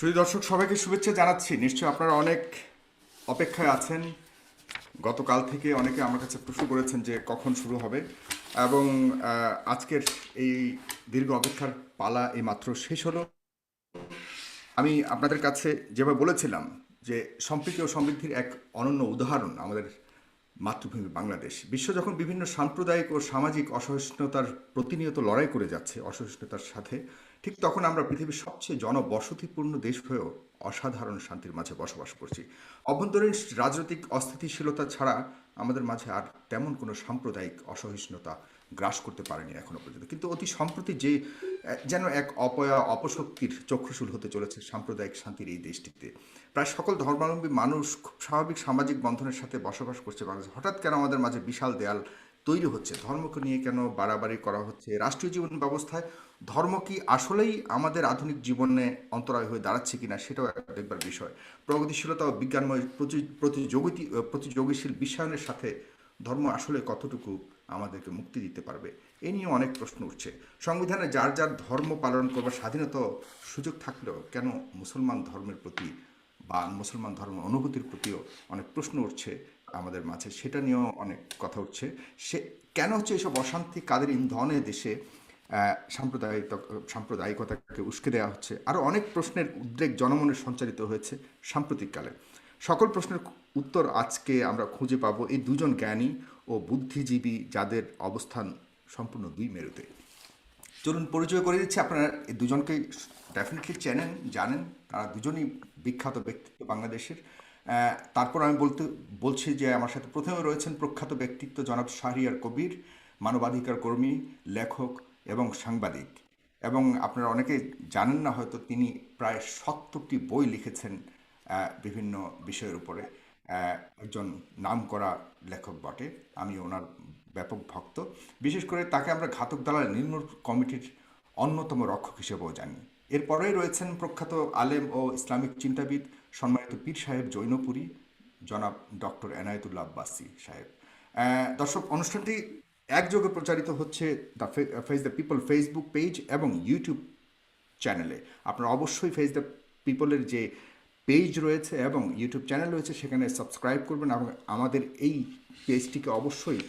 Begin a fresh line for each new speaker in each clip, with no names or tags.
সুধী দর্শক সবাইকে শুভেচ্ছা জানাচ্ছি। নিশ্চয়ই আপনারা অনেক অপেক্ষায় আছেন। গতকাল থেকে অনেকে আমার কাছে প্রশ্ন করেছেন যে কখন শুরু হবে, এবং আজকের এই দীর্ঘ অপেক্ষার পালা এইমাত্র শেষ হলো। আমি আপনাদের কাছে যেভাবে বলেছিলাম যে সম্প্রীতি ও সমৃদ্ধির এক অনন্য উদাহরণ আমাদের মাতৃভূমি বাংলাদেশ। বিশ্ব যখন বিভিন্ন সাম্প্রদায়িক ও সামাজিক অসহিষ্ণুতার প্রতিনিয়ত লড়াই করে যাচ্ছে অসহিষ্ণুতার সাথে, ঠিক তখন আমরা পৃথিবীর সবচেয়ে জনবসতিপূর্ণ দেশ হয়েও অসাধারণ শান্তির মাঝে বসবাস করছি। অভ্যন্তরীণ রাজনৈতিক অস্থিতিশীলতা ছাড়া আমাদের মাঝে আর তেমন কোনো সাম্প্রদায়িক অসহিষ্ণুতা গ্রাস করতে পারেনি এখনো পর্যন্ত। কিন্তু অতি সম্প্রতি যে যেন এক অপশক্তির চক্ষুশূল হতে চলেছে সাম্প্রদায়িক শান্তির এই দেশটিতে। প্রায় সকল ধর্মাবলম্বী মানুষ খুব স্বাভাবিক সামাজিক বন্ধনের সাথে বসবাস করছে বাংলাদেশ। হঠাৎ কেন আমাদের মাঝে বিশাল দেয়াল তৈরি হচ্ছে? ধর্মকে নিয়ে কেন বাড়াবাড়ি করা হচ্ছে? রাষ্ট্রীয় জীবন ব্যবস্থায় ধর্ম কি আসলেই আমাদের আধুনিক জীবনে অন্তরায় হয়ে দাঁড়াচ্ছে কিনা, সেটাও একটা দেখবার বিষয়। প্রগতিশীলতা ও বিজ্ঞানময় প্রতিযোগীশীল বিশ্বায়নের সাথে ধর্ম আসলে কতটুকু আমাদেরকে মুক্তি দিতে পারবে, এ নিয়ে অনেক প্রশ্ন উঠছে। সংবিধানে যার যার ধর্ম পালন করবার স্বাধীনতা সুযোগ থাকলেও কেন মুসলমান ধর্মের প্রতি বা মুসলমান ধর্মের অনুভূতির প্রতিও অনেক প্রশ্ন উঠছে আমাদের মাঝে, সেটা নিয়েও অনেক কথা উঠছে। সে কেন হচ্ছে এইসব অশান্তি, কাদের ইন্ধনে দেশে সাম্প্রদায়িকতাকে উস্কে দেওয়া হচ্ছে? আরও অনেক প্রশ্নের উদ্রেক জনমনে সঞ্চারিত হয়েছে সাম্প্রতিককালে। সকল প্রশ্নের উত্তর আজকে আমরা খুঁজে পাবো এই দুজন জ্ঞানী ও বুদ্ধিজীবী, যাদের অবস্থান সম্পূর্ণ দুই মেরুতে। চলুন পরিচয় করে দিচ্ছি। আপনারা এই দুজনকে ডেফিনেটলি চেনেন, জানেন। তারা দুজনই বিখ্যাত ব্যক্তিত্ব বাংলাদেশের। তারপর আমি বলছি যে আমার সাথে প্রথমে রয়েছেন প্রখ্যাত ব্যক্তিত্ব জনাব শাহরিয়ার কবির, মানবাধিকার কর্মী, লেখক এবং সাংবাদিক। এবং আপনারা অনেকে জানেন না হয়তো, তিনি প্রায় 70টি বই লিখেছেন বিভিন্ন বিষয়ের উপরে। একজন নামকরা লেখক বটে, আমি ওনার ব্যাপক ভক্ত। বিশেষ করে তাকে আমরা ঘাতক দালাল নির্মূল কমিটির অন্যতম রক্ষক হিসেবেও জানি। এরপরেই রয়েছেন প্রখ্যাত আলেম ও ইসলামিক চিন্তাবিদ, সম্মানিত পীর সাহেব জৈনপুরী, জনাব ডক্টর এনায়েতুল্লাহ আব্বাসী সাহেব। দর্শক, অনুষ্ঠানটি একযোগে প্রচারিত হচ্ছে দ্য পিপল ফেসবুক পেজ এবং ইউটিউব চ্যানেলে। আপনারা অবশ্যই ফেস দ্য পিপলের যে পেজ রয়েছে এবং ইউটিউব চ্যানেল রয়েছে, সেখানে সাবস্ক্রাইব করবেন এবং আমাদের এই পেজটিকে অবশ্যই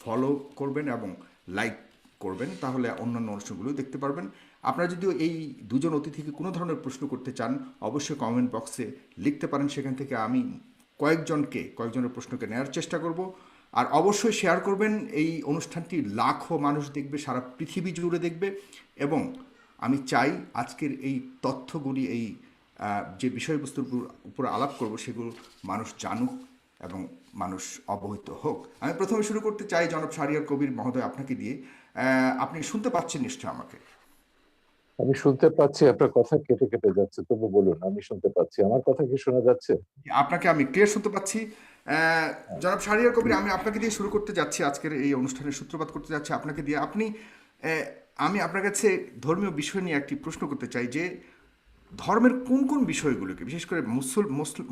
ফলো করবেন এবং লাইক করবেন, তাহলে অন্যান্য অনুষ্ঠানগুলো দেখতে পারবেন। আপনারা যদিও এই দুজন অতিথিকে কোনো ধরনের প্রশ্ন করতে চান, অবশ্যই কমেন্ট বক্সে লিখতে পারেন। সেখান থেকে আমি কয়েকজনের প্রশ্নকে নেওয়ার চেষ্টা করব। আর অবশ্যই শেয়ার করবেন। এই অনুষ্ঠানটি লাখো মানুষ দেখবে, সারা পৃথিবী জুড়ে দেখবে। এবং আমি চাই আজকের এই তথ্যগুলি, এই যে বিষয়বস্তুর উপর আলাপ করব, সেগুলো মানুষ জানুক এবং মানুষ অবহিত হোক। আমি প্রথমে শুরু করতে চাই জনাব শাহরিয়ার কবির মহোদয়, আপনাকে দিয়ে। আপনি শুনতে পাচ্ছেন নিশ্চয় আমাকে?
আমি শুনতে পাচ্ছি, আপনার কথা কেটে কেটে যাচ্ছে, তবু বলুন। আমি শুনতে পাচ্ছি। আমার কথা কি শোনা যাচ্ছে?
আপনাকে আমি ক্লিয়ার শুনতে পাচ্ছি। জনাব শাহরিয়ার কবির, আমি আপনাকে দিয়ে শুরু করতে যাচ্ছি, আজকের এই অনুষ্ঠানের সূত্রপাত করতে যাচ্ছি আপনাকে দিয়ে। আমি আপনার কাছে ধর্মীয় বিষয় নিয়ে একটি প্রশ্ন করতে চাই যে ধর্মের কোন কোন বিষয়গুলোকে, বিশেষ করে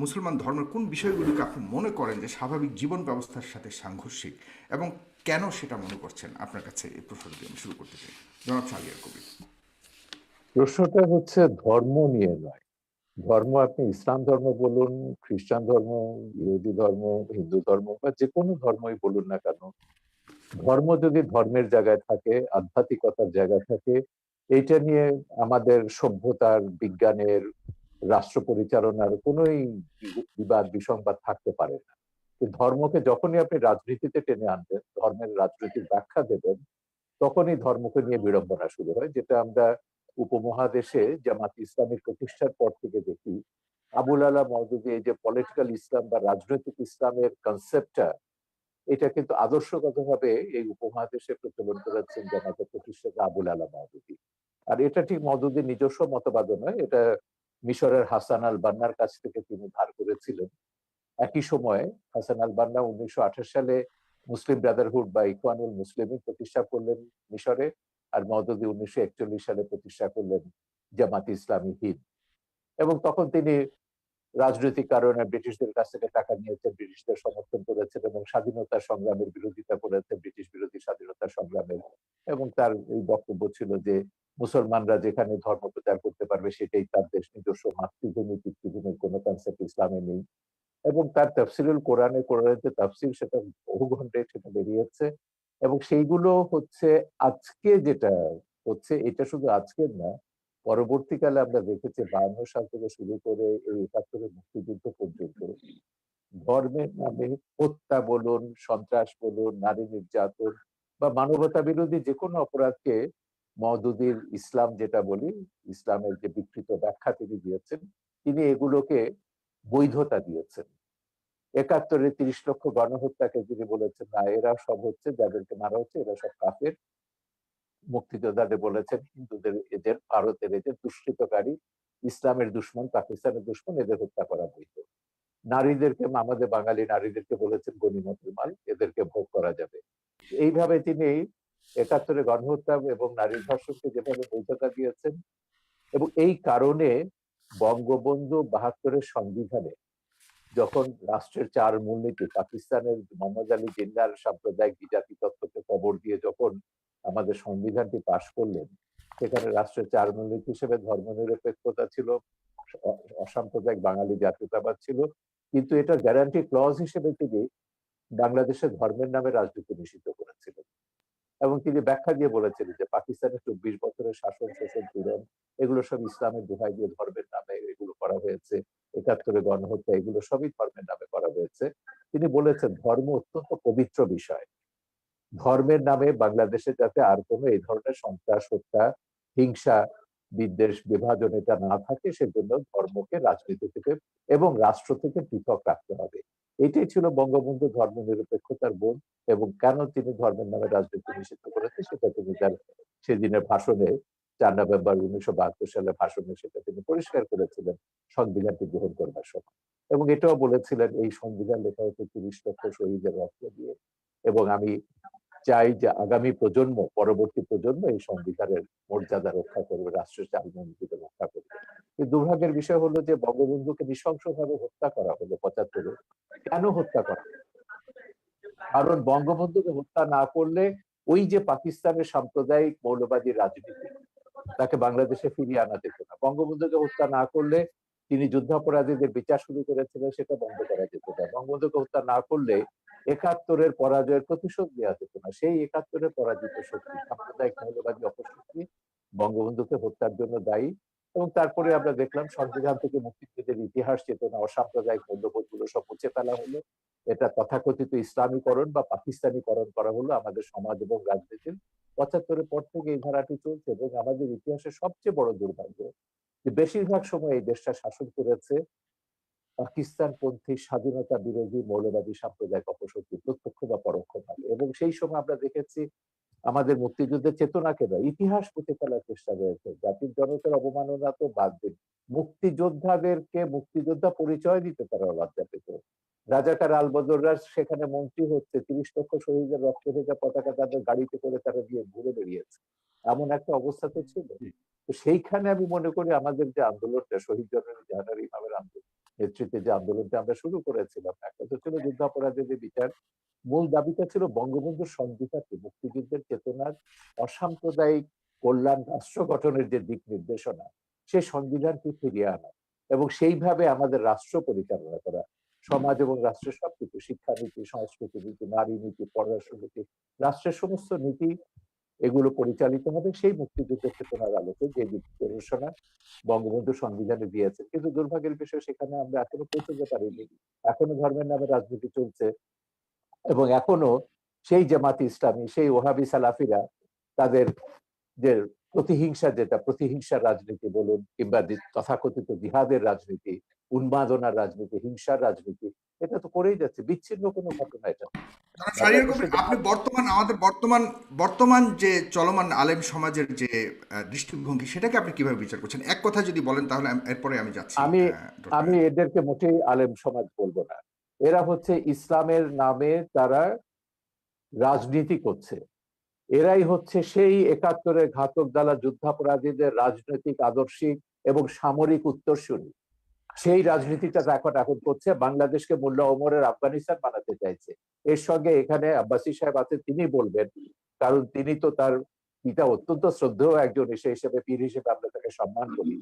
মুসলমান ধর্মের কোন বিষয়গুলোকে আপনি মনে করেন যে স্বাভাবিক জীবন ব্যবস্থার সাথে সাংঘর্ষিক, এবং কেন সেটা মনে করছেন? আপনার কাছে এই প্রশ্নটি আমি শুরু করতে চাই, জনাব শাহরিয়ার কবির।
প্রশ্নটা হচ্ছে ধর্ম নিয়ে নয়। ধর্ম আপনি ইসলাম ধর্ম বলুন, খ্রিস্টান ধর্ম, ইহুদি ধর্ম, হিন্দু ধর্ম বা যে কোনো ধর্মই বলুন না কেন, ধর্ম যদি ধর্মের জায়গায় থাকে, আধ্যাত্মিকতার জায়গায় থাকে, এইটা নিয়ে আমাদের সভ্যতার, বিজ্ঞানের, রাষ্ট্র পরিচালনার কোনোই বিবাদ বিসংবাদ থাকতে পারে না। ধর্মকে যখনই আপনি রাজনীতিতে টেনে আনবেন, ধর্মের রাজনৈতিক ব্যাখ্যা দেবেন, তখনই ধর্মকে নিয়ে বিড়ম্বনা শুরু হয়, যেটা আমরা উপমহাদেশে জামাত ইসলামের প্রতিষ্ঠার পর থেকে দেখি। আবুল আলা মওদুদি এই যে পলিটিক্যাল ইসলাম বা রাজনৈতিক ইসলামের কনসেপ্টটা, এটা কিন্তু আদর্শগতভাবে এই উপমহাদেশে প্রচলন করেছেন জামাতের প্রতিষ্ঠাতা আবুল আলা মওদুদি। আর এটা ঠিক মওদুদির নিজস্ব মতবাদ নয়, এটা মিশরের হাসান আল বান্নার কাছ থেকে তিনি ধার করেছিলেন। একই সময়ে হাসান আল বান্না 1928 সালে মুসলিম ব্রাদারহুড বা ইখওয়ানুল মুসলিমিন প্রতিষ্ঠা করলেন মিশরে, আর মওদুদি 1941 সালে প্রতিষ্ঠা করলেন জামাত ইসলামী হিন্দ। এবং তখন তিনি রাজনৈতিক কারণে ব্রিটিশদের কাছ থেকে টাকা নিয়েছেন, ব্রিটিশদের সমর্থন করেছেন এবং স্বাধীনতা সংগ্রামের বিরোধিতা করেছেন, ব্রিটিশ বিরোধী স্বাধীনতা সংগ্রামের। এবং তার এই বক্তব্য ছিল যে মুসলমানরা যেখানে ধর্ম প্রচার করতে পারবে সেটাই তার দেশ, নিজস্ব মাতৃভূমি পিতৃভূমির কোনো কনসেপ্ট ইসলামে নেই। এবং তার তাফসিরুল কোরআনের যে তাফসির সেটা বহু খণ্ডে সেটা বেরিয়েছে। এবং সেইগুলো হচ্ছে আজকে যেটা হচ্ছে, এটা শুধু আজকের না, পরবর্তীকালে আমরা দেখেছি 52 সাল থেকে শুরু করে এই 71 মুক্তিযুদ্ধ পর্যন্ত ধর্মের নামে হত্যা বলুন, সন্ত্রাস বলুন, নারী নির্যাতন বা মানবতা বিরোধী যে কোনো অপরাধকে মওদুদির ইসলাম যেটা বলি, ইসলামের যে বিকৃত ব্যাখ্যা তিনি দিয়েছেন, তিনি এগুলোকে বৈধতা দিয়েছেন। 71-এ 30 লক্ষ গণহত্যাকে তিনি বলেছেন না, এরা সব হচ্ছে, যাদেরকে মারা হচ্ছে এরা সব কাফের। মুক্তিযোদ্ধাদের বলেছেন হিন্দুদের এদের, ভারতের এদের দুষ্কৃতকারী, ইসলামের দুশ্মন, পাকিস্তানের দুশ্মন, এদের হত্যা করা বৈধ। নারীদেরকে, আমাদের বাঙালি নারীদেরকে বলেছেন গনিমতের মাল, এদেরকে ভোগ করা যাবে। এইভাবে তিনি 71-এ গণহত্যা এবং নারী ধর্ষণকে যেভাবে বৈধতা দিয়েছেন, এবং এই কারণে বঙ্গবন্ধু 72-এর সংবিধানে যখন রাষ্ট্রের 4 মূলনীতি, পাকিস্তানের মোহাম্মদ আলী জিন্নাহর সাম্প্রদায়িক বিজাতি তত্ত্বকে কবর দিয়ে যখন আমাদের সংবিধানটি পাশ করলেন, সেখানে রাষ্ট্রের 4 মূলনীতি হিসেবে ধর্মনিরপেক্ষতা ছিল, অসাম্প্রদায়িক বাঙালি জাতীয়তাবাদ ছিল, কিন্তু এটা গ্যারান্টি ক্লজ হিসেবে তিনি বাংলাদেশে ধর্মের নামে রাজনীতি নিষিদ্ধ করেছিলেন। এবং তিনি ব্যাখ্যা দিয়ে বলেছিলেন যে পাকিস্তানের 24 বছরের শাসন, শোষণ, পীড়ন এগুলো সব ইসলামের দোহাই দিয়ে ধর্মের নামে এগুলো করা হয়েছে, 71-এ গণহত্যা এগুলো সবই ধর্মের নামে করা হয়েছে। তিনি বলেছেন ধর্ম অত্যন্ত পবিত্র বিষয়, ধর্মের নামে বাংলাদেশে যাতে আর কোনো এই ধরনের সন্ত্রাস, হত্যা, হিংসা, বিদ্বেষ, বিভাজন এটা না থাকে, সেজন্য ধর্মকে রাজনীতি থেকে এবং রাষ্ট্র থেকে পৃথক রাখতে হবে। এটাই ছিল বঙ্গবন্ধু ধর্মনিরপেক্ষতার বোধ। এবং কেন তিনি ধর্মের নামে রাজনীতি নিষিদ্ধ করেছে সেটা তিনি তার সেদিনের ভাষণে, 4 নভেম্বর 1972 সালে ভাষণে সেটা তিনি পরিষ্কার করেছিলেন সংবিধানটি গ্রহণ করবার সময়। এবং এটাও বলেছিলেন এই সংবিধান লেখা হচ্ছে 30 লক্ষ শহীদের রক্ত দিয়ে, এবং আমি চাই যে আগামী প্রজন্ম, পরবর্তী প্রজন্ম এই সংবিধানের মর্যাদা রক্ষা করবে, রাষ্ট্রের চালমনীতিকে রক্ষা করবে। কিন্তু দুর্ভাগ্যের বিষয় হলো যে বঙ্গবন্ধুকে নৃশংসভাবে হত্যা করা হলো 75-এ। কেন হত্যা করা? কারণ বঙ্গবন্ধুকে হত্যা না করলে ওই যে পাকিস্তানের সাম্প্রদায়িক মৌলবাদী রাজনীতি, তাকে বাংলাদেশে ফিরিয়ে আনা যেত না। বঙ্গবন্ধুকে হত্যা না করলে, তিনি যুদ্ধাপরাধীদের বিচার শুরু করেছিলেন, সেটা বন্ধ করা যেত না। বঙ্গবন্ধুকে হত্যা না করলে 71-এর পরাজয়ের প্রতিশোধ নেওয়া যেত না। সেই 71-এর পরাজিত শক্তি, সাম্প্রদায়িক মৌলবাদী অপশক্তি বঙ্গবন্ধুকে হত্যার জন্য দায়ী। এবং তারপরে আমরা দেখলাম সংবিধান থেকে মুক্তিযুদ্ধের ইতিহাস, চেতনা, অসাম্প্রদায়িক মূল্যবোধগুলো সব মুছে ফেলা হলো। এটা তথাকথিত ইসলামীকরণ বা পাকিস্তানিকরণ করা হলো আমাদের সমাজ এবং রাজনীতির। 75-এর পর থেকে এই ধারাটি চলছে। এবং আমাদের ইতিহাসের সবচেয়ে বড় দুর্ভাগ্য যে বেশিরভাগ সময় এই দেশটা শাসন করেছে পাকিস্তানপন্থী স্বাধীনতা বিরোধী মৌলবাদী সাম্প্রদায়িক অপশক্তি, প্রত্যক্ষ বা পরোক্ষভাবে। এবং সেই সময় আমরা দেখেছি আমাদের মুক্তিযুদ্ধের চেতনাকে নয়, ইতিহাস মুছে ফেলার চেষ্টা হয়েছে। জাতির জনকের অবমাননা তো বাদ দিন, মুক্তিযোদ্ধাদেরকে মুক্তিযোদ্ধা পরিচয় দিতে তারা লজ্জা পেত। রাজাকার আলবদররা সেখানে মন্ত্রী হচ্ছে, 30 লক্ষ শহীদের রক্ত ভেজা পতাকা তাদের গাড়িতে করে তারা দিয়ে ঘুরে বেরিয়েছে, এমন একটা অবস্থা তো ছিল। তো সেইখানে আমি মনে করি আমাদের যে আন্দোলনটা, শহীদ জননী জাহানারা ইমামের নেতৃত্বে যে আন্দোলনটা আমরা শুরু করেছিলাম, একটা তো ছিল যুদ্ধাপরাধীদের বিচার, মূল দাবিটা ছিল বঙ্গবন্ধুর সংবিধানকে, মুক্তিযুদ্ধের চেতনার অসাম্প্রদায়িক কল্যাণ রাষ্ট্র গঠনের যে দিক নির্দেশনা, সেই সংবিধানকে ফিরিয়ে আনা এবং সেইভাবে আমাদের রাষ্ট্র পরিচালনা করা। সমাজ এবং রাষ্ট্রের সবকিছু, শিক্ষানীতি, সংস্কৃতি নীতি, নারী নীতি, পররাষ্ট্র নীতি, রাষ্ট্রের সমস্ত নীতি এগুলো পরিচালিত হবে সেই মুক্তিযুদ্ধের চেতনার আলোকে, যে দিক নির্দেশনা বঙ্গবন্ধু সংবিধানে দিয়েছে। কিন্তু দুর্ভাগ্যের বিষয় সেখানে আমরা এখনো পৌঁছতে পারিনি। এখনো ধর্মের নামে রাজনীতি চলছে এবং এখনো সেই জামাত ইসলামী, সেই ওহাবি সালাফিরা তাদের যে প্রতিহিংসা, যেটা প্রতিহিংসার রাজনীতি বলুন কিংবা তথাকথিত জিহাদের রাজনীতি, উন্মাদনার রাজনীতি, হিংসার রাজনীতি, এটা তো করেই যাচ্ছে। বিচ্ছিন্ন কোনো ঘটনা এটা না। বাংলাদেশে
আপনি আমাদের বর্তমান বর্তমান যে চলমান আলেম সমাজের যে দৃষ্টিভঙ্গি, সেটাকে আপনি কিভাবে বিচার করছেন? এক কথা যদি বলেন তাহলে এরপরে আমি যাচ্ছি।
আমি আমি এদেরকে মোটেই আলেম সমাজ বলবো না। এরা হচ্ছে ইসলামের নামে তারা রাজনীতি করছে। এরাই হচ্ছে সেই 71-এর ঘাতক দালা যুদ্ধাপরাধীদের রাজনৈতিক, আদর্শিক এবং সামরিক উত্তরসূরি। সেই রাজনীতিটা এখন এখন করছে, বাংলাদেশকে মোল্লা ওমরের আফগানিস্তান বানাতে চাইছে। এর সঙ্গে এখানে আব্বাসী সাহেব আছেন, তিনি বলবেন, কারণ তিনি তো তার পিতা অত্যন্ত শ্রদ্ধেয় একজন, সে হিসেবে পীর হিসেবে আমরা তাকে সম্মান করি।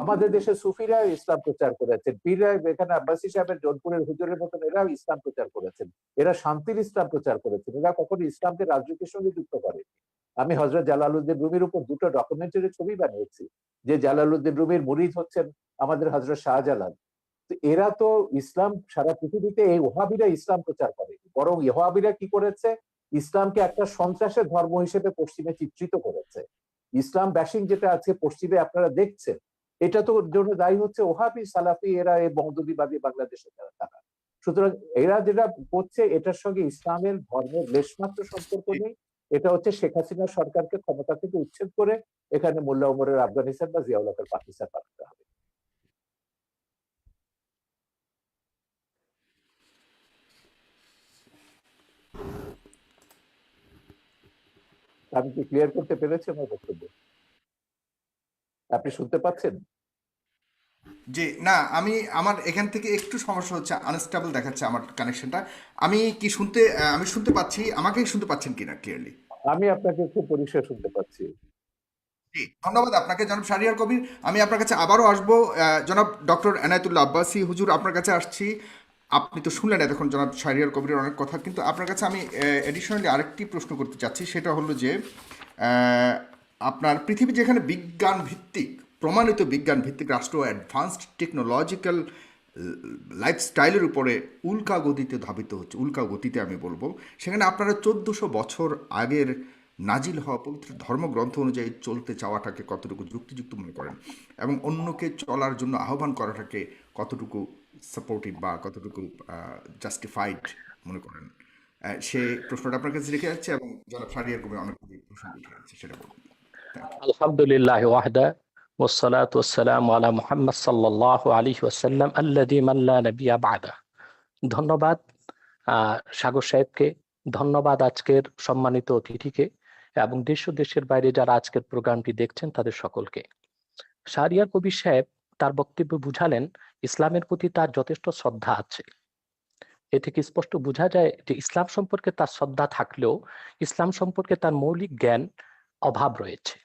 আমাদের দেশে সুফিরা ইসলাম প্রচার করেছেন, পীররা এখানে আব্বাসী সাহেবের জোনপুরের হুজুরের মতন এরাও ইসলাম প্রচার করেছেন, এরা শান্তির ইসলাম প্রচার করেছেন, এরা কখনো ইসলামকে রাজনীতির সঙ্গে যুক্ত করেনি। আমি হযরত জালালউদ্দিন রুমির উপর দুটো ডকুমেন্টারি ছবি বানিয়েছি, যে জালালউদ্দিন রুমির মুরিদ হচ্ছেন আমাদের হযরত শাহজালাল। তো এরা তো ইসলাম সারা পৃথিবীতে, এই ওহাবিরা ইসলাম প্রচার করে, বরং ওহাবিরা কি করেছে, ইসলামকে একটা সন্ত্রাসের ধর্ম হিসেবে পশ্চিমে চিত্রিত করেছে। ইসলাম ব্যাশিং যেটা আছে পশ্চিমে আপনারা দেখছেন, এটা তো জন্য দায়ী হচ্ছে ওহাবি, সালাফি, এরা এই মহদুদিবাদী বাংলাদেশে যারা তারা। সুতরাং এরা যেটা করছে এটার সঙ্গে ইসলামের ধর্মের লেশমাত্র সম্পর্ক নেই। এটা হচ্ছে শেখ হাসিনা সরকারকে ক্ষমতা থেকে উচ্ছেদ করে এখানে মোল্লা ওমরের আফগানিস্তান বা জিয়াউল হকের পাকিস্তান বানাতে হবে। আমি কি ক্লিয়ার করতে পেরেছি আমার বক্তব্য? আপনি শুনতে পাচ্ছেন?
যে না, আমার এখান থেকে একটু সমস্যা হচ্ছে, আনস্টেবল দেখাচ্ছে আমার কানেকশনটা। আমি শুনতে পাচ্ছি, আমাকেই শুনতে পাচ্ছেন কিনা ক্লিয়ারলি?
আমি আপনাকে খুব পরিষ্কার শুনতে পাচ্ছি।
জি, ধন্যবাদ আপনাকে জনাব শাহরিয়ার কবির। আমি আপনার কাছে আবারও আসবো। জনাব ডক্টর এনায়েতুল্লাহ আব্বাসী হুজুর, আপনার কাছে আসছি। আপনি তো শুনলেন এতক্ষণ জনাব শাহরিয়ার কবিরের অনেক কথা, কিন্তু আপনার কাছে আমি এডিশনালি আরেকটি প্রশ্ন করতে চাচ্ছি। সেটা হলো যে আহ, আপনার পৃথিবী যেখানে বিজ্ঞান ভিত্তিক, প্রমাণিত বিজ্ঞান ভিত্তিক রাষ্ট্র, অ্যাডভান্সড টেকনোলজিক্যাল লাইফস্টাইলের উপরে উল্কা গতিতে ধাবিত হচ্ছে, উল্কা গতিতে আমি বলবো, সেখানে আপনারা 1400 বছর আগের নাজিল হওয়া পবিত্র ধর্মগ্রন্থ অনুযায়ী চলতে চাওয়াটাকে কতটুকু যুক্তিযুক্ত মনে করেন, এবং অন্যকে চলার জন্য আহ্বান করাটাকে কতটুকু সাপোর্টিভ বা কতটুকু জাস্টিফাইড মনে করেন? সে প্রশ্নটা আপনার কাছে রেখে যাচ্ছে, এবং জনাব শাহরিয়ার কবির অনেক প্রশ্ন উঠে যাচ্ছে, সেটা বলবেন। Thank you.
আলহামদুলিল্লাহ ওয়াহদা والصلاة والسلام على محمد صلى الله عليه وسلم الذي من لا نبي بعده। ধন্যবাদ সাগর সাহেবকে, ধন্যবাদ আজকের সম্মানিত অতিথিকে, এবং দেশ ও দেশের বাইরে যারা আজকের প্রোগ্রামটি দেখছেন তাদের সকলকে। শাহরিয়ার কবির সাহেব তার বক্তব্যে বুঝালেন ইসলামের প্রতি তার যথেষ্ট শ্রদ্ধা আছে। এ থেকে স্পষ্ট বোঝা যায় যে ইসলাম সম্পর্কে তার শ্রদ্ধা থাকলেও ইসলাম সম্পর্কে তার মৌলিক জ্ঞান অভাব রয়েছে।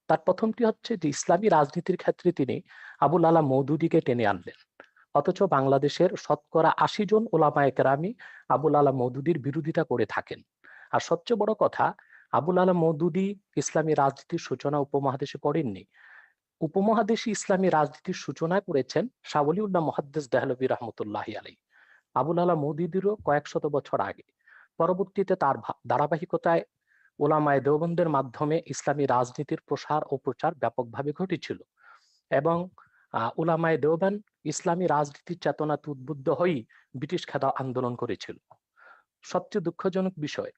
তার প্রথমটি হচ্ছে যে ইসলামী রাজনীতির ক্ষেত্রে তিনি আবুল আলা মওদুদীকে টেনে আনলেন, অথচ বাংলাদেশের শতকরা ৮০ জন ওলামায়ে কেরামি আবুল আলা মওদুদীর বিরোধিতা করে থাকেন। আর সবচেয়ে বড় কথা, আবুল আলা মওদুদী ইসলামী রাজনীতির সূচনা উপমহাদেশে করেননি। উপমহাদেশে ইসলামী রাজনীতির সূচনা করেছেন শাহ ওলিউল্লাহ মুহাদ্দিস দেহলভী রহমতুল্লাহি আলাইহি, আবুল আলা মওদুদীরও কয়েক শত বছর আগে। পরবর্তীতে তার ধারাবাহিকতায় ওলামায়ে দেওবন্দের মাধ্যমে ইসলামী রাজনীতির প্রসার ও প্রচার ব্যাপকভাবে ঘটেছিল, এবং ওলামায়ে দেওবন্দ ইসলামী রাজনীতির চেতনাতে উদ্বুদ্ধ হয়েই ব্রিটিশ খেদা আন্দোলন করেছিল। সবচেয়ে দুঃখজনক বিষয়,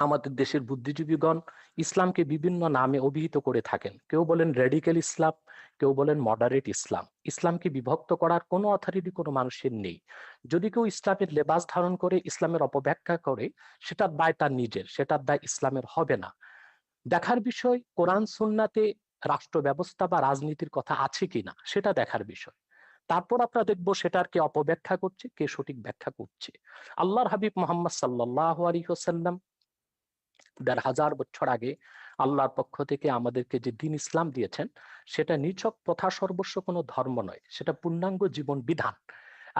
আমাদের দেশের বুদ্ধিজীবীগণ ইসলামকে বিভিন্ন নামে অভিহিত করে থাকেন। কেউ বলেন রেডিক্যাল ইসলাম, কেউ বলেন মডারেট ইসলাম। ইসলামকে বিভক্ত করার কোনো অথরিটি কোনো মানুষের নেই। যদি কেউ ইসলামের লেবাস ধারণ করে ইসলামের অপব্যাখ্যা করে, সেটার দায় তার নিজের, সেটার দায় ইসলামের হবে না। দেখার বিষয় কোরআন সুন্নাতে রাষ্ট্র ব্যবস্থা বা রাজনীতির কথা আছে কিনা, সেটা দেখার বিষয়। তারপর আমরা দেখবো সেটার কে অপব্যাখ্যা করছে, কে সঠিক ব্যাখ্যা করছে। আল্লাহর হাবিব মোহাম্মদ সাল্লাল্লাহু আলাইহি ওয়াসাল্লাম ১,৫০০ বছর আগে আল্লাহর পক্ষ থেকে আমাদেরকে যে দিন ইসলাম দিয়েছেন, সেটা নিছক প্রথা সর্বস্ব কোনো ধর্ম নয়, সেটা পূর্ণাঙ্গ জীবন বিধান।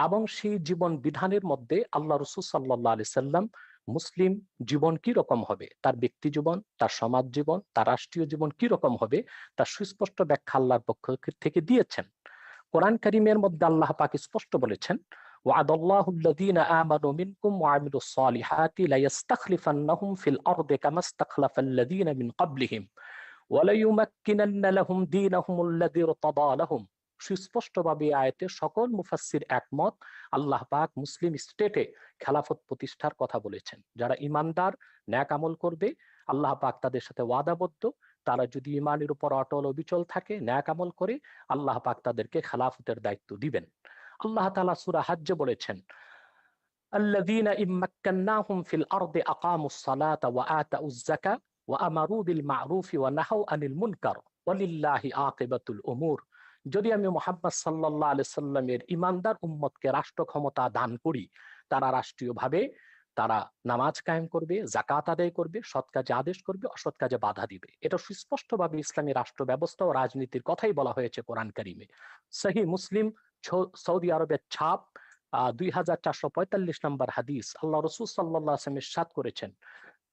এবং সেই জীবন বিধানের মধ্যে আল্লাহ রাসূল সাল্লাল্লাহু আলাইহি সাল্লাম মুসলিম জীবন কি রকম হবে, তার ব্যক্তি জীবন, তার সমাজ জীবন, তার রাষ্ট্রীয় জীবন কি রকম হবে, তার সুস্পষ্ট ব্যাখ্যা আল্লাহর পক্ষ থেকে দিয়েছেন। কোরআন কারীমের মধ্যে আল্লাহ পাক স্পষ্ট বলেছেন, وعد الله الذين آمنوا منكم وعملوا الصالحات ليستخلفنهم في الأرض كما استخلف الذين من قبلهم وليمكنن لهم دينهم الذي ارتضى لهم। সুস্পষ্টভাবে আয়াতে সকল মুফাসসির একমত, আল্লাহ পাক মুসলিম স্টেটে খেলাফত প্রতিষ্ঠার কথা বলেছেন। যারা ইমানদার, ন্যাক আমল করবে, আল্লাহ পাক তাদের সাথে ওয়াদাবদ্ধ, তারা যদি ইমানের উপর অটল অবিচল থাকে, ন্যাক আমল করে, আল্লাহ পাক তাদেরকে খেলাফতের দায়িত্ব দিবেন। আল্লাহ তাআলা সূরা হজ্জে বলেছেন, الذين إن مكناهم في الأرض أقاموا الصلاة وآتوا الزكاة وأمروا بالمعروف ونهوا عن المنكر ولله عاقبة الأمور। যদি আমি মোহাম্মদ সাল্লাল্লাহু আলাইহি সাল্লামের ইমানদার উম্মতকে রাষ্ট্র ক্ষমতা দান করি, তারা রাষ্ট্রীয়ভাবে তারা নামাজ কায়েম করবে, যাকাত আদায় করবে, সৎ কাজে আদেশ করবে, অসৎ কাজে বাধা দিবে। এটা সুস্পষ্টভাবে ইসলামী রাষ্ট্র ব্যবস্থা ও রাজনীতির কথাই বলা হয়েছে কোরআন কারিমে। সহিহ মুসলিম, সৌদি আরবের ছাপ, 2445 নম্বর হাদিস, আল্লাহ রাসূল সাল্লাল্লাহু আলাইহি ওয়াসাল্লাম ইরশাদ করেছেন,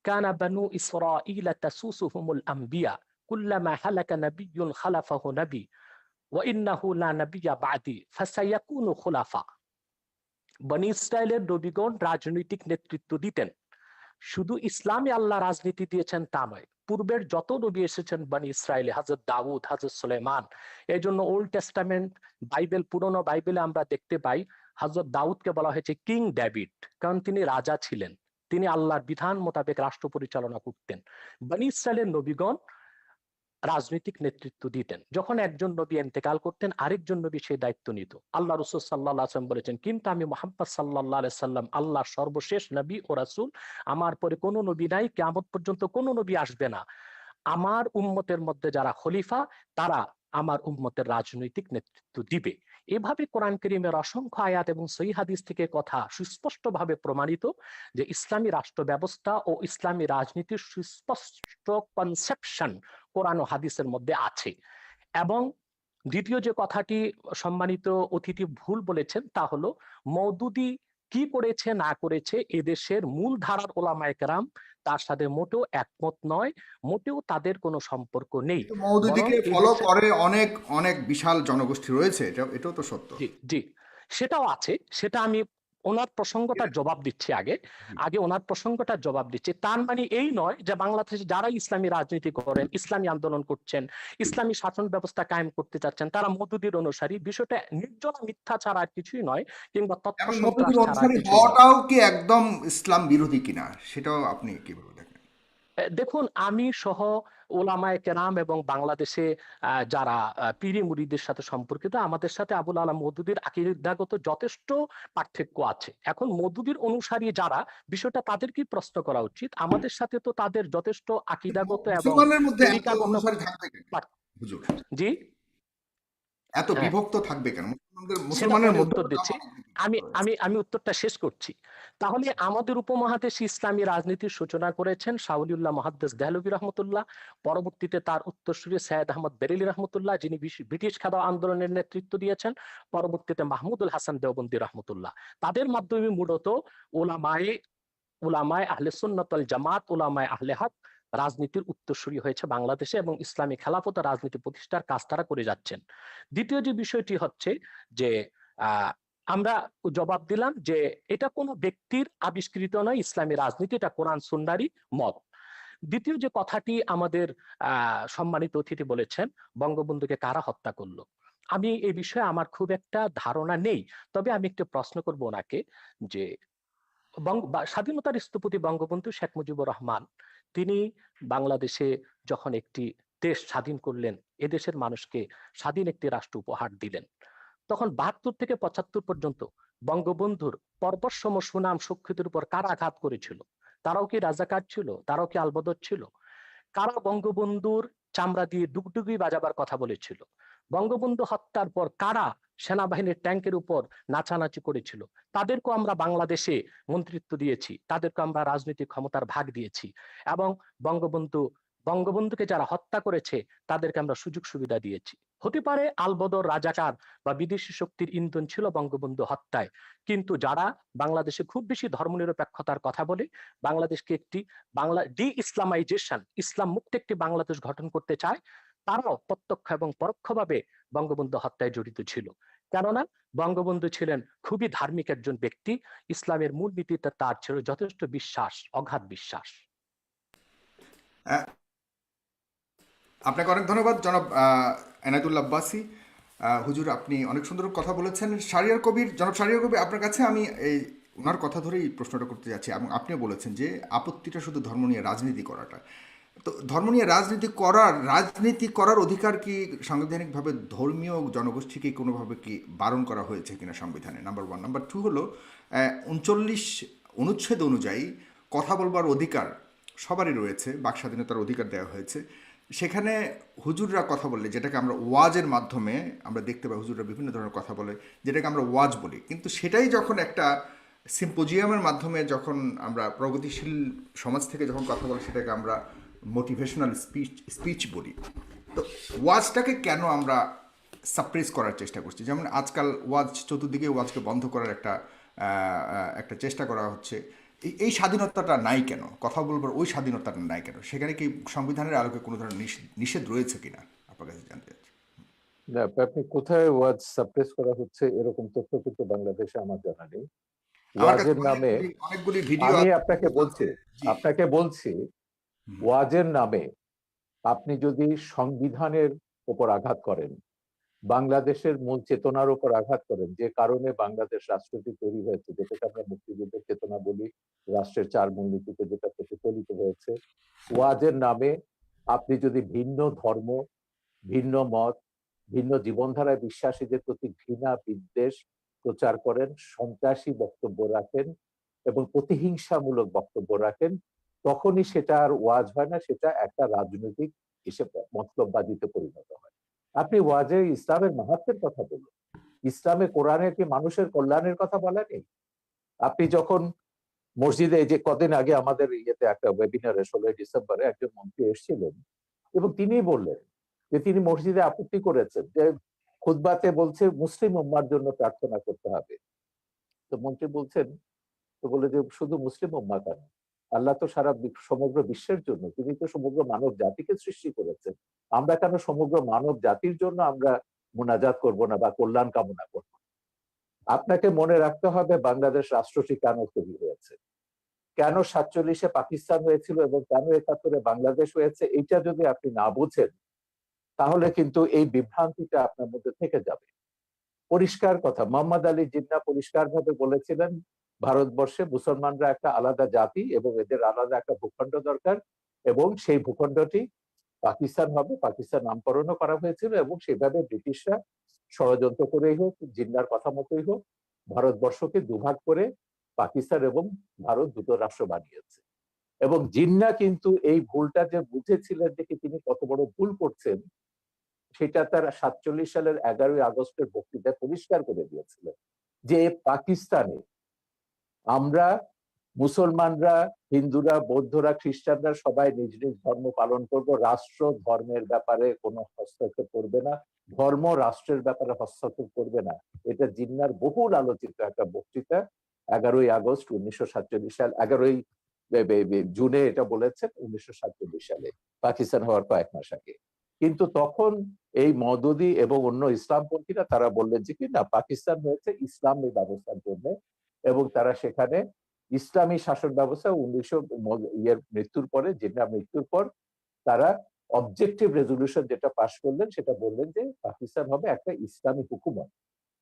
কানা বানু ইসরাঈল তাসুসুহুমুল আম্বিয়া কুল্লামা হালাকা নাবিয়্যুন খালাফাহু নবী ওয়া ইন্নাহু লা নাবিয়্যা বা'দি ফাসায়াকুনু খুলাফা। বনি ইসরায়েলের নবীগণ রাজনৈতিক নেতৃত্ব দিতেন। শুধু ইসলামে আল্লাহ রাজনীতি দিয়েছেন তা নয়, পূর্বের যত নবী এসেছেন বনি ইসরায়েলে, হযরত দাউদ, হযরত সুলাইমান। এই জন্য ওল্ড টেস্টামেন্ট বাইবেল, পুরনো বাইবেলে আমরা দেখতে পাই হযরত দাউদকে বলা হয়েছে কিং ডেভিড, কারণ তিনি রাজা ছিলেন, তিনি আল্লাহর বিধান মোতাবেক রাষ্ট্র পরিচালনা করতেন। বনি ইসরায়েলের নবীগণ রাজনৈতিক নেতৃত্ব দিতেন। যখন একজন নবী ইন্তেকাল করতেন, আরেকজন নবী সেই দায়িত্ব নিত। আল্লাহ রাসূল সাল্লাল্লাহু আলাইহি ওয়াসাল্লাম বলেছেন, কিন্তু আমি মুহাম্মদ সাল্লাল্লাহু আলাইহি সাল্লাম আল্লাহর সর্বশেষ নবী ও রাসূল, আমার পরে কোনো নবী নাই, কিয়ামত পর্যন্ত কোনো নবী আসবে না। আমার উম্মতের মধ্যে যারা খলিফা, তারা আমার উম্মতের রাজনৈতিক নেতৃত্ব দিবে। এভাবে কোরআন কারীমের অসংখ্য আয়াত এবং সহিহ হাদিস থেকে কথা সুস্পষ্টভাবে প্রমাণিত যে ইসলামী রাষ্ট্র ব্যবস্থা ও ইসলামী রাজনীতির সুস্পষ্ট কনসেপশন কোরআন ও হাদিসের মধ্যে আছে। এবং দ্বিতীয় যে কথাটি সম্মানিত অতিথি ভুল বলেছেন, তা হলো মওদুদি কি করেছে না করেছে এদেশের মূল ধারার ওলামায়ে কেরাম তার সাথে মোটেও একমত নয়, মোটেও তাদের কোনো সম্পর্ক নেই।
কিন্তু
বরং
মওদুদিকে ফলো
এদেশে,
করে অনেক অনেক বিশাল জনগোষ্ঠী রয়েছে, এটাও তো সত্য।
জি জি, সেটাও আছে। সেটা আমি ওনার প্রসঙ্গটার
এটা-
জবাব দিচ্ছি আগে।
জি।
আগে ওনার প্রসঙ্গটার জবাব দিচ্ছি। তার মানে এই নয় যে বাংলাদেশে যারা ইসলামী রাজনীতি করেন, ইসলামী আন্দোলন করছেন, ইসলামী শাসন ব্যবস্থা কায়েম করতে চাচ্ছেন, তারা মওদুদির অনুসারী। বিষয়টা নির্জলা মিথ্যা ছাড়া আর কিছুই নয়, কিংবা তথ্য
এবং
সন্ত্রাস
মওদুদির
ছাড়া আর
অনুসারী
কিছুই নয়।
হওয়াটাও কি একদম ইসলাম বিরোধী কিনা, সেটাও আপনি কিভাবে দেখেন?
দেখুন, আমি সহ ওলামায়ে কেরাম এবং বাংলাদেশে যারা পীরি মুরিদের সাথে সম্পর্কিত, আমাদের সাথে আবুল আলাম মওদুদির আকীদাগত যথেষ্ট পার্থক্য আছে। এখন মওদুদির অনুসারী যারা, বিষয়টা তাদেরকেই প্রশ্ন করা উচিত। আমাদের সাথে তো তাদের যথেষ্ট আকীদাগত এবং
মুসলমানের মধ্যে এত
তরিকাগত
অনুসারী থাকবে কেন হুজুর?
জি,
এত
হ্যাঁ,
বিভক্ত থাকবে কেন
সেটা
মুসলমানের
পরে
মধ্যে?
উত্তর দিচ্ছি। আমি আমি আমি উত্তরটা শেষ করছি। তাহলে আমাদের উপমহাদেশে ইসলামী রাজনীতির সূচনা করেছেন শাওলিউল্লাহ মুহাদ্দিস দেহলভী রহমতুল্লাহ, পরবর্তীতে তার উত্তরসূরি সৈয়দ আহমদ বেরেলী রহমতুল্লাহ, যিনি ব্রিটিশ খেদা আন্দোলনের নেতৃত্ব দিয়েছেন, পরবর্তীতে মাহমুদুল হাসান দেওবন্দি রহমতুল্লাহ। তাদের মাধ্যমে মূলত ওলামায়ে উলামায়ে আহলে সুন্নাত ওয়াল জামাত, উলামায়ে আহলে হক রাজনীতির উত্তরসূরি হয়েছে বাংলাদেশে, এবং ইসলামী খেলাফত রাজনীতি প্রতিষ্ঠার কাজ তারা করে যাচ্ছেন। দ্বিতীয় যে বিষয়টি হচ্ছে যে আহ, আমরা জবাব দিলাম যে এটা কোনো ব্যক্তির আবিষ্কৃত নয়, ইসলামী রাজনীতি এটা কোরআন সুন্নাহরই মত। দ্বিতীয় যে কথাটি আমাদের সম্মানিত অতিথি বলেছেন, বঙ্গবন্ধুকে কারা হত্যা করলো, আমি এই বিষয়ে আমার খুব একটা ধারণা নেই। তবে আমি একটু প্রশ্ন করব ওনাকে যে স্বাধীনতার স্থপতি বঙ্গবন্ধু শেখ মুজিবুর রহমান, তিনি বাংলাদেশে যখন একটি দেশ স্বাধীন করলেন, এদেশের মানুষকে স্বাধীন একটি রাষ্ট্র উপহার দিলেন, তখন 72 থেকে 75 পর্যন্ত বঙ্গবন্ধুর পর্বতসম সুনাম সুখ্যাতির উপর কারা আঘাত করেছিল? তারাও কি রাজাকার ছিল? তারাও কি আলবদর ছিল? কারা বঙ্গবন্ধুর চামড়া দিয়ে ডুগডুগি বাজাবার কথা বলেছিল? বঙ্গবন্ধু হত্যার পর কারা সেনাবাহিনীর ট্যাঙ্কের উপর নাচানাচি করেছিল? তাদেরকে আমরা বাংলাদেশে মন্ত্রিত্ব দিয়েছি, তাদেরকে আমরা রাজনৈতিক ক্ষমতার ভাগ দিয়েছি, এবং বঙ্গবন্ধুকে যারা হত্যা করেছে তাদেরকে আমরা সুযোগ সুবিধা দিয়েছি। হতে পারে আলবদর, রাজাকার বা বিদেশি শক্তির ইন্ধন ছিল বঙ্গবন্ধু হত্যায়, কিন্তু যারা বাংলাদেশে খুব বেশি ধর্মনিরপেক্ষতার কথা বলে, বাংলাদেশকে একটি ডি ইসলামাইজেশন, ইসলাম মুক্ত একটি বাংলাদেশ গঠন করতে চায়, তারাও প্রত্যক্ষ এবং পরোক্ষভাবে বঙ্গবন্ধু হত্যায় জড়িত ছিল। কেননা বঙ্গবন্ধু ছিলেন খুবই ধার্মিক একজন ব্যক্তি, ইসলামের মূলনীতিতে তার ছিল যথেষ্ট বিশ্বাস, অগাধ বিশ্বাস।
আহ, আপনাকে অনেক ধন্যবাদ জনাব এনায়েতুল্লাহ আব্বাসী। হুজুর, আপনি অনেক সুন্দর কথা বলেছেন। জনাব শাহরিয়ার কবির, আপনার কাছে আমি এই ওনার কথা ধরেই প্রশ্নটা করতে যাচ্ছি, এবং আপনিও বলেছেন যে আপত্তিটা শুধু ধর্ম নিয়ে রাজনীতি করাটা। তো ধর্ম নিয়ে রাজনীতি করার অধিকার কি সাংবিধানিকভাবে ধর্মীয় জনগোষ্ঠীকে কোনোভাবে কি বারণ করা হয়েছে কিনা সংবিধানে? Number one. নাম্বার টু হলো 39 অনুচ্ছেদ অনুযায়ী কথা বলবার অধিকার সবারই রয়েছে, বাক স্বাধীনতার অধিকার দেওয়া হয়েছে। সেখানে হুজুররা কথা বললে, যেটাকে আমরা ওয়াজের মাধ্যমে আমরা দেখতে পাই, হুজুররা বিভিন্ন ধরনের কথা বলে, যেটাকে আমরা ওয়াজ বলি, কিন্তু সেটাই যখন একটা সিম্পোজিয়ামের মাধ্যমে যখন আমরা প্রগতিশীল সমাজ থেকে যখন কথা বলি, সেটাকে আমরা মোটিভেশনাল স্পিচ বলি। তো ওয়াজটাকে কেন আমরা সাপ্রেস করার চেষ্টা করছি? যেমন আজকাল ওয়াজ, চতুর্দিকে ওয়াজকে বন্ধ করার একটা চেষ্টা করা হচ্ছে। এই স্বাধীনতাটা নাই কেন? কথা বলবার ওই স্বাধীনতাটা নাই কেন? সেখানে কি সংবিধানের আলোকে কোনো ধরনের নিষেধ রয়েছে কিনা আপনার কাছে জানতে চাচ্ছি।
না, আপনি কোথায় ওয়াজ সাপ্রেস করা হচ্ছে এরকম তথ্য কিন্তু বাংলাদেশে আমার জানা নেই।
আমার কাছে
ওয়াজের নামে
অনেকগুলি ভিডিও
আমি
আছে। জি।
আপনাকে বলছি
হুম।
ওয়াজের নামে আপনি যদি সংবিধানের উপর আঘাত করেন, বাংলাদেশের মূল চেতনার উপর আঘাত করেন, যে কারণে বাংলাদেশ রাষ্ট্রটি তৈরি হয়েছে, যেটাকে আমরা মুক্তিযুদ্ধের চেতনা বলি, রাষ্ট্রের 4 মূলনীতিতে যেটা প্রতিফলিত হয়েছে, ওয়াজের নামে আপনি যদি ভিন্ন ধর্ম, ভিন্ন মত, ভিন্ন জীবনধারায় বিশ্বাসীদের প্রতি ঘৃণা বিদ্বেষ প্রচার করেন, সন্ত্রাসী বক্তব্য রাখেন এবং প্রতিহিংসামূলক বক্তব্য রাখেন, তখনই সেটা আর ওয়াজ হয় না, সেটা একটা রাজনৈতিক হিসেবে মতলববাজিতে পরিণত হয়। আপনি ওয়াজে ইসলামের মাহাত্ম্যের কথা বলুন, ইসলামে কোরআনে কি মানুষের কল্যাণের কথা বলা নেই? আপনি যখন মসজিদে, এই যে কদিন আগে আমাদের ইয়েতে একটা ওয়েবিনারে 16 ডিসেম্বরে একজন মন্ত্রী এসেছিলেন এবং তিনি বললেন যে তিনি মসজিদে আপত্তি করেছেন যে খুতবাতে বলছে মুসলিম উম্মার জন্য প্রার্থনা করতে হবে। তো মন্ত্রী বলছেন, তো বলে যে শুধু মুসলিম উম্মা কেন, আল্লাহ তো সারা সমগ্র বিশ্বের জন্য, তিনি তো সমগ্র মানব জাতিকে সৃষ্টি করেছেন, আমরা কেন সমগ্র মানব জাতির জন্য আমরা মোনাজাত করব না বা কল্যাণ কামনা করব? আপনাকে মনে রাখতে হবে বাংলাদেশ রাষ্ট্রটি কেন তৈরি হয়েছে, কেন 47-এ পাকিস্তান হয়েছিল এবং কেন 71-এ বাংলাদেশ হয়েছে। এইটা যদি আপনি না বুঝেন তাহলে কিন্তু এই বিভ্রান্তিটা আপনার মধ্যে থেকে যাবে। পরিষ্কার কথা, মোহাম্মদ আলী জিন্নাহ পরিষ্কার ভাবে বলেছিলেন ভারতবর্ষে মুসলমানরা একটা আলাদা জাতি এবং এদের আলাদা একটা ভূখণ্ড দরকার, এবং সেই ভূখণ্ডটি পাকিস্তান হবে। পাকিস্তান নামকরণও করা হয়েছিল এবং সেভাবে ব্রিটিশরা ষড়যন্ত্র করেই হোক, জিন্নাহর কথা মতোই হোক, ভারতবর্ষকে দুভাগ করে পাকিস্তান এবং ভারত দুটো রাষ্ট্র বানিয়েছে। এবং জিন্নাহ কিন্তু এই ভুলটা যে বুঝেছিলেন, দেখে তিনি কত বড় ভুল করছেন সেটা তার 47 সালের 11ই আগস্টের বক্তৃতায় পরিষ্কার করে দিয়েছিলেন যে পাকিস্তানে আমরা মুসলমানরা, হিন্দুরা, বৌদ্ধরা, খ্রিস্টানরা সবাই নিজ নিজ ধর্ম পালন করব, রাষ্ট্র ধর্মের ব্যাপারে কোনো হস্তক্ষেপ করবে না, ধর্ম রাষ্ট্রের ব্যাপারে হস্তক্ষেপ করবে না। এটা জিন্নাহর বহুল আলোচিত একটা বক্তৃতা, 11ই আগস্ট 1947 সাল, 11ই জুনে এটা বলেছেন 1947 সালে, পাকিস্তান হওয়ার কয়েক মাস আগে। কিন্তু তখন এই মওদুদি এবং অন্য ইসলামপন্থীরা তারা বললেন যে কি না, পাকিস্তান হয়েছে ইসলামী ব্যবস্থার জন্য, এবং তারা সেখানে ইসলামী শাসন ব্যবস্থা 1900 মৃত্যুর পরে, জিন্নাহ মৃত্যুর পর তারা অবজেক্টিভ রেজলিউশন যেটা পাশ করলেন সেটা বললেন যে পাকিস্তান হবে একটা ইসলামী হুকুমত।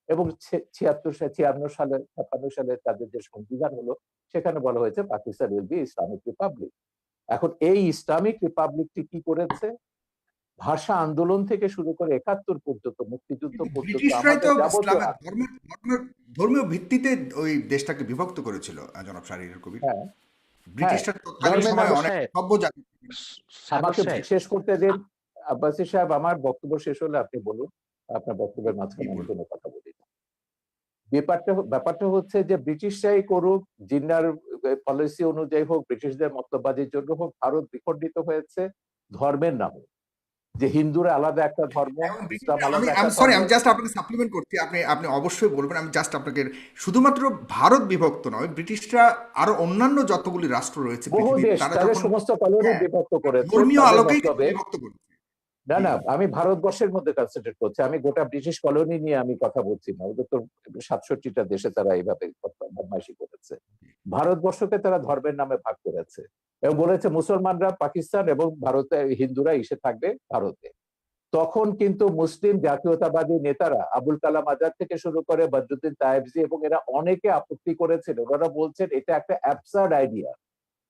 এবং 56 সালে 56 সালে তাদের যে সংবিধান হলো সেখানে বলা হয়েছে Pakistan will be Islamic Republic. এখন এই ইসলামিক রিপাবলিকটি কি করেছে, ভাষা আন্দোলন থেকে শুরু করে 71 পর্যন্ত, মুক্তিযুদ্ধ
কিন্তু
পর্যন্ত
ব্রিটিশরাই তো
আমাদের যাবতীয়,
ইসলামের ধর্মীয় ভিত্তিতে ওই দেশটাকে বিভক্ত করেছিল। জনাব শাহরিয়ার কবির,
হ্যাঁ হ্যাঁ,
ব্রিটিশরা তৎকালীন
ধর্মের
সময়
নামে,
অনেক সভ্য জাতি।
সাগর
আমাকে
সাহেব,
শেষ করতে দিন আব্বাসী সাহেব, আমার বক্তব্য শেষ হলে আপনি বলুন, আপনার বক্তব্যের
কি
মাঝখানে আমি
বলবো?
কোনো কথা বলি না। ব্যাপারটা হচ্ছে যে ব্রিটিশরাই করুক, জিন্নাহর পলিসি অনুযায়ী হোক, ব্রিটিশদের মতবাদের জন্য হোক, ভারত বিখণ্ডিত হয়েছে ধর্মের নামে, যে হিন্দুরা আলাদা একটা ধর্ম,
এবং
ইসলাম
ব্রিটিশরা,
আলাদা
আমি
একটা
সরি,
ধর্ম।
আমি জাস্ট আপনাকে সাপ্লিমেন্ট করছি, আপনি আপনি অবশ্যই বলবেন। আমি জাস্ট আপনাকে, শুধুমাত্র ভারত বিভক্ত নয়, ব্রিটিশরা আরো অন্যান্য যতগুলি রাষ্ট্র রয়েছে
বহু
পৃথিবীর,
দেশ
তারা
তাদের
যখন,
সমস্ত কলোনি
হ্যাঁ,
বিভক্ত করেছে
ধর্মীয়
তাদের
আলোকেই কিন্তু
মতলবে।
বিভক্ত করেছে।
না
জি।
না, আমি ভারতবর্ষের মধ্যে কনসেন্ট্রেট করছি, আমি গোটা ব্রিটিশ কলোনি নিয়ে আমি কথা বলছি না, ওদের তো 67টা দেশে তারা এইভাবে বদমাইশি করেছে। ভারতবর্ষকে তারা ধর্মের নামে ভাগ করেছে এবং বলেছে মুসলমানরা পাকিস্তান এবং ভারতে, হিন্দুরা এসে থাকবে ভারতে। তখন কিন্তু মুসলিম জাতীয়তাবাদী নেতারা আবুল কালাম আজাদ থেকে শুরু করে বদরুদ্দিন তায়েবজি এবং এরা অনেকে আপত্তি করেছেন, ওনারা বলছেন এটা একটা অ্যাবসার্ড আইডিয়া।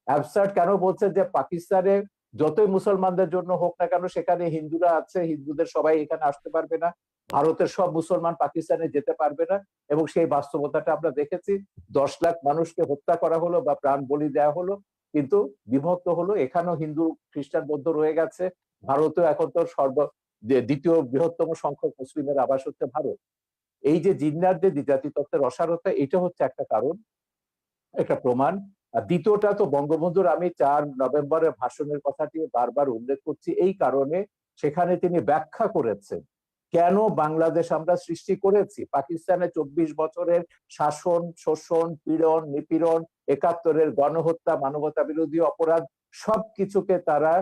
অ্যাবসার্ড কেন বলছে, যে পাকিস্তানে যতই মুসলমানদের জন্য হোক না কেন সেখানে হিন্দুরা আছে, হিন্দুদের সবাই এখানে আসতে পারবে না, ভারতের সব মুসলমান পাকিস্তানে যেতে পারবে না। এবং সেই বাস্তবতাটা আমরা দেখেছি, 10 লাখ মানুষকে হত্যা করা হলো বা প্রাণ বলি দেওয়া হলো, কিন্তু বিভক্ত হলো, এখানেও হিন্দু খ্রিস্টান বৌদ্ধ রয়ে গেছে, ভারতও এখন তো দ্বিতীয় বৃহত্তম সংখ্যক মুসলিমের আবাস হচ্ছে ভারত। এই যে জিন্নাহদের দ্বিজাতি তত্ত্বের অসারতা, এটা হচ্ছে একটা কারণ, একটা প্রমাণ। আর দ্বিতীয়টা তো বঙ্গবন্ধুর, আমি 4 নভেম্বরের ভাষণের কথাটি বারবার উল্লেখ করছি এই কারণে, সেখানে তিনি ব্যাখ্যা করেছেন কেন বাংলাদেশ আমরা সৃষ্টি করেছি। পাকিস্তানে 24 বছরের শাসন, শোষণ, পীড়ন, নিপীড়ন, 71-এর গণহত্যা, মানবতা বিরোধী অপরাধ, সবকিছুকে তারা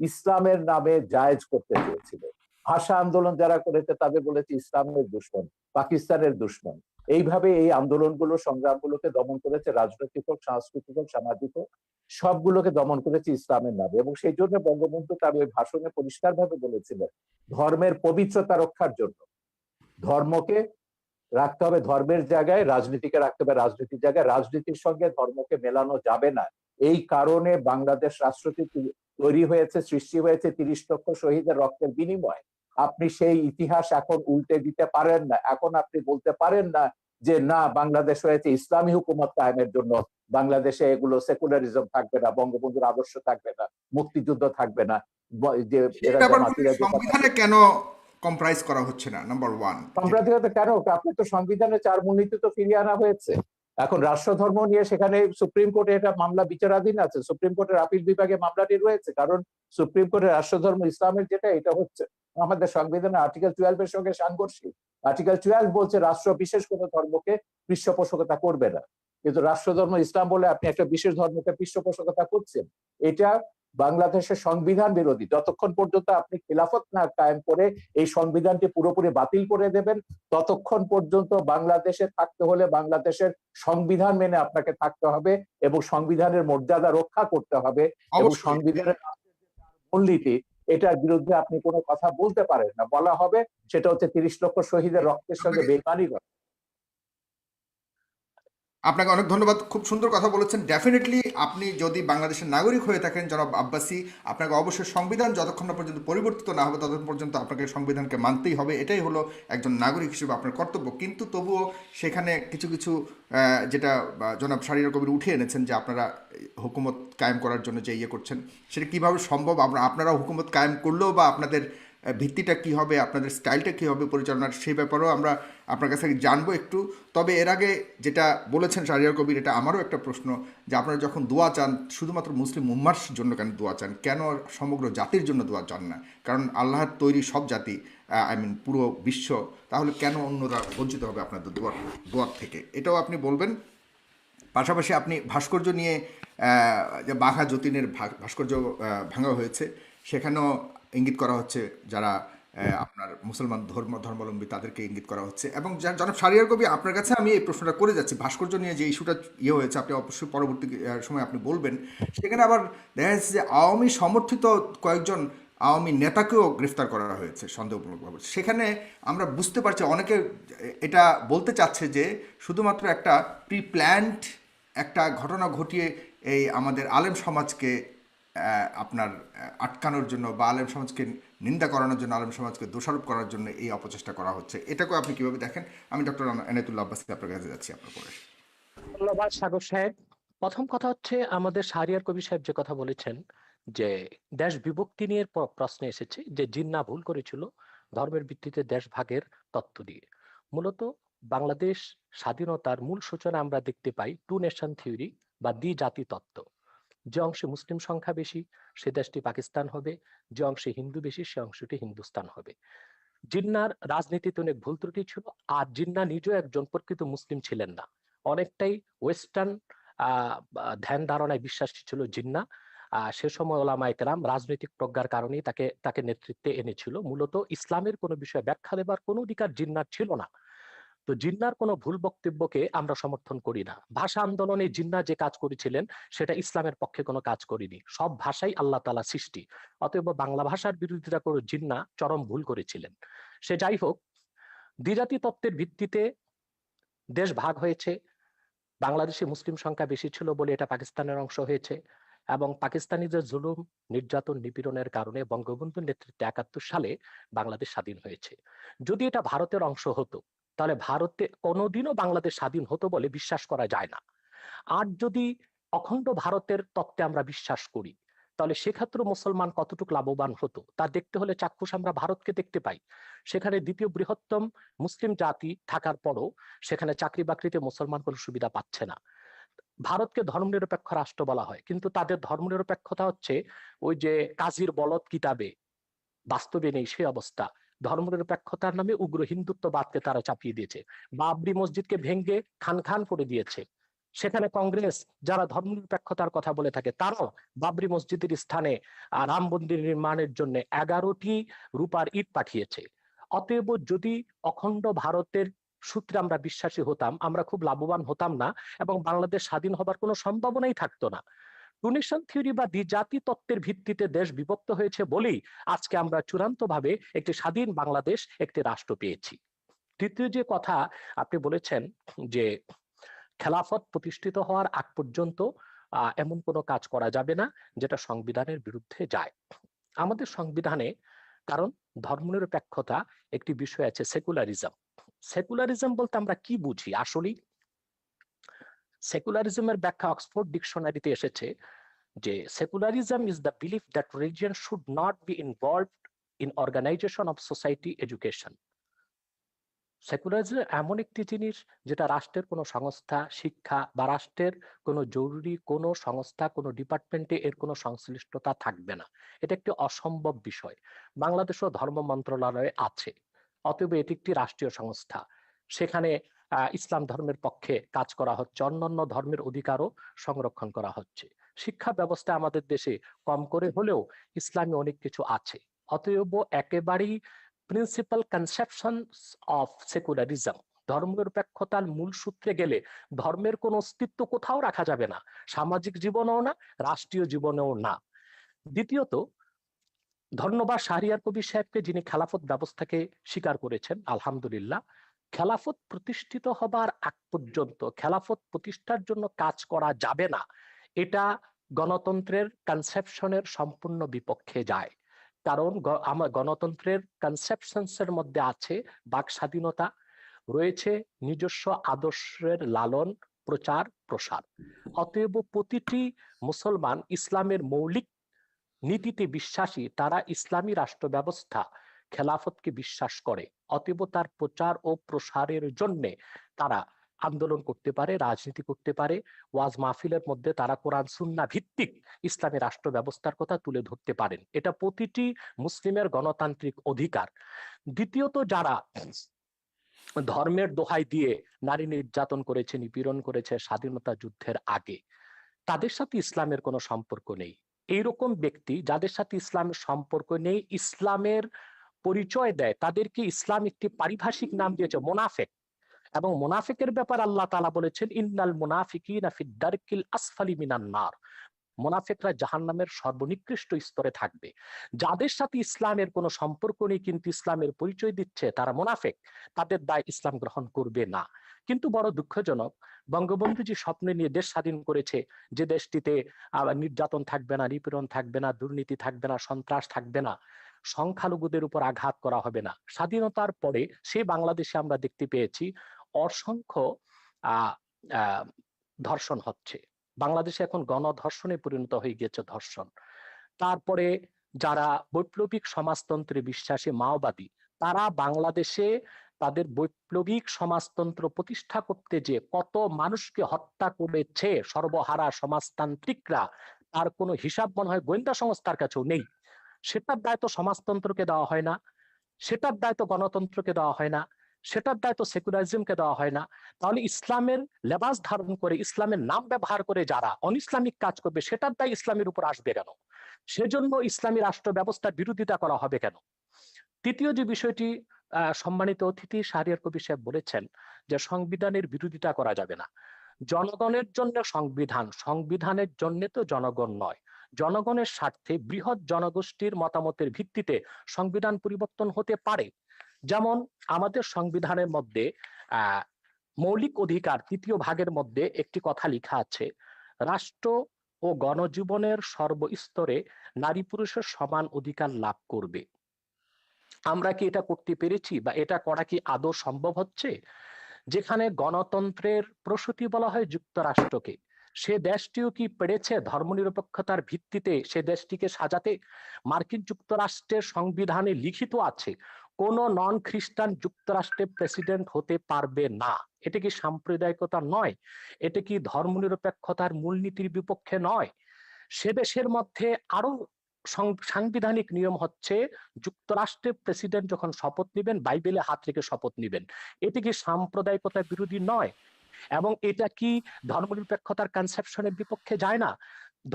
ইসলামের নামে জায়েজ করতে চেয়েছিল। ভাষা আন্দোলন যারা করেছে তাদের বলেছে ইসলামের দুশমন, পাকিস্তানের দুশমন। এইভাবে এই আন্দোলনগুলো, সংগ্রামগুলোকে দমন করেছে, রাজনৈতিক হোক, সাংস্কৃতিক হোক, সামাজিক হোক, সবগুলোকে দমন করেছে ইসলামের নামে। এবং সেই জন্য বঙ্গবন্ধু তার ওই ভাষণে পরিষ্কারভাবে বলেছিলেন, ধর্মের পবিত্রতা রক্ষার জন্য ধর্মকে রাখতে হবে ধর্মের জায়গায়, রাজনীতিকে রাখতে হবে রাজনীতির জায়গায়, রাজনীতির সঙ্গে ধর্মকে মেলানো যাবে না। এই কারণে বাংলাদেশ রাষ্ট্রটি তৈরি হয়েছে, সৃষ্টি হয়েছে 30 লক্ষ শহীদের রক্তের বিনিময়। আপনি সেই ইতিহাস এখন উল্টে দিতে পারেন না। এখন আপনি বলতে পারেন না যে না, বাংলাদেশ হয়েছে ইসলামী হুকুমত কায়েমের জন্য, বাংলাদেশে এগুলো সেকুলারিজম থাকবে না, বঙ্গবন্ধুর আদর্শ থাকবে না, মুক্তিযুদ্ধ থাকবে না, যে
সেই
এরা
ব্যাপারগুলো
জামাতিরা যে কথা।
সংবিধানে কেন কম্প্রাইজ করা হচ্ছে না, নাম্বার 1?
সাম্প্রদায়িকতা কেন? আপনি তো সংবিধানে 4 মূলনীতি তো ফিরিয়ে আনা হয়েছে। এখন রাষ্ট্রধর্ম নিয়ে সেখানে সুপ্রিম কোর্টে এটা মামলা বিচারাধীন আছে, সুপ্রিম কোর্টের আপিল বিভাগে মামলাটি রয়েছে, কারণ সুপ্রিম কোর্টের রাষ্ট্রধর্ম ইসলামের যেটা, এটা হচ্ছে আমাদের সংবিধানের আর্টিকেল 12-এর সঙ্গে সাংঘর্ষিক। আর্টিকেল 12 বলছে রাষ্ট্র বিশেষ কোনো ধর্মকে পৃষ্ঠপোষকতা করবে না, কিন্তু রাষ্ট্রধর্ম ইসলাম বলে আপনি একটা বিশেষ ধর্মকে পৃষ্ঠপোষকতা করছেন। এটা বাংলাদেশের সংবিধান বিরোধী। যতক্ষণ পর্যন্ত আপনি খিলাফত না কায়েম করে এই সংবিধানটি পুরোপুরি বাতিল করে দেবেন, ততক্ষণ পর্যন্ত বাংলাদেশে থাকতে হলে বাংলাদেশের সংবিধান মেনে আপনাকে থাকতে হবে এবং সংবিধানের মর্যাদা রক্ষা করতে হবে। এবং
অবশ্যই।
সংবিধানের মূলনীতি, এটার বিরুদ্ধে আপনি কোনো কথা বলতে পারেন না। বলা হবে সেটা হচ্ছে 30 লক্ষ শহীদের রক্তের সঙ্গে বেইমানি করা।
আপনাকে অনেক ধন্যবাদ, খুব সুন্দর কথা বলেছেন। ডেফিনেটলি আপনি যদি বাংলাদেশের নাগরিক হয়ে থাকেন জনাব আব্বাসী, আপনাকে অবশ্যই সংবিধান যতক্ষণ না পর্যন্ত পরিবর্তিত না হবে ততক্ষণ পর্যন্ত আপনাকে সংবিধানকে মানতেই হবে। এটাই হলো একজন নাগরিক হিসেবে আপনার কর্তব্য। কিন্তু তবুও সেখানে কিছু কিছু যেটা জনাব শাহরিয়ার কবির উঠে এনেছেন যে আপনারা হুকুমত কায়েম করার জন্য যে ইয়ে করছেন, সেটা কীভাবে সম্ভব? আপনারা হুকুমত কায়েম করলেও বা আপনাদের ভিত্তিটা কী হবে, আপনাদের স্টাইলটা কী হবে পরিচালনার, সেই ব্যাপারেও আমরা আপনার কাছ থেকে জানবো একটু। তবে এর আগে যেটা বলেছেন শাহরিয়ার কবির, এটা আমারও একটা প্রশ্ন, যে আপনারা যখন দোয়া চান শুধুমাত্র মুসলিম উম্মার জন্য কেন দোয়া চান, কেন সমগ্র জাতির জন্য দোয়া চান না? কারণ আল্লাহর তৈরি সব জাতি, পুরো বিশ্ব, তাহলে কেন অন্যরা বঞ্চিত হবে আপনাদের দোয়ার থেকে? এটাও আপনি বলবেন। পাশাপাশি আপনি ভাস্কর্য নিয়ে, যে বাঘা যতীনের ভাস্কর্য ভাঙা হয়েছে, সেখানেও ইঙ্গিত করা হচ্ছে যারা আপনার মুসলমান ধর্মাবলম্বী তাদেরকে ইঙ্গিত করা হচ্ছে। এবং জনাব শাহরিয়ার কবি, আপনার কাছে আমি এই প্রশ্নটা করে যাচ্ছি, ভাস্কর্য নিয়ে যে ইস্যুটা হয়েছে, আপনি অবশ্যই পরবর্তী সময় আপনি বলবেন। সেখানে আবার দেখা যাচ্ছে যে আওয়ামী সমর্থিত কয়েকজন আওয়ামী নেতাকেও গ্রেফতার করা হয়েছে সন্দেহমূলকভাবে। সেখানে আমরা বুঝতে পারছি অনেকে এটা বলতে চাচ্ছে যে শুধুমাত্র একটা প্রি প্ল্যান্ড একটা ঘটনা ঘটিয়ে এই আমাদের আলেম সমাজকে আপনার আটকানোর জন্য বা আলেম সমাজকে নিন্দা করানোর জন্য, আলেম সমাজকে দোষারোপ করার জন্য এই অপচেষ্টা করা হচ্ছে। এটাকেও আপনি কীভাবে দেখেন? আমি ডক্টর এনায়েতুল্লাহ আব্বাসী আপনার কাছে যাচ্ছি আপনার পরে।
ধন্যবাদ সাগর সাহেব। প্রথম কথা হচ্ছে, আমাদের শাহরিয়ার কবি সাহেব যে কথা বলেছেন যে দেশ বিভক্তি নিয়ে প্রশ্ন এসেছে যে জিন্নাহ ভুল করেছিল ধর্মের ভিত্তিতে দেশ ভাগের তত্ত্ব দিয়ে। মূলত বাংলাদেশ স্বাধীনতার মূল সূচনা আমরা দেখতে পাই 2 নেশন থিওরি বা দ্বিজাতি তত্ত্ব। যে অংশে মুসলিম সংখ্যা বেশি সে দেশটি পাকিস্তান হবে, যে অংশে হিন্দু বেশি সে অংশটি হিন্দুস্তান হবে। জিন্নাহর রাজনীতিতে অনেক ভুল ত্রুটি ছিল, আর জিন্নাহ নিজেও একজন প্রকৃত মুসলিম ছিলেন না, অনেকটাই ওয়েস্টার্ন ধ্যান ধারণায় বিশ্বাসী ছিল জিন্নাহ। সে সময় ওলামায়ে কেরাম রাজনৈতিক প্রজ্ঞার কারণেই তাকে নেতৃত্বে এনেছিল। মূলত ইসলামের কোনো বিষয়ে ব্যাখ্যা দেবার কোনো অধিকার জিন্নাহর ছিল না। তো জিন্নাহর কোনো ভুল বক্তব্যকে আমরা সমর্থন করি না। ভাষা আন্দোলনে জিন্নাহ যে কাজ করেছিলেন সেটা ইসলামের পক্ষে কোনো কাজ করেনি। সব ভাষাই আল্লাহ তাআলা সৃষ্টি, অতএব বাংলা ভাষার বিরোধিতা করে জিন্নাহ চরম ভুল করেছিলেন। সে যাই হোক, দ্বিজাতি তত্ত্বের ভিত্তিতে দেশ ভাগ হয়েছে। বাংলাদেশে মুসলিম সংখ্যা বেশি ছিল বলে এটা পাকিস্তানের অংশ হয়েছে, এবং পাকিস্তানিদের জুলুম, নির্যাতন, নিপীড়নের কারণে বঙ্গবন্ধুর নেতৃত্বে 71 সালে বাংলাদেশ স্বাধীন হয়েছে। যদি এটা ভারতের অংশ হতো তাহলে ভারতে কোনোদিনও বাংলাদেশ স্বাধীন হতো বলে বিশ্বাস করা যায় না। আর যদি অখণ্ড ভারতের তত্ত্বে আমরা বিশ্বাস করি তাহলে সেক্ষেত্রে মুসলমান কতটুকু লাভবান হতো তা দেখতে হলে চাক্ষুষ আমরা ভারতকে দেখতে পাই। সেখানে দ্বিতীয় বৃহত্তম মুসলিম জাতি থাকার পরও সেখানে চাকরি বাকরিতে মুসলমান কোনো সুবিধা পাচ্ছে না। ভারতকে ধর্মনিরপেক্ষ রাষ্ট্র বলা হয়, কিন্তু তাদের ধর্মনিরপেক্ষতা হচ্ছে ওই যে কাজীর বলদ কিতাবে, বাস্তবে নেই সেই অবস্থা। ধর্মনিরপেক্ষতার নামে উগ্র হিন্দুত্ববাদকে তারা চাপিয়ে দিয়েছে, বাবরি মসজিদকে ভেঙ্গে খান খান করে দিয়েছে। সেখানে কংগ্রেস যারা ধর্মনিরপেক্ষতার কথা বলে থাকে তারাও বাবরি মসজিদের স্থানে রাম মন্দির নির্মাণের জন্য 11টি রূপার ইট পাঠিয়েছে। অতএব যদি অখণ্ড ভারতের সূত্রে আমরা বিশ্বাসী হতাম, আমরা খুব লাভবান হতাম না এবং বাংলাদেশ স্বাধীন হবার কোনো সম্ভাবনাই থাকতো না। ডোনেশন থিওরি বা দ্বিজাতি তত্ত্বের ভিত্তিতে দেশ বিভক্ত হয়েছে বলেই আজকে আমরা চূড়ান্তভাবে একটি স্বাধীন বাংলাদেশ, একটি রাষ্ট্র পেয়েছি। তৃতীয় যে কথা আপনি বলেছেন যে খেলাফত প্রতিষ্ঠিত হওয়ার আগ পর্যন্ত এমন কোনো কাজ করা যাবে না যেটা সংবিধানের বিরুদ্ধে যায়। আমাদের সংবিধানে, কারণ ধর্মনিরপেক্ষতা একটি বিষয় আছে, সেকুলারিজম। সেকুলারিজম বলতে আমরা কি বুঝি? আসলে সেকুলারিজমের ব্যাখ্যা অক্সফোর্ড ডিকশনারিতে এসেছে যে secularism is the belief that religion should not be involved in organization of society, education. Secularism এমন একটি জিনিস যেটা রাষ্ট্রের কোনো সংস্থা, শিক্ষা বা রাষ্ট্রের কোনো জরুরি কোনো সংস্থা, কোনো ডিপার্টমেন্টে এর কোনো সংশ্লিষ্টতা থাকবে না। এটা একটি অসম্ভব বিষয়। বাংলাদেশও ধর্ম মন্ত্রণালয়ে আছে, অতএব এটি একটি রাষ্ট্রীয় সংস্থা। সেখানে ইসলাম ধর্মের পক্ষে কাজ করা হচ্ছে, অন্যান্য ধর্মের অধিকারও সংরক্ষণ করা হচ্ছে। শিক্ষা ব্যবস্থা আমাদের দেশে কম করে হলেও ইসলামী অনেক কিছু আছে। অতএব একেবারেই প্রিন্সিপাল কনসেপশন অফ সেকুলারিজম, ধর্মনিরপেক্ষতার মূল সূত্রে গেলে ধর্মের কোনো অস্তিত্ব কোথাও রাখা যাবে না, সামাজিক জীবনেও না, রাষ্ট্রীয় জীবনেও না। দ্বিতীয়ত, ধন্যবাদ শাহরিয়ার কবির সাহেবকে যিনি খেলাফত ব্যবস্থাকে স্বীকার করেছেন। আলহামদুলিল্লাহ, খেলাফত প্রতিষ্ঠিত হবার আগ পর্যন্ত খেলাফত প্রতিষ্ঠার জন্য কাজ করা যাবে না, এটা গণতন্ত্রের কনসেপশনের সম্পূর্ণ বিপক্ষে যায়। কারণ আমার গণতন্ত্রের কনসেপশনস এর মধ্যে আছে বাক স্বাধীনতা, রয়েছে নিজস্ব আদর্শের লালন প্রচার প্রসার। অতএব প্রতিটি মুসলমান ইসলামের মৌলিক নীতিতে বিশ্বাসী, তারা ইসলামী রাষ্ট্র ব্যবস্থা খেলাফতকে বিশ্বাস করে। অতএব তার প্রচার ও প্রসারের জন্য তারা আন্দোলন করতে পারে, রাজনীতি করতে পারে, ওয়াজ মাহফিলের মধ্যে তারা কোরআন সুন্নাহ ভিত্তিক ইসলামী রাষ্ট্র ব্যবস্থার কথা তুলে ধরতে পারেন। এটা প্রতিটি মুসলিমের গণতান্ত্রিক অধিকার। দ্বিতীয়ত, যারা ধর্মের দোহাই দিয়ে নারী নির্যাতন করেছে, নিপীড়ন করেছে স্বাধীনতা যুদ্ধের আগে, তাদের সাথে ইসলামের কোনো সম্পর্ক নেই। এইরকম ব্যক্তি যাদের সাথে ইসলামের সম্পর্ক নেই, ইসলামের পরিচয় দেয়, তাদেরকে ইসলাম একটি পারিভাষিক নাম দিয়েছে মোনাফেক। এবং মোনাফিকের ব্যাপার আল্লাহ তাআলা বলেছেন, ইন্নাল মুনাফিকিনা ফিদ দারকিল আসফালি মিনান নার। মোনাফিকরা জাহান্নামের সর্বনিকৃষ্ট স্তরে থাকবে। যাদের সাথে ইসলামের কোনো সম্পর্ক নেই কিন্তু ইসলামের পরিচয় দিচ্ছে, তারা মোনাফিক, তাদের দায় ইসলাম গ্রহণ করবে না। কিন্তু বড় দুঃখজনক, বঙ্গবন্ধু যে স্বপ্ন নিয়ে দেশ স্বাধীন করেছে, যে দেশটিতে নির্যাতন থাকবে না, নিপীড়ন থাকবে না, দুর্নীতি থাকবে না, সন্ত্রাস থাকবে না, সংখ্যালঘুদের উপর আঘাত করা হবে না, স্বাধীনতার পরে সে বাংলাদেশে আমরা দেখতে পেয়েছি অসংখ্য আহ আহ ধর্ষণ হচ্ছে। বাংলাদেশে এখন গণধর্ষণে পরিণত হয়ে গিয়েছে ধর্ষণ। তারপরে যারা বৈপ্লবিক সমাজতন্ত্রে বিশ্বাসী মাওবাদী, তারা বাংলাদেশে তাদের বৈপ্লবিক সমাজতন্ত্র প্রতিষ্ঠা করতে যে কত মানুষকে হত্যা করেছে সর্বহারা সমাজতান্ত্রিকরা, তার কোনো হিসাব মনে হয় গোয়েন্দা সংস্থার কাছেও নেই। সেটার দায়িত্ব সমাজতন্ত্রকে দেওয়া হয় না, সেটার দায়িত্ব গণতন্ত্রকে দেওয়া হয় না, সেটার দায়িত্ব সেকুলারিজমকে দেওয়া হয় না। তাহলে ইসলামের লেবাস ধারণ করে, ইসলামের নাম ব্যবহার করে যারা অনইসলামিক কাজ করবে, সেটার দায় ইসলামের উপর আসবে কেন? সেজন্য ইসলামী রাষ্ট্র ব্যবস্থার বিরোধিতা করা হবে কেন? তৃতীয় যে বিষয়টি সম্মানিত অতিথি শাহরিয়ার কবির সাহেব বলেছেন যে সংবিধানের বিরোধিতা করা যাবে না। জনগণের জন্য সংবিধান, সংবিধানের জন্য তো জনগণ নয়। জনগণের স্বার্থে বৃহৎ জনগোষ্ঠীর মতামতের ভিত্তিতে সংবিধান পরিবর্তন হতে পারে। যেমন আমাদের সংবিধানের মধ্যে মৌলিক অধিকার ৩য় ভাগের মধ্যে একটি কথা লেখা আছে, রাষ্ট্র ও গণজীবনের সর্বস্তরে নারী পুরুষের সমান অধিকার লাভ করবে। আমরা কি এটা করতে পেরেছি বা এটা করা কি আদৌ সম্ভব হচ্ছে? যেখানে গণতন্ত্রের প্রসূতি বলা হয় যুক্তরাষ্ট্রকে, সে দেশটিও কি পেরেছে ধর্মনিরপেক্ষতার ভিত্তিতে সে দেশটিকে সাজাতে? মার্কিন যুক্তরাষ্ট্রের সংবিধানে লিখিত আছে কোন নন খ্রিস্টান যুক্তরাষ্ট্রের প্রেসিডেন্ট হতে পারবে না। এটা কি সাম্প্রদায়িকতা নয়? এটা কি ধর্মনিরপেক্ষতার মূলনীতির বিপক্ষে নয়? সে দেশের মধ্যে আরো সাংবিধানিক নিয়ম হচ্ছে যুক্তরাষ্ট্রের প্রেসিডেন্ট যখন শপথ নেবেন বাইবেলে হাত রেখে শপথ নেবেন। এটি কি সাম্প্রদায়িকতা বিরোধী নয়? এবং এটা কি ধর্মনিরপেক্ষতার কনসেপশনের বিপক্ষে যায় না?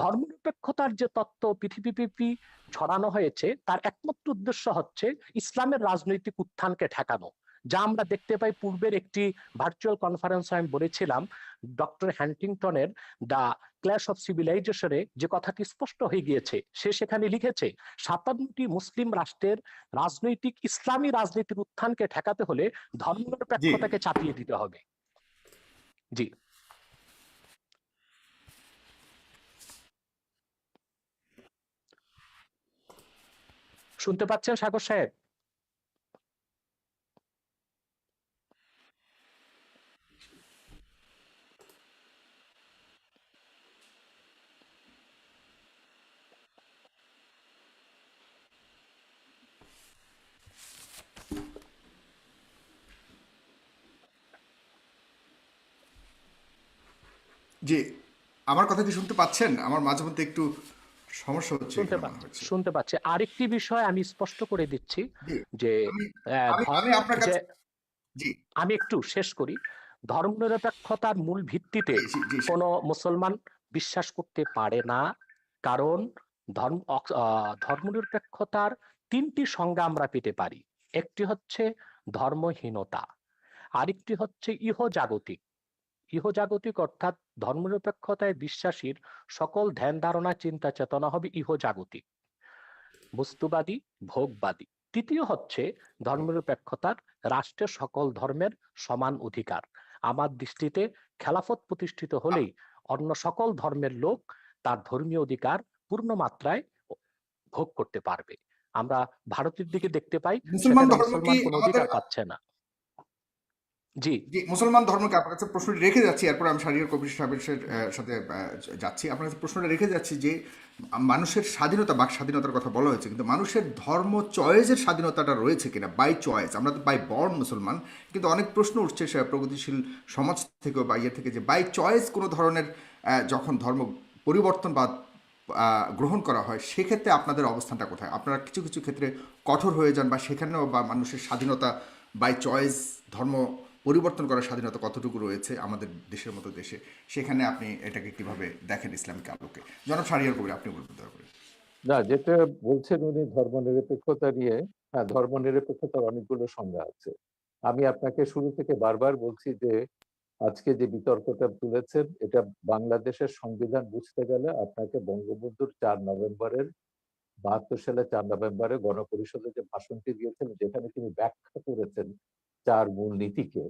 ধর্মনিরপেক্ষতার যে তত্ত্ব পৃথিবীব্যাপী ছড়ানো হয়েছে তার একমাত্র উদ্দেশ্য হচ্ছে ইসলামের রাজনৈতিক উত্থানকে ঠেকানো, যা আমরা দেখতে পাই। পূর্বের একটি ভার্চুয়াল কনফারেন্সে আমি বলেছিলাম ডক্টর হ্যান্টিংটনের দ্য ক্ল্যাশ অফ সিভিলাইজেশনে যে কথাটি স্পষ্ট হয়ে গিয়েছে। সে সেখানে লিখেছে 57টি মুসলিম রাষ্ট্রের রাজনৈতিক ইসলামী রাজনীতির উত্থানকে ঠেকাতে হলে
জি
ধর্মনিরপেক্ষতাকে চাপিয়ে দিতে হবে। জি, শুনতে পাচ্ছেন সাগর সাহেব?
জি, আমার কথা কি শুনতে পাচ্ছেন? আমার মাঝে মধ্যে একটু সমস্যা হচ্ছে
শুনতে
এখানে মনে
পাচ্ছি,
হচ্ছে।
শুনতে পাচ্ছি। আরেকটি বিষয় আমি স্পষ্ট করে দিচ্ছি
জি,
যে
আমি
আহ,
আমি
ধ-
আমি আপনার
যে
কাছে জি,
আমি একটু শেষ করি। ধর্মনিরপেক্ষতার মূল ভিত্তিতে
জি,
কোনো মুসলমান বিশ্বাস করতে পারে না, কারণ ধর্মনিরপেক্ষতার তিনটি সংজ্ঞা আমরা পেতে পারি। একটি হচ্ছে ধর্মহীনতা, আরেকটি হচ্ছে ইহজাগতিক। ইহজাগতিক অর্থাৎ ধর্মনিরপেক্ষতায় বিশ্বাসীর সকল ধ্যান ধারণা চিন্তা চেতনা হবে ইহজাগতিক, বস্তুবাদী, ভোগবাদী। তৃতীয় হচ্ছে ধর্মনিরপেক্ষতার রাষ্ট্রের সকল ধর্মের সমান অধিকার। আমার দৃষ্টিতে খেলাফত প্রতিষ্ঠিত হলেই অন্য সকল ধর্মের লোক তার ধর্মীয় অধিকার পূর্ণ মাত্রায় ভোগ করতে পারবে। আমরা ভারতের দিকে দেখতে পাই
মুসলমান
সেখানে
ধর্ম কি
মুসলমান কোনো
আমাদের
অধিকার পাচ্ছে না। জি,
জি, মুসলমান ধর্মকে আপনার কাছে প্রশ্নটি রেখে যাচ্ছি, এরপর আমি শাহরিয়ার কবির সাহেবের সাথে যাচ্ছি। আপনার কাছে প্রশ্নটা রেখে যাচ্ছি যে মানুষের স্বাধীনতা, বাক স্বাধীনতার কথা বলা হয়েছে, কিন্তু মানুষের ধর্ম চয়েসের স্বাধীনতাটা রয়েছে কিনা, বাই চয়েস। আমরা তো বাই বর্ন মুসলমান, কিন্তু অনেক প্রশ্ন উঠছে সে প্রগতিশীল সমাজ থেকেও বা ইয়ে থেকে, যে বাই চয়েস কোনো ধরনের যখন ধর্ম পরিবর্তন বা গ্রহণ করা হয়, সেক্ষেত্রে আপনাদের অবস্থানটা কোথায়? আপনারা কিছু কিছু ক্ষেত্রে কঠোর হয়ে যান, বা সেখানেও বা মানুষের স্বাধীনতা বাই চয়েস ধর্ম পরিবর্তন করার স্বাধীনতা কতটুকু রয়েছে আমাদের দেশের মতো দেশে, সেখানে আপনি এটাকে কিভাবে দেখেন ইসলামিক আলোকে? জনাব শাহরিয়ার কবির, আপনি বলবেন দয়া করে।
না, যেটা বলছেন উনি ধর্মনিরপেক্ষতা নিয়ে, হ্যাঁ, ধর্মনিরপেক্ষতার অনেকগুলো সংজ্ঞা আছে। আমি আপনাকে শুরু থেকে বারবার বলছি যে আজকে যে বিতর্কটা তুলেছেন, এটা বাংলাদেশের সংবিধান বুঝতে গেলে আপনাকে বঙ্গবন্ধুর 4 নভেম্বরের 72 সালে 4 নভেম্বরে গণপরিষদে যে ভাষণটি দিয়েছেন, যেখানে তিনি ব্যাখ্যা করেছেন 4 মূলনীতিকে,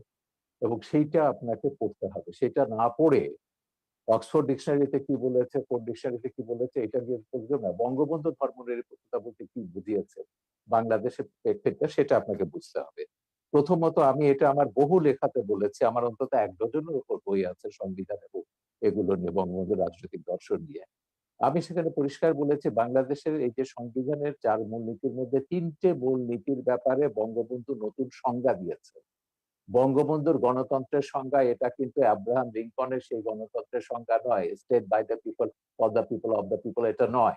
এবং সেইটা আপনাকে পড়তে হবে। সেটা না পড়ে অক্সফোর্ড ডিকশনারিতে কি বলেছে, কোন ডিকশনারিতে কি বলেছে, এটা দিয়ে বুঝবে না। বঙ্গবন্ধু ধর্মনিরপেক্ষতা বলতে কি বুঝিয়েছে বাংলাদেশের প্রেক্ষিতে, সেটা আপনাকে বুঝতে হবে। প্রথমত, আমি এটা আমার বহু লেখাতে বলেছি, আমার অন্তত 1 ডজনের উপর বই আছে সংবিধান এবং এগুলো নিয়ে, বঙ্গবন্ধুর রাজনৈতিক দর্শন নিয়ে। আমি সেখানে পরিষ্কার বলেছি বাংলাদেশের এই যে সংবিধানের 4 মূলনীতির মধ্যে 3টে মূলনীতির ব্যাপারে বঙ্গবন্ধু নতুন সংজ্ঞা দিয়েছে। বঙ্গবন্ধুর গণতন্ত্রের সংজ্ঞা এটা কিন্তু আব্রাহাম লিঙ্কনের সেই গণতন্ত্রের সংজ্ঞা নয়, state by the people, for the people, of the people, এটা নয়।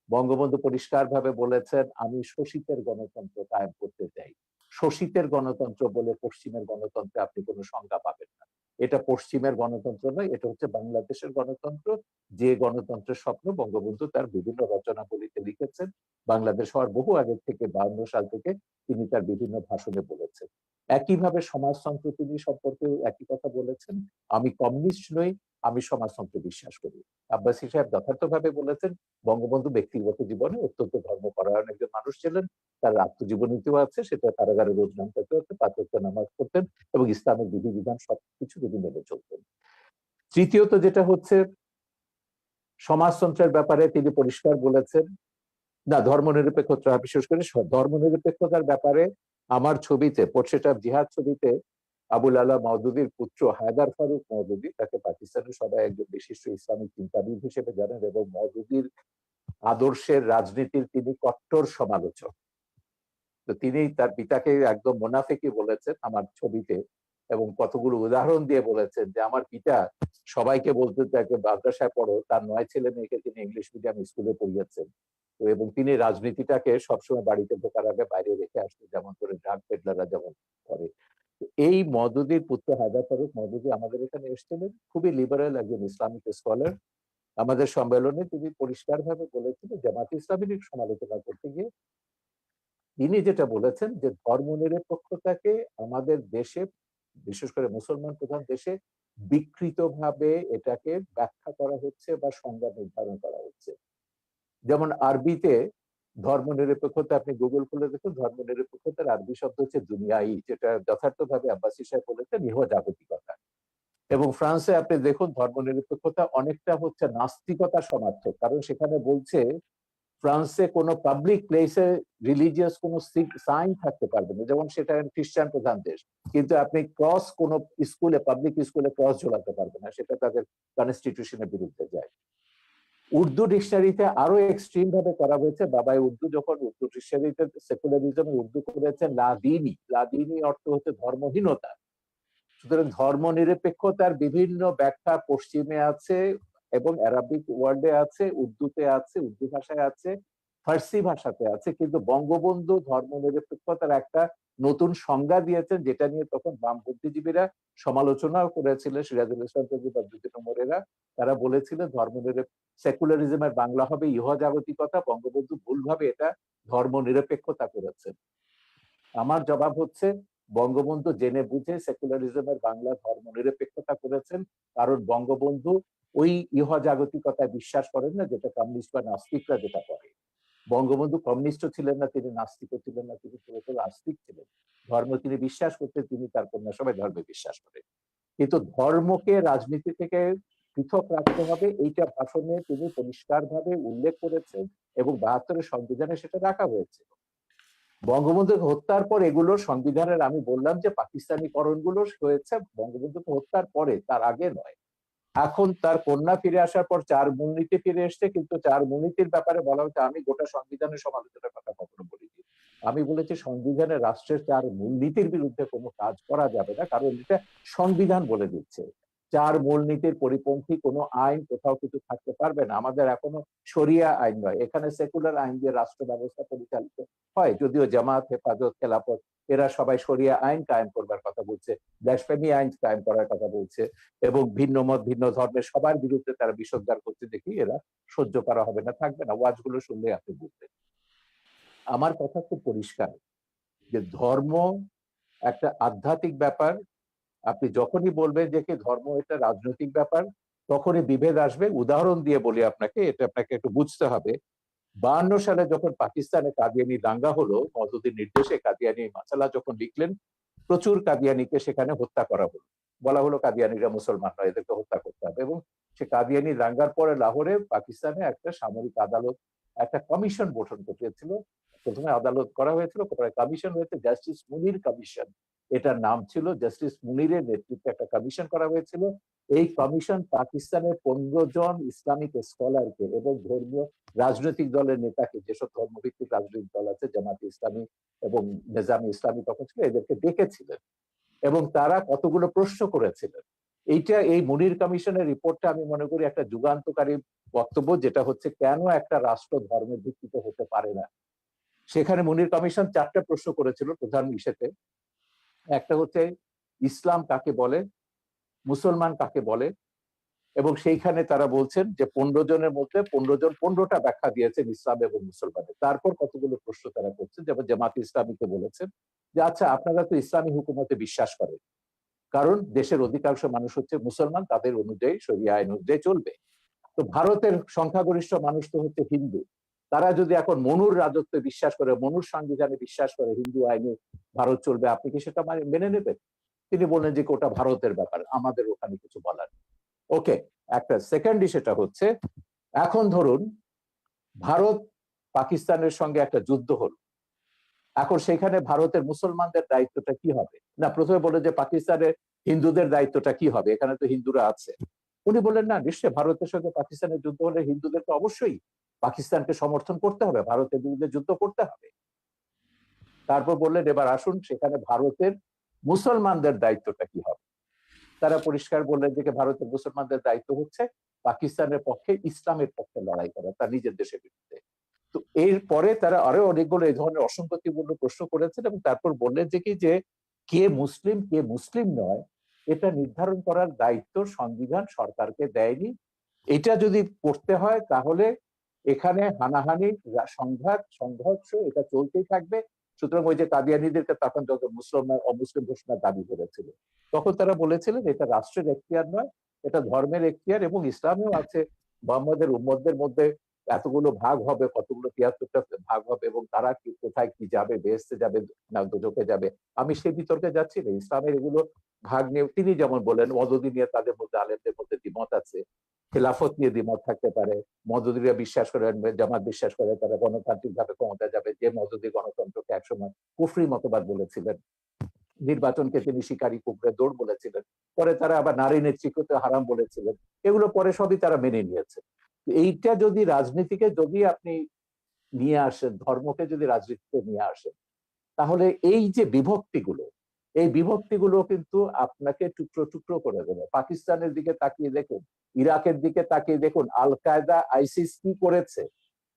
বঙ্গবন্ধু পরিষ্কারভাবে বলেছেন, আমি শোষিতের গণতন্ত্র কায়েম করতে চাই। শোষিতের গণতন্ত্র বলে পশ্চিমের গণতন্ত্রে আপনি কোনো সংজ্ঞা পাবেন না। এটা পশ্চিমের গণতন্ত্র নয়, এটা হচ্ছে বাংলাদেশের গণতন্ত্র, যে গণতন্ত্রের স্বপ্ন বঙ্গবন্ধু তার বিভিন্ন রচনাবলিতে লিখেছেন। বাংলাদেশ হওয়ার বহু আগে থেকে, 52 সাল থেকে তিনি তার বিভিন্ন ভাষণে বলেছেন। একইভাবে সমাজতন্ত্র তিনি সম্পর্কেও একই কথা বলেছেন, আমি কমিউনিস্ট নই, আমি সমাজতন্ত্রে বিশ্বাস করি। আব্বাসী সাহেব যথার্থভাবে বলেছেন, বঙ্গবন্ধু ব্যক্তিগত জীবনে অত্যন্ত ধর্মপরায়ণ একজন মানুষ ছিলেন। তার আত্মজীবনীতেও আছে, সেটা কারাগারে রোজ নাম করতে হতো, 5 ওয়াক্ত নামাজ পড়তেন এবং ইসলামের বিধিবিধান সবকিছু তিনি মেনে চলতেন। তৃতীয়ত যেটা হচ্ছে, সমাজতন্ত্রের ব্যাপারে তিনি পরিষ্কার বলেছেন, না, ধর্মনিরপেক্ষতা, বিশেষ করে ধর্মনিরপেক্ষতার ব্যাপারে আমার ছবিতে, পোর্ট্রেট অফ জিহাদ ছবিতে আবুল আলা মওদুদির পুত্র হায়দার ফারুক মওদুদি, তাকে পাকিস্তানের সবাই একজন বিশিষ্ট ইসলামিক চিন্তাবিদ হিসেবে জানেন, এবং মওদুদির আদর্শের রাজনীতির তিনি কট্টর সমালোচক। তো তিনি তার পিতাকে একদম মোনাফেকি বলেছেন আমার ছবিতে, এবং কতগুলো উদাহরণ দিয়ে বলেছেন যে আমার পিতা সবাইকে বলতে তাকে মাদ্রাসায় পড়ো, তার 9 ছেলে মেয়েকে তিনি ইংলিশ মিডিয়াম স্কুলে পড়িয়েছেন। তো এবং তিনি রাজনীতিটাকে সবসময় বাড়িতে ঢোকার আগে বাইরে রেখে আসতেন, যেমন করে ড্রাগ পেডলাররা যেমন করে। এই মওদুদির পুত্র হায়দার ফারুক মওদুদি আমাদের এখানে এসেছিলেন, খুবই লিবারেল একজন ইসলামিক স্কলার। আমাদের সম্মেলনে তিনি পরিষ্কারভাবে বলেছিলেন, জামাত ইসলামীর সমালোচনা করতে গিয়ে তিনি যেটা বলেছেন যে ধর্মনিরপেক্ষতাকে আমাদের দেশে, বিশেষ করে মুসলমান প্রধান দেশে, বিকৃতভাবে এটাকে ব্যাখ্যা করা হচ্ছে বা সংজ্ঞা নির্ধারণ করা হচ্ছে। যেমন আরবিতে ধর্মনিরপেক্ষতা, আপনি গুগল খুলে দেখুন, ধর্মনিরপেক্ষতার আরবি শব্দ হচ্ছে দুনিয়াই, যেটা যথার্থভাবে আব্বাসী সাহেব বলেছেন ইহজাগতিকতা। এবং ফ্রান্সে আপনি দেখুন ধর্মনিরপেক্ষতা অনেকটা হচ্ছে নাস্তিকতা সমার্থক, কারণ সেখানে বলছে ফ্রান্সে কোনো পাবলিক প্লেসে রিলিজিয়াস কোনো সাইন থাকতে পারবে না, যেমন সেটা খ্রিস্টান প্রধান দেশ, কিন্তু আপনি ক্রস কোনো স্কুলে, পাবলিক স্কুলে ক্রস ঝোলাতে পারবে না, সেটা তাদের কনস্টিটিউশনের বিরুদ্ধে যায়। উর্দু ডিকশনারিতে আরো এক্সট্রিম ভাবে করা হয়েছে। বাবাই উর্দু যখন উর্দু ডিকশনারিতে সেকুলারিজম উর্দু করেছেন লাদিনী, লাদিনী অর্থ হচ্ছে ধর্মহীনতা। সুতরাং ধর্মনিরপেক্ষতার বিভিন্ন ব্যাখ্যা পশ্চিমে আছে এবং অ্যারাবিক ওয়ার্ডে আছে, উর্দুতে আছে, উর্দু ভাষায় আছে, ফার্সি ভাষাতে আছে, কিন্তু বঙ্গবন্ধু ধর্মনিরপেক্ষতার একটা নতুন সংজ্ঞা দিয়েছেন, যেটা নিয়ে তখন বাম বুদ্ধিজীবীরা সমালোচনাও করেছিলেন, সিরাজুল ইসলাম তৈয়ব, বদরুদ্দীন উমরেরা। তারা বলেছিলেন সেকুলারিজমের বাংলা হবে ইহজাগতিকতা, বঙ্গবন্ধু ভুলভাবে এটা ধর্মনিরপেক্ষতা করেছেন। আমার জবাব হচ্ছে বঙ্গবন্ধু জেনে বুঝে সেকুলারিজমের বাংলা ধর্মনিরপেক্ষতা করেছেন, কারণ বঙ্গবন্ধু ওই ইহজাগতিকতায় বিশ্বাস করেন না যেটা কমিউনিস্ট বা নাস্তিকরা যেটা করে। বঙ্গবন্ধু কমিউনিস্টও ছিলেন না, তিনি নাস্তিকও ছিলেন না, তিনি পুরোপুরি আস্তিক ছিলেন। ধর্ম তিনি বিশ্বাস করতেন, তিনি তার কন্যা সবাই ধর্মে বিশ্বাস করেন, কিন্তু ধর্মকে রাজনীতি থেকে পৃথক রাখতে হবে, এইটা ভাষণে তিনি পরিষ্কারভাবে উল্লেখ করেছেন এবং 72-এর সংবিধানে সেটা রাখা হয়েছে। বঙ্গবন্ধুকে হত্যার পর এগুলো সংবিধানের, আমি বললাম যে পাকিস্তানিকরণগুলো হয়েছে বঙ্গবন্ধুকে হত্যার পরে, তার আগে নয়। এখন তার কন্যা ফিরে আসার পর 4 মূলনীতি ফিরে এসছে, কিন্তু 4 মূলনীতির ব্যাপারে বলা হচ্ছে, আমি গোটা সংবিধানের সমালোচনার কথা কখনো বলিনি। আমি বলেছি সংবিধানে রাষ্ট্রের 4 মূলনীতির বিরুদ্ধে কোনো কাজ করা যাবে না, কারণ এটা সংবিধান বলে দিচ্ছে। 4 মূলনীতির পরিপন্থী কোনো আইন কোথাও কিছু থাকতে পারবে না। আমাদের এখনো শরিয়া আইন নয়, এখানে সেকুলার আইন দিয়ে রাষ্ট্র ব্যবস্থা পরিচালিত হয়, যদিও জামাত, হেফাজত, খেলাফত এরা সবাই শরিয়া আইন কায়েম করবার কথা বলছে, ব্লাসফেমি আইন কায়েম করার কথা বলছে, এবং ভিন্ন মত, ভিন্ন ধর্মের সবার বিরুদ্ধে তারা বিষোদ্গার করতে দেখি এরা সহ্য করা হবে না, থাকবে না। ওয়াজগুলো শুনলে আপনি বুঝবেন। আমার কথা খুব পরিষ্কার যে ধর্ম একটা আধ্যাত্মিক ব্যাপার। আপনি যখনই বলবেন যে কি ধর্ম এটা রাজনৈতিক ব্যাপার, তখনই বিভেদ আসবে। উদাহরণ দিয়ে বলি আপনাকে, এটা আপনাকে একটু বুঝতে হবে। 52 সালে যখন পাকিস্তানে কাদিয়ানি দাঙ্গা হলো, মওদুদির নির্দেশে কাদিয়ানি মাসালা যখন লিখলেন, প্রচুর কাদিয়ানিকে সেখানে হত্যা করা হলো। বলা হলো কাদিয়ানিরা মুসলমান নয়, এদেরকে হত্যা করতে হবে। এবং সে কাদিয়ানি দাঙ্গার পরে লাহোরে পাকিস্তানে একটা সামরিক আদালত, একটা কমিশন গঠন করেছিল। প্রথমে আদালত করা হয়েছিল, পরে কমিশন হয়েছে, জাস্টিস মুনির কমিশন এটার নাম ছিল। জাস্টিস মুনিরের নেতৃত্বে একটা কমিশন করা হয়েছিল। এই কমিশন পাকিস্তানের 15 জন ইসলামিক স্কলারকে এবং ধর্মীয় রাজনৈতিক দলের নেতাকে, যেসব ধর্মভিত্তিক রাজনৈতিক দল আছে, জামাত ইসলামী এবং নেজামি ইসলামী তখন ছিল, এদেরকে ডেকেছিলেন এবং তারা কতগুলো প্রশ্ন করেছিলেন। এই মুনির কমিশনের রিপোর্টটা আমি মনে করি একটা যুগান্তকারী বক্তব্য, যেটা হচ্ছে কেন একটা রাষ্ট্র ধর্মের ভিত্তিতে হতে পারে না। সেখানে মুনির কমিশন 4টা প্রশ্ন করেছিল প্রধান ইস্যুতে। একটা হচ্ছে ইসলাম কাকে বলে, মুসলমান কাকে বলে, এবং সেইখানে তারা বলছেন যে 15 জনের মধ্যে 15 জন 15টা ব্যাখ্যা দিয়েছেন ইসলাম এবং মুসলমানের। তারপর কতগুলো প্রশ্ন তারা করছেন, যেমন জামাত ইসলামীকে বলেছেন যে আচ্ছা আপনারা তো ইসলামী হুকুমতে বিশ্বাস করেন, কারণ দেশের অধিকাংশ মানুষ হচ্ছে মুসলমান, তাদের অনুযায়ী শরিয়া আইন অনুযায়ী চলবে। তো ভারতের সংখ্যাগরিষ্ঠ মানুষ তো হচ্ছে হিন্দু, তারা যদি এখন মনুর রাজত্বে বিশ্বাস করে, মনুর সংবিধানে বিশ্বাস করে, হিন্দু আইনে ভারত চলবে, আপনি কি সেটা মেনে নেবেন? তিনি বললেন যে ওটা ভারতের ব্যাপার, আমাদের ওখানে কিছু বলার। ওকে, একটা সেকেন্ড সেটা হচ্ছে, এখন ধরুন ভারত পাকিস্তানের সঙ্গে একটা যুদ্ধ হলো, এখন সেখানে ভারতের মুসলমানদের দায়িত্বটা কি হবে? না, প্রথমে বলে যে পাকিস্তানের হিন্দুদের দায়িত্বটা কি হবে, এখানে তো হিন্দুরা আছে। উনি বললেন না, নিশ্চয়ই ভারতের সঙ্গে পাকিস্তানের যুদ্ধ হলে হিন্দুদেরকে অবশ্যই পাকিস্তানকে সমর্থন করতে হবে, ভারতের বিরুদ্ধে যুদ্ধ করতে হবে। তারপর বললেন এবার আসুন সেখানে ভারতের মুসলমানদের দায়িত্বটা কি হবে। তারা পরিষ্কার বললেন যে ভারতের মুসলমানদের দায়িত্ব হচ্ছে পাকিস্তানের পক্ষে, ইসলামের পক্ষে লড়াই করা, তার নিজের দেশের বিরুদ্ধে। তো এরপরে তারা আরো অনেকগুলো এই ধরনের অসঙ্গতিপূর্ণ প্রশ্ন করেছেন এবং তারপর বললেন যে কে মুসলিম কে মুসলিম নয় এটা নির্ধারণ করার দায়িত্ব সংবিধান সরকারকে দেয়নি। এটা যদি করতে হয় তাহলে এখানে হানাহানি, সংঘাত, সংঘর্ষ এটা চলতেই থাকবে। সুতরাং ওই যে কাদিয়ানীদেরকে তখন যত মুসলমান অমুসলিম ঘোষণার দাবি করেছিল, তখন তারা বলেছিলেন এটা রাষ্ট্রের এখতিয়ার নয়, এটা ধর্মের এখতিয়ার, এবং ইসলামেও আছে মোহাম্মদের উম্মতদের মধ্যে এতগুলো ভাগ হবে, কতগুলো ৭৩টা ভাগ হবে, এবং তারা কি কোথায় কি যাবে, বেহেশতে যাবে না দোজখে যাবে, আমি সেই বিতর্কে যাচ্ছি না। ইসলামের এগুলো ভাগ নিয়ে তিনি যেমন বলেন, মদদি নিয়ে তাদের মধ্যে আলেমদের মধ্যে দ্বিমত আছে, খেলাফত নিয়ে দ্বিমত থাকতে পারে, মদদিরা বিশ্বাস করেন, জামাত বিশ্বাস করে তারা গণতান্ত্রিক ভাবে ক্ষমতা যাবে, যে মদদি গণতন্ত্রকে একসময় কুফরি মতবাদ বলেছিলেন, নির্বাচনকে তিনি শিকারী কুকুরের দৌড় বলেছিলেন, পরে তারা আবার নারী নেতৃত্বকে হারাম বলেছিলেন, এগুলো পরে সবই তারা মেনে নিয়েছে। এইটা যদি রাজনীতিকে যদি আপনি নিয়ে আসেন, ধর্মকে যদি রাজনীতিতে নিয়ে আসেন, তাহলে এই যে বিভক্তিগুলো, এই বিভক্তিগুলো কিন্তু আপনাকে টুকরো টুকরো করে দেবে। পাকিস্তানের দিকে তাকিয়ে দেখুন, ইরাকের দিকে তাকিয়ে দেখুন, আল কায়দা আইসিস কি করেছে,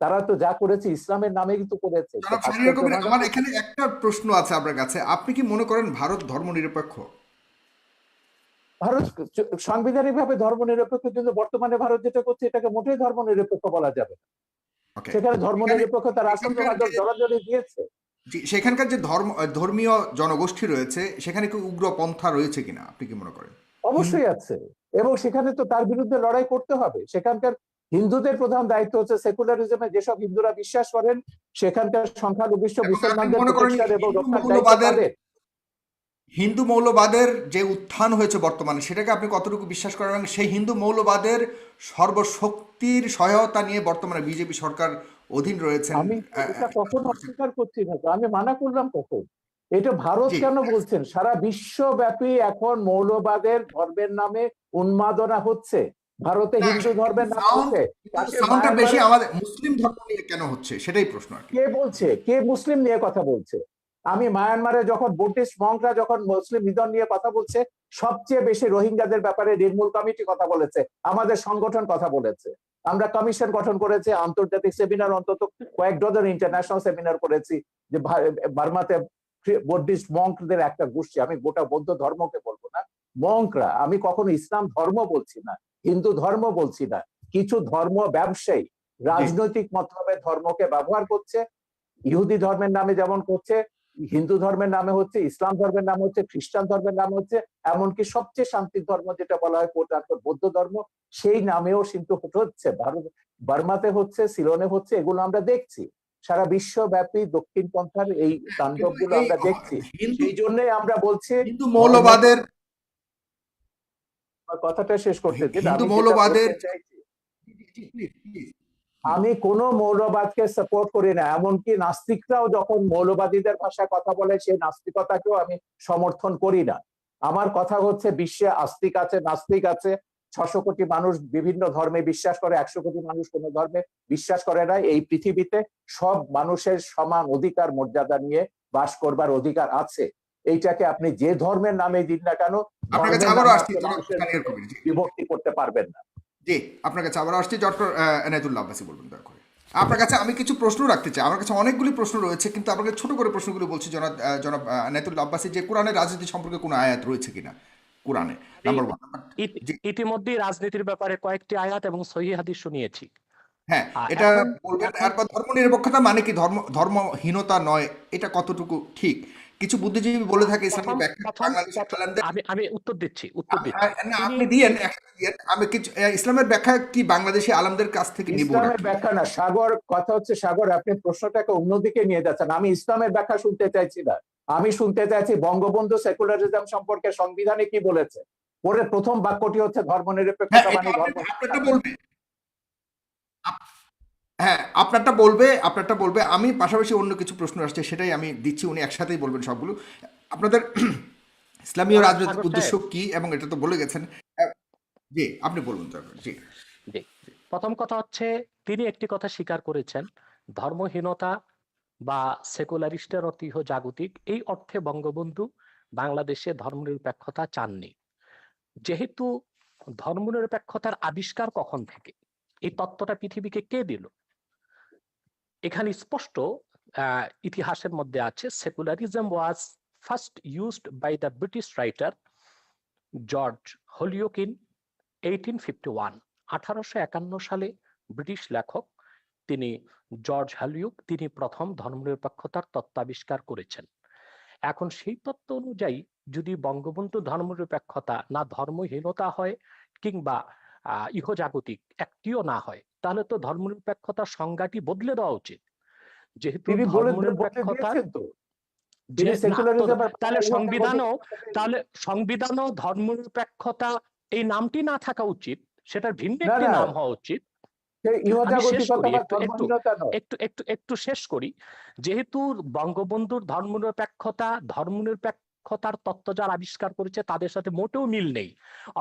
তারা তো যা করেছে ইসলামের নামে কিন্তু করেছে।
জনাব শাহরিয়ার কবির, আমার এখানে একটা প্রশ্ন আছে আপনার কাছে, আপনি কি মনে করেন ভারত ধর্মনিরপেক্ষ?
ভারত সাংবিধানিক ভাবে ধর্মনিরপেক্ষ, কিন্তু বর্তমানে ভারত যেটা করছে এটাকে মোটেই ধর্মনিরপেক্ষ বলা যাবে না।
ওকে,
সেখানে ধর্মনিরপেক্ষতার আসন্ন জড়াজড়ি দিয়েছে।
সেখানকার যে ধর্মীয় জনগোষ্ঠী রয়েছে সেখানে কি উগ্রপন্থা রয়েছে কিনা আপনি কি মনে করেন?
অবশ্যই আছে, এবং সেখানে তো তার বিরুদ্ধে লড়াই করতে হবে। সেখানকার হিন্দুদের প্রধান দায়িত্ব হচ্ছে সেকুলারিজমে যেসব হিন্দুরা বিশ্বাস করেন সেখানকার সংখ্যালঘিষ্ঠ মুসলমানদের প্রতিষ্ঠান এবং রক্ষার দায়িত্ব তাদের।
হিন্দু মৌলবাদের যে উত্থান হয়েছে বর্তমানে, সেটাকে আপনি কতটুকু বিশ্বাস করেন এবং সেই হিন্দু মৌলবাদের সর্বশক্তির সহায়তা নিয়ে বর্তমানে বিজেপি সরকার অধীন রয়েছেন?
আমি এটা কখনো অস্বীকার করছি না, আমি মানা করলাম কখন? এটা ভারত কেন বলছেন? সারা বিশ্বব্যাপী এখন মৌলবাদের ধর্মের নামে উন্মাদনা হচ্ছে, ভারতে হিন্দু ধর্মের নাম হচ্ছে,
বেশি আমাদের মুসলিম ধর্ম নিয়ে কেন হচ্ছে সেটাই প্রশ্ন।
কে বলছে? কে মুসলিম নিয়ে কথা বলছে? আমি মায়ানমারে যখন বুদ্ধিস্ট মঙ্করা যখন মুসলিম নিধন নিয়ে কথা বলছে, সবচেয়ে বেশি রোহিঙ্গাদের ব্যাপারে নির্মূল কমিটি কথা বলেছে, আমাদের সংগঠন কথা বলেছে, আমরা কমিশন গঠন করেছি, আন্তর্জাতিক সেমিনার অন্তত কয়েক ডজন ইন্টারন্যাশনাল সেমিনার করেছি, যে বার্মাতে বুদ্ধিস্ট মঙ্কদের একটা গোষ্ঠী, আমি গোটা বৌদ্ধ ধর্মকে বলবো না, মঙ্করা, আমি কখনো ইসলাম ধর্ম বলছি না, হিন্দু ধর্ম বলছি না, কিছু ধর্ম ব্যবসায়ী রাজনৈতিক মতলবে ধর্মকে ব্যবহার করছে, ইহুদি ধর্মের নামে যেমন করছে, হিন্দু ধর্মের নামে হচ্ছে, ইসলাম ধর্মের নাম হচ্ছে, খ্রিস্টান ধর্মের নাম হচ্ছে, এমনকি সবচেয়ে শান্তির ধর্ম যেটা বলা হয় বৌদ্ধ ধর্ম, সেই নামেও কিন্তু হচ্ছে, ভারত বার্মাতে হচ্ছে, সিলনে হচ্ছে, এগুলো আমরা দেখছি। সারা বিশ্বব্যাপী দক্ষিণ পন্থার এই তাণ্ডবগুলো আমরা দেখছি। সেই জন্যই আমরা বলছি
হিন্দু মৌলবাদের
কথাটা শেষ করতে দিন।
হিন্দু মৌলবাদের
আমি কোন মৌলবাদকে সাপোর্ট করি না, এমনকি নাস্তিকরাও যখন মৌলবাদীদের ভাষায় কথা বলে সেই নাস্তিকতাকেও আমি সমর্থন করি না। আমার কথা হচ্ছে বিশ্বে আস্তিক আছে, নাস্তিক আছে, ৬০০ কোটি মানুষ বিভিন্ন ধর্মে বিশ্বাস করে, ১০০ কোটি মানুষ কোন ধর্মে বিশ্বাস করে না। এই পৃথিবীতে সব মানুষের সমান অধিকার মর্যাদা নিয়ে বাস করবার অধিকার আছে। এইটাকে আপনি যে ধর্মের নামে দিন না কেন বিভক্তি করতে পারবেন না।
জি, আপনার কাছে আবার আসছি। ডক্টর এনায়েতুল্লাহ আব্বাসী বলবেন দয়া করে। আপনার কাছে আমি কিছু প্রশ্ন রাখতে চাই, আমার কাছে অনেকগুলি প্রশ্ন রয়েছে, কিন্তু আপনাকে ছোট করে প্রশ্নগুলো বলছি। জনাব এনায়েতুল্লাহ আব্বাসী, যে কোরআনের রাজনীতি সম্পর্কে কোনো আয়াত রয়েছে কিনা কোরআনে? নাম্বার 1।
ইতিমধ্যে রাজনীতির ব্যাপারে কয়েকটি আয়াত এবং সহিহ হাদিস শুনিয়েছি।
হ্যাঁ, এটা বলবেন। তারপর ধর্মনিরপেক্ষতা মানে কি, ধর্মহীনতা নয়, এটা কতটুকু ঠিক? কিছু বুদ্ধিজীবী বলে থাকে ইসলামের ব্যাখ্যা।
আমি উত্তর দিচ্ছি।
না, আপনি দিয়েন, আমি কিছু ইসলামের ব্যাখ্যা কি বাংলাদেশি আলেমদের কাছ থেকে নিব?
ইসলামের ব্যাখ্যা না সাগর, কথা হচ্ছে সাগর আপনি প্রশ্নটাকে অন্যদিকে নিয়ে যাচ্ছেন। আমি ইসলামের ব্যাখ্যা শুনতে চাইছি না, আমি শুনতে চাইছি বঙ্গবন্ধু সেকুলারিজম সম্পর্কে সংবিধানে কি বলেছে। পরে প্রথম বাক্যটি হচ্ছে ধর্মনিরপেক্ষতা মানে ধর্ম।
হ্যাঁ, আপনারটা বলবে, আমি পাশাপাশি অন্য কিছু প্রশ্ন আসছে সেটাই আমি দিচ্ছি, উনি একসাথেই বলবেন সবগুলো। আপনাদের ইসলামীয়
জনাব
রাজনৈতিক
সাগর
উদ্দেশ্য
সাহেব,
কি, এবং এটা তো বলে গেছেন। জি, আপনি বলুন দরকার, জি।
জি, প্রথম কথা হচ্ছে তিনি একটি কথা স্বীকার করেছেন, ধর্মহীনতা বা সেকুলারিস্টের অর্থ জাগতিক, এই অর্থে বঙ্গবন্ধু বাংলাদেশে ধর্মনিরপেক্ষতা চাননি। যেহেতু ধর্মনিরপেক্ষতার আবিষ্কার কখন থেকে, এই তত্ত্বটা পৃথিবীকে কে দিল, এখানে স্পষ্ট ইতিহাসের মধ্যে আছে, secularism was first used by the British writer George Holyoake in 1851। 1851 সালে ব্রিটিশ লেখক তিনি জর্জ হলিওক তিনি প্রথম ধর্মনিরপেক্ষতার তত্ত্ব আবিষ্কার করেছেন। এখন সেই তত্ত্ব অনুযায়ী যদি বঙ্গবন্ধু ধর্মনিরপেক্ষতা না ধর্মহীনতা হয় কিংবা ইহজাগতিক একটিও না হয়, তাহলে তো ধর্মনিরপেক্ষতার সংজ্ঞাটি বদলে দেওয়া উচিত। যেহেতু
তিনি বলে
ধর্মনিরপেক্ষতার
দিয়েছেন তো,
যে
তিনি
না তো,
সেকুলারিজম আর
তাহলে
ইহজাগতিক
সংবিধানও তাহলে সংবিধানও ধর্মনিরপেক্ষতা এই নামটি না থাকা উচিত, সেটার ভিন্ন
না
একটি
না,
নাম হওয়া উচিত।
সে
আমি শেষ
ইহজাগতিকতা
করি,
বা
একটু একটু
ধর্মহীনতা নয়।
একটু একটু একটু শেষ করি। যেহেতু বঙ্গবন্ধুর ধর্মনিরপেক্ষতার তত্ত্ব যারা আবিষ্কার করেছে তাদের সাথে মোটেও মিল নেই,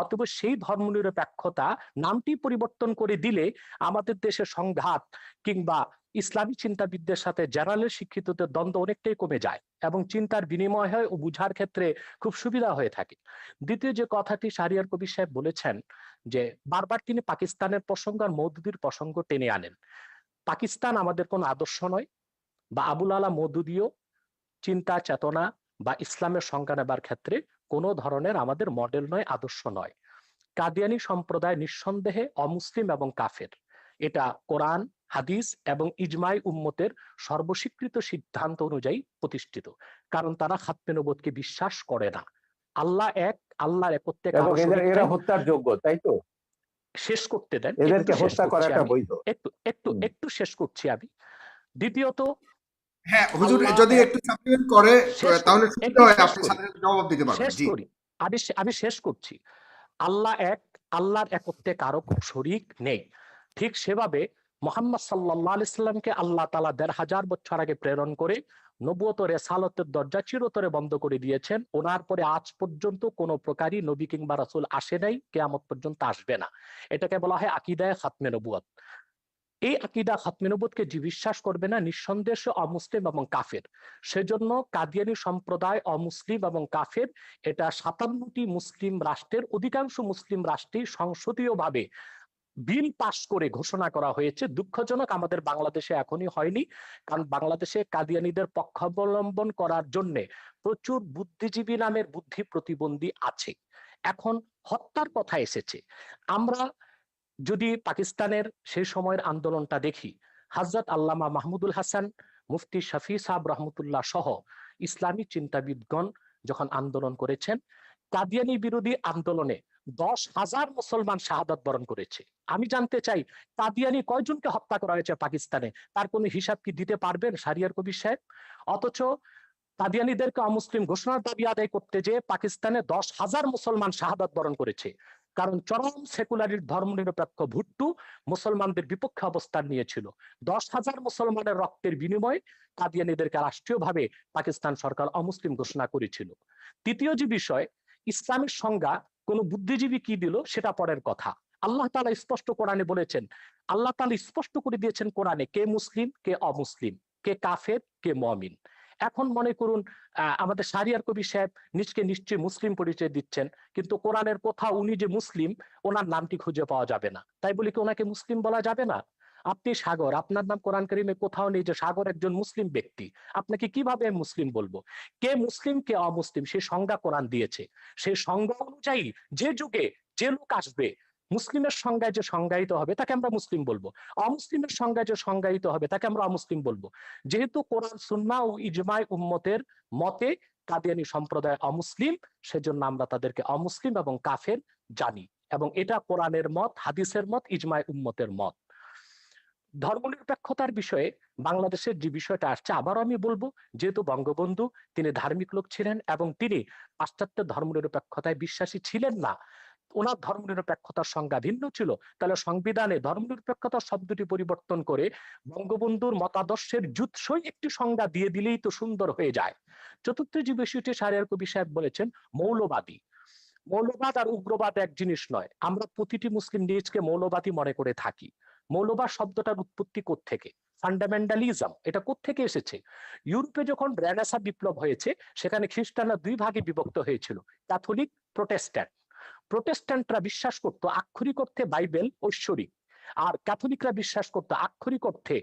অতএব সেই ধর্মনিরপেক্ষতা নামটি পরিবর্তন করে দিলে আমাদের দেশে সংঘাত কিংবা ইসলামী চিন্তাবিদদের সাথে জেনারেল শিক্ষিতদের দ্বন্দ্ব অনেকটাই কমে যায় এবং চিন্তার বিনিময় হয় ও বুঝার ক্ষেত্রে খুব সুবিধা হয়ে থাকে। দ্বিতীয় যে কথাটি শাহরিয়ার কবির সাহেব বলেছেন, যে বারবার তিনি পাকিস্তানের প্রসঙ্গ আর মওদুদির প্রসঙ্গ টেনে আনেন। পাকিস্তান আমাদের কোন আদর্শ নয়, বা আবুল আলা মওদুদিও চিন্তা চেতনা বা ইসলামের সংজ্ঞা নেবার ক্ষেত্রে কোনো ধরনের আমাদের মডেল নয়, আদর্শ নয়। কাদিয়ানি সম্প্রদায় নিঃসন্দেহে অমুসলিম এবং কাফের, এটা কোরআন হাদিস এবং ইজমাই উম্মতের সর্বস্বীকৃত সিদ্ধান্ত অনুযায়ী প্রতিষ্ঠিত, কারণ তারা খাতমে নবুয়তকে বিশ্বাস করে না। আল্লাহ এক, আল্লাহর একত্বে
এবং
কারো শরীক
এরা
নাই।
হত্যার যোগ্য, তাই তো?
শেষ করতে দেন, একটু
এদেরকে
শেষ
হত্যা
করছি
করাটা
আমি,
বৈধ।
একটু একটু
হুম।
একটু শেষ করছি আমি। দ্বিতীয়ত,
হ্যাঁ হুজুর,
আল্লাহ
যদি
এক,
একটু সাপ্লিমেন্ট করে
শেষ করি,
তাহলে সুবিধা
একটু
হয়,
শেষ
আপনি
করি,
সাথে সাথে জবাব দিতে পারবেন,
শেষ
জি।
করি। আমি শেষ করছি। আল্লাহ এক, আল্লাহর একত্বে কারো শরীক নেই। ঠিক সেভাবে মোহাম্মদ সাল্লাল্লাহু আলাইহি সাল্লামকে আল্লাহ তাআলা ১৫০০ বছর আগে প্রেরণ করে নবুয়ত ও রিসালাতের দরজা চিরতরে বন্ধ করে দিয়েছেন। ওনার পরে আজ পর্যন্ত কোনো প্রকারই নবী কিংবা রাসূল আসে নাই, কিয়ামত পর্যন্ত আসবে না। এটাকে বলা হয় আকীদায়ে খাতমে নবুয়ত। এই আকীদা খাতমে নবুয়তকে যে বিশ্বাস করবে না, নিঃসন্দেহে সে অমুসলিম এবং কাফের। সেজন্য কাদিয়ানী সম্প্রদায় অমুসলিম এবং কাফের, এটা ৫৭টি মুসলিম রাষ্ট্রের অধিকাংশ মুসলিম রাষ্ট্রেই সংসদীয়ভাবে বিল পাস করে ঘোষণা করা হয়েছে। দুঃখজনক আমাদের বাংলাদেশে এখনই হয়নি, কারণ বাংলাদেশে কাদিয়ানীদের পক্ষাবলম্বন করার জন্য প্রচুর বুদ্ধিজীবী নামের বুদ্ধি প্রতিবন্ধী আছে। এখন হত্যার কথা এসেছে, আমরা যদি পাকিস্তানের সেই সময়ের আন্দোলনটা দেখি, হযরত আল্লামা মাহমুদুল হাসান, মুফতি শফি সাহেব রহমতুল্লাহ সহ ইসলামী চিন্তাবিদগণ যখন আন্দোলন করেছেন, কাদিয়ানি বিরোধী আন্দোলনে ১০,০০০ মুসলমান শাহাদাত বরণ করেছে। আমি জানতে চাই, কাদিয়ানি কয়জনকে হত্যা করা হয়েছে পাকিস্তানে, তার কোনো হিসাব কি দিতে পারবেন শাহরিয়ার কবির সাহেব? অথচ কাদিয়ানীদেরকে অমুসলিম ঘোষণার দাবি আদায় করতে যে পাকিস্তানে ১০,০০০ মুসলমান শাহাদাত বরণ করেছে, কারণ চরম সেকুলারির ধর্মনিরপেক্ষ ভুট্টো মুসলমানদের বিপক্ষে অবস্থান নিয়েছিল। ১০,০০০ মুসলমানের রক্তের বিনিময়ে কাদিয়ানীদেরকে রাষ্ট্রীয়ভাবে পাকিস্তান সরকার অমুসলিম ঘোষণা করেছিল। তৃতীয় যে বিষয়, ইসলামের সংজ্ঞা কোন বুদ্ধিজীবী কি দিল সেটা পরের কথা। আল্লাহ তাআলা স্পষ্ট কোরআনে বলেছেন, আল্লাহ তাআলা স্পষ্ট করে দিয়েছেন কোরআনে, কে মুসলিম কে অমুসলিম, কে কাফের কে মুমিন। এখন মনে করুন আমাদের শাহরিয়ার কবির সাহেব নিজকে নিশ্চয়ই মুসলিম পরিচয় দিচ্ছেন, কিন্তু কোরআনের কোথাও উনি যে মুসলিম ওনার নামটি খুঁজে পাওয়া যাবে না, তাই বলে কি ওনাকে মুসলিম বলা যাবে না? আপনি সাগর, আপনার নাম কোরআন কারীমে কোথাও নেই যে সাগর একজন মুসলিম ব্যক্তি, আপনাকে কিভাবে মুসলিম বলবো? কে মুসলিম কে অমুসলিম সেই সংজ্ঞা কোরআন দিয়েছে। সেই সংজ্ঞা অনুযায়ী যে যুগে যে লোক আসবে, মুসলিমের সংজ্ঞায় যে সংজ্ঞায়িত হবে তাকে আমরা মুসলিম বলবো, অমুসলিমের সংজ্ঞায় যে সংজ্ঞায়িত হবে তাকে আমরা অমুসলিম বলবো। যেহেতু কোরআন সুন্নাহ ও ইজমাই উম্মতের মতে কাদিয়ানী সম্প্রদায় অমুসলিম, সেজন্য আমরা তাদেরকে অমুসলিম এবং কাফের জানি, এবং এটা কোরআনের মত, হাদিসের মত, ইজমাই উম্মতের মত। ধর্মনিরপেক্ষতার বিষয়ে বাংলাদেশের যে বিষয়টা আসছে, আবারও আমি বলবো, যেহেতু বঙ্গবন্ধু তিনি ধার্মিক লোক ছিলেন এবং তিনি পাশ্চাত্য ধর্মনিরপেক্ষতায় বিশ্বাসী ছিলেন না, ওনার ধর্মনিরপেক্ষতার সংজ্ঞা ভিন্ন ছিল, তাহলে সংবিধানে ধর্মনিরপেক্ষতা শব্দটি পরিবর্তন করে বঙ্গবন্ধুর মতাদর্শের জুৎসই একটি সংজ্ঞা দিয়ে দিলেই তো সুন্দর হয়ে যায়। চতুর্থ যে বিষয়টি শাহরিয়ার কবির সাহেব বলেছেন, মৌলবাদী। মৌলবাদ আর উগ্রবাদ এক জিনিস নয়। আমরা প্রতিটি মুসলিম নিজকে মৌলবাদী মনে করে থাকি। মৌলবাদ শব্দটার উৎপত্তি কোত্থেকে? ফান্ডামেন্টালিজম, এটা কোত্থেকে এসেছে? ইউরোপে যখন রেনেসাঁ বিপ্লব হয়েছে, সেখানে খ্রিস্টানরা দুই ভাগে বিভক্ত হয়েছিল, ক্যাথলিক, প্রোটেস্ট্যান্ট। প্রোটেস্ট্যান্টরা বিশ্বাস করতো আক্ষরিক অর্থে বাইবেল ঐশ্বরিক, আর ক্যাথলিকরা বিশ্বাস করতো আক্ষরিক অর্থে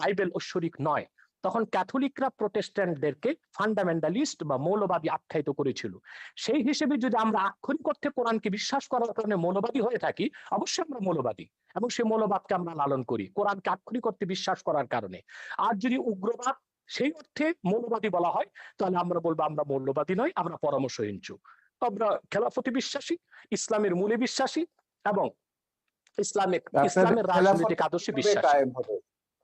বাইবেল ঐশ্বরিক নয়। তখন ক্যাথলিকরা প্রোটেস্ট্যান্টদেরকে ফান্ডামেন্টালিস্ট বা মৌলবাদী আখ্যায়িত করেছিল। সেই হিসেবে যদি আমরা আক্ষরিক অর্থে কোরআনকে বিশ্বাস করার কারণে মৌলবাদী হয়ে থাকি, অবশ্যই আমরা মৌলবাদী, এবং সেই মৌলবাদকে আমরা লালন করি কোরআনকে আক্ষরিক অর্থে বিশ্বাস করার কারণে। আর যদি উগ্রবাদ সেই অর্থে মৌলবাদী বলা হয়, তাহলে আমরা বলবো আমরা মৌলবাদী নয়, আমরা পরামর্শহীনচু। আমরা খেলাফতি বিশ্বাসী, ইসলামের মূলে বিশ্বাসী, এবং
আপনাদের
ইসলামের রাজনৈতিক
খেলাফত
আদর্শে
কিভাবে
বিশ্বাসী।
কায়েম হবে?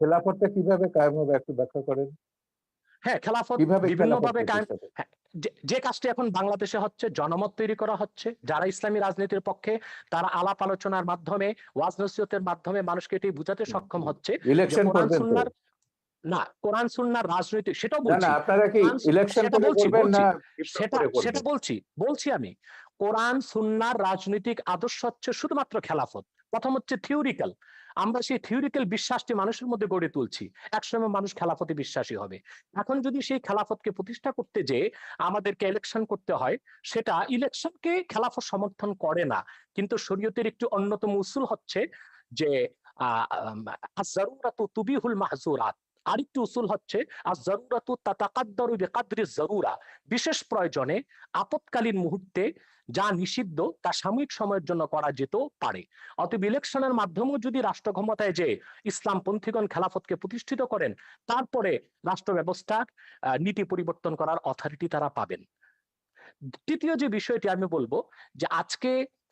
খেলাফতটা কিভাবে কায়েম হবে একটু ব্যাখ্যা করেন।
হ্যাঁ, খেলাফত
কিভাবে
বিভিন্ন
খেলাফত
ভাবে কায়েম।
প্রতিষ্ঠা করবে?
হ্যাঁ, যে কাজটি এখন বাংলাদেশে হচ্ছে, জনমত তৈরি করা হচ্ছে। যারা ইসলামী রাজনীতির পক্ষে, তারা আলাপ আলোচনার মাধ্যমে, ওয়াজ নসিহতের মাধ্যমে মানুষকে এটি বুঝাতে সক্ষম হচ্ছে যে
ইলেকশন
কোরআন
করবেন তো?
সুন্নাহর, না কোরআন সুন্নাহর রাজনৈতিক, সেটাও
না
বলছি।
না, আপনারা কি ইলেকশন
সেটা
করে
বলছি
করবেন
বলছি
না বিপ্লব
সেটা
করে
সেটা
করবেন?
বলছি আমি। কোরআন সুন্নাহর রাজনৈতিক আদর্শ হচ্ছে শুধুমাত্র খেলাফত। প্রথম হচ্ছে থিওরিক্যাল, আমরা সেই থিওরিক্যাল বিশ্বাসটি মানুষের মধ্যে গড়ে তুলছি। একসময় মানুষ খেলাফতে বিশ্বাসী হবে। এখন যদি সেই খেলাফতকে প্রতিষ্ঠা করতে যে আমাদেরকে ইলেকশন করতে হয়, সেটা ইলেকশনকে খেলাফত সমর্থন করে না। কিন্তু শরীয়তের একটি অন্যতম উসুল হচ্ছে যে আয-যারুরাতু তুবিহুল মাহযুরাত। আরেকটি উসুল হচ্ছে আয-যারুরাতু তাতাকাদ্দারু বিকাদরি যারুরা। বিশেষ প্রয়োজনে, আপৎকালীন মুহূর্তে যা নিষিদ্ধ তা সাময়িক সময়ের জন্য করা যেত পারে। অতএব ইলেকশনের মাধ্যমেও যদি রাষ্ট্র ক্ষমতায় যে ইসলামপন্থীগণ খেলাফতকে প্রতিষ্ঠিত করেন, তারপরে রাষ্ট্র ব্যবস্থার নীতি পরিবর্তন করার অথরিটি তারা পাবেন। তৃতীয় যে বিষয়টি আমি বলবো, যে আজকে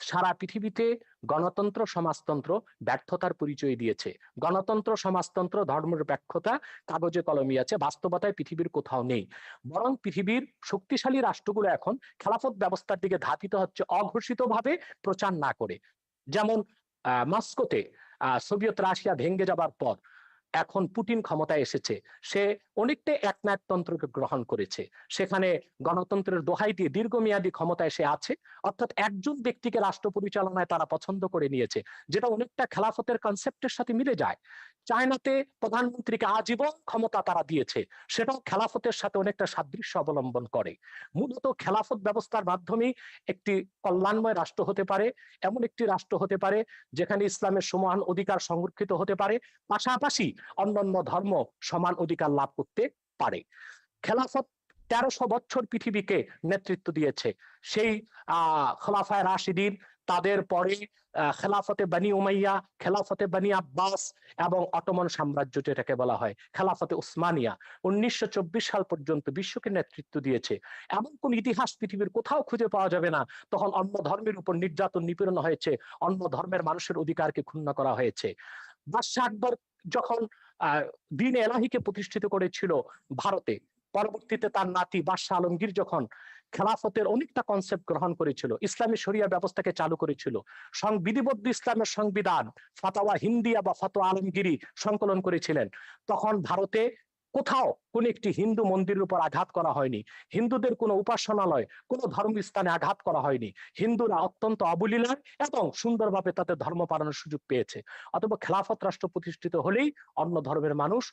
সারা পৃথিবীতে গণতন্ত্র সমাজতন্ত্র ব্যর্থতার পরিচয় দিয়েছে। গণতন্ত্র সমাজতন্ত্র ধর্মনিরপেক্ষতা কাগজে কলমে আছে, বাস্তবতায় পৃথিবীর কোথাও নেই। বরং পৃথিবীর শক্তিশালী রাষ্ট্রগুলো এখন খেলাফত ব্যবস্থার দিকে ধাবিত হচ্ছে, অঘোষিতভাবে, প্রচার না করে। যেমন মস্কোতে সোভিয়েত রাশিয়া ভেঙে যাবার পর এখন পুতিন ক্ষমতায় এসেছে। সে অনেকটা একনায়কতন্ত্রকে গ্রহণ করেছে। সেখানে গণতন্ত্রের দোহাই দিয়ে দীর্ঘমেয়াদী ক্ষমতায় সে আছে, অর্থাৎ একজন ব্যক্তিকে রাষ্ট্র পরিচালনায় তারা পছন্দ করে নিয়েছে, যেটা অনেকটা খেলাফতের কনসেপ্টের সাথে মিলে যায়। চায়নাতে প্রধানমন্ত্রীকে আজীবন ক্ষমতা তারা দিয়েছে, সেটাও খেলাফতের সাথে অনেকটা সাদৃশ্য অবলম্বন করে। মূলত খেলাফত ব্যবস্থার মাধ্যমেই একটি কল্যাণময় রাষ্ট্র হতে পারে, এমন একটি রাষ্ট্র হতে পারে যেখানে ইসলামের সমান অধিকার সংরক্ষিত হতে পারে, পাশাপাশি অন্যান্য ধর্ম সমান অধিকার লাভ করতে পারে। খেলাফত 1300 বছর পৃথিবীকে নেতৃত্ব দিয়েছে। সেই খোলাফায়ে রাশিদিন, তাদের পরে খেলাফতে বনি উমাইয়া, খেলাফতে বনি আব্বাস, এবং অটোমান সাম্রাজ্য যেটাকে বলা হয় খেলাফতে উসমানিয়া, 1924 সাল পর্যন্ত বিশ্বকে নেতৃত্ব দিয়েছে। এমন কোন ইতিহাস পৃথিবীর কোথাও খুঁজে পাওয়া যাবে না তখন অন্য ধর্মের উপর নির্যাতন নিপীড়ন হয়েছে, অন্য ধর্মের মানুষের অধিকারকে ক্ষুণ্ণ করা হয়েছে। বাদশাহ আকবর যখন দ্বীন এলাহিকে প্রতিষ্ঠিত করেছিল ভারতে, পরবর্তীতে তার নাতি বাদশাহ আলমগীর যখন খেলাফতের অনেকটা কনসেপ্ট গ্রহণ করেছিল, ইসলামী শরিয়া ব্যবস্থাকে চালু করেছিল, বিধিবদ্ধ ইসলামের সংবিধান ফাতাওয়া হিন্দিয়া বা ফাতোয়া আলমগীরি সংকলন করেছিলেন, তখন ভারতে কোথাও কোন একটি হিন্দু মন্দিরের উপর আঘাত করা হয়নি, হিন্দুদের কোনো উপাসনালয়, কোনো ধর্মস্থানে আঘাত করা হয়নি। হিন্দুরা অত্যন্ত অবলীলায় এবং সুন্দরভাবে তাদের ধর্ম পালনের সুযোগ পেয়েছে। অথবা খেলাফত রাষ্ট্র প্রতিষ্ঠিত হলেই অন্য ধর্মের মানুষ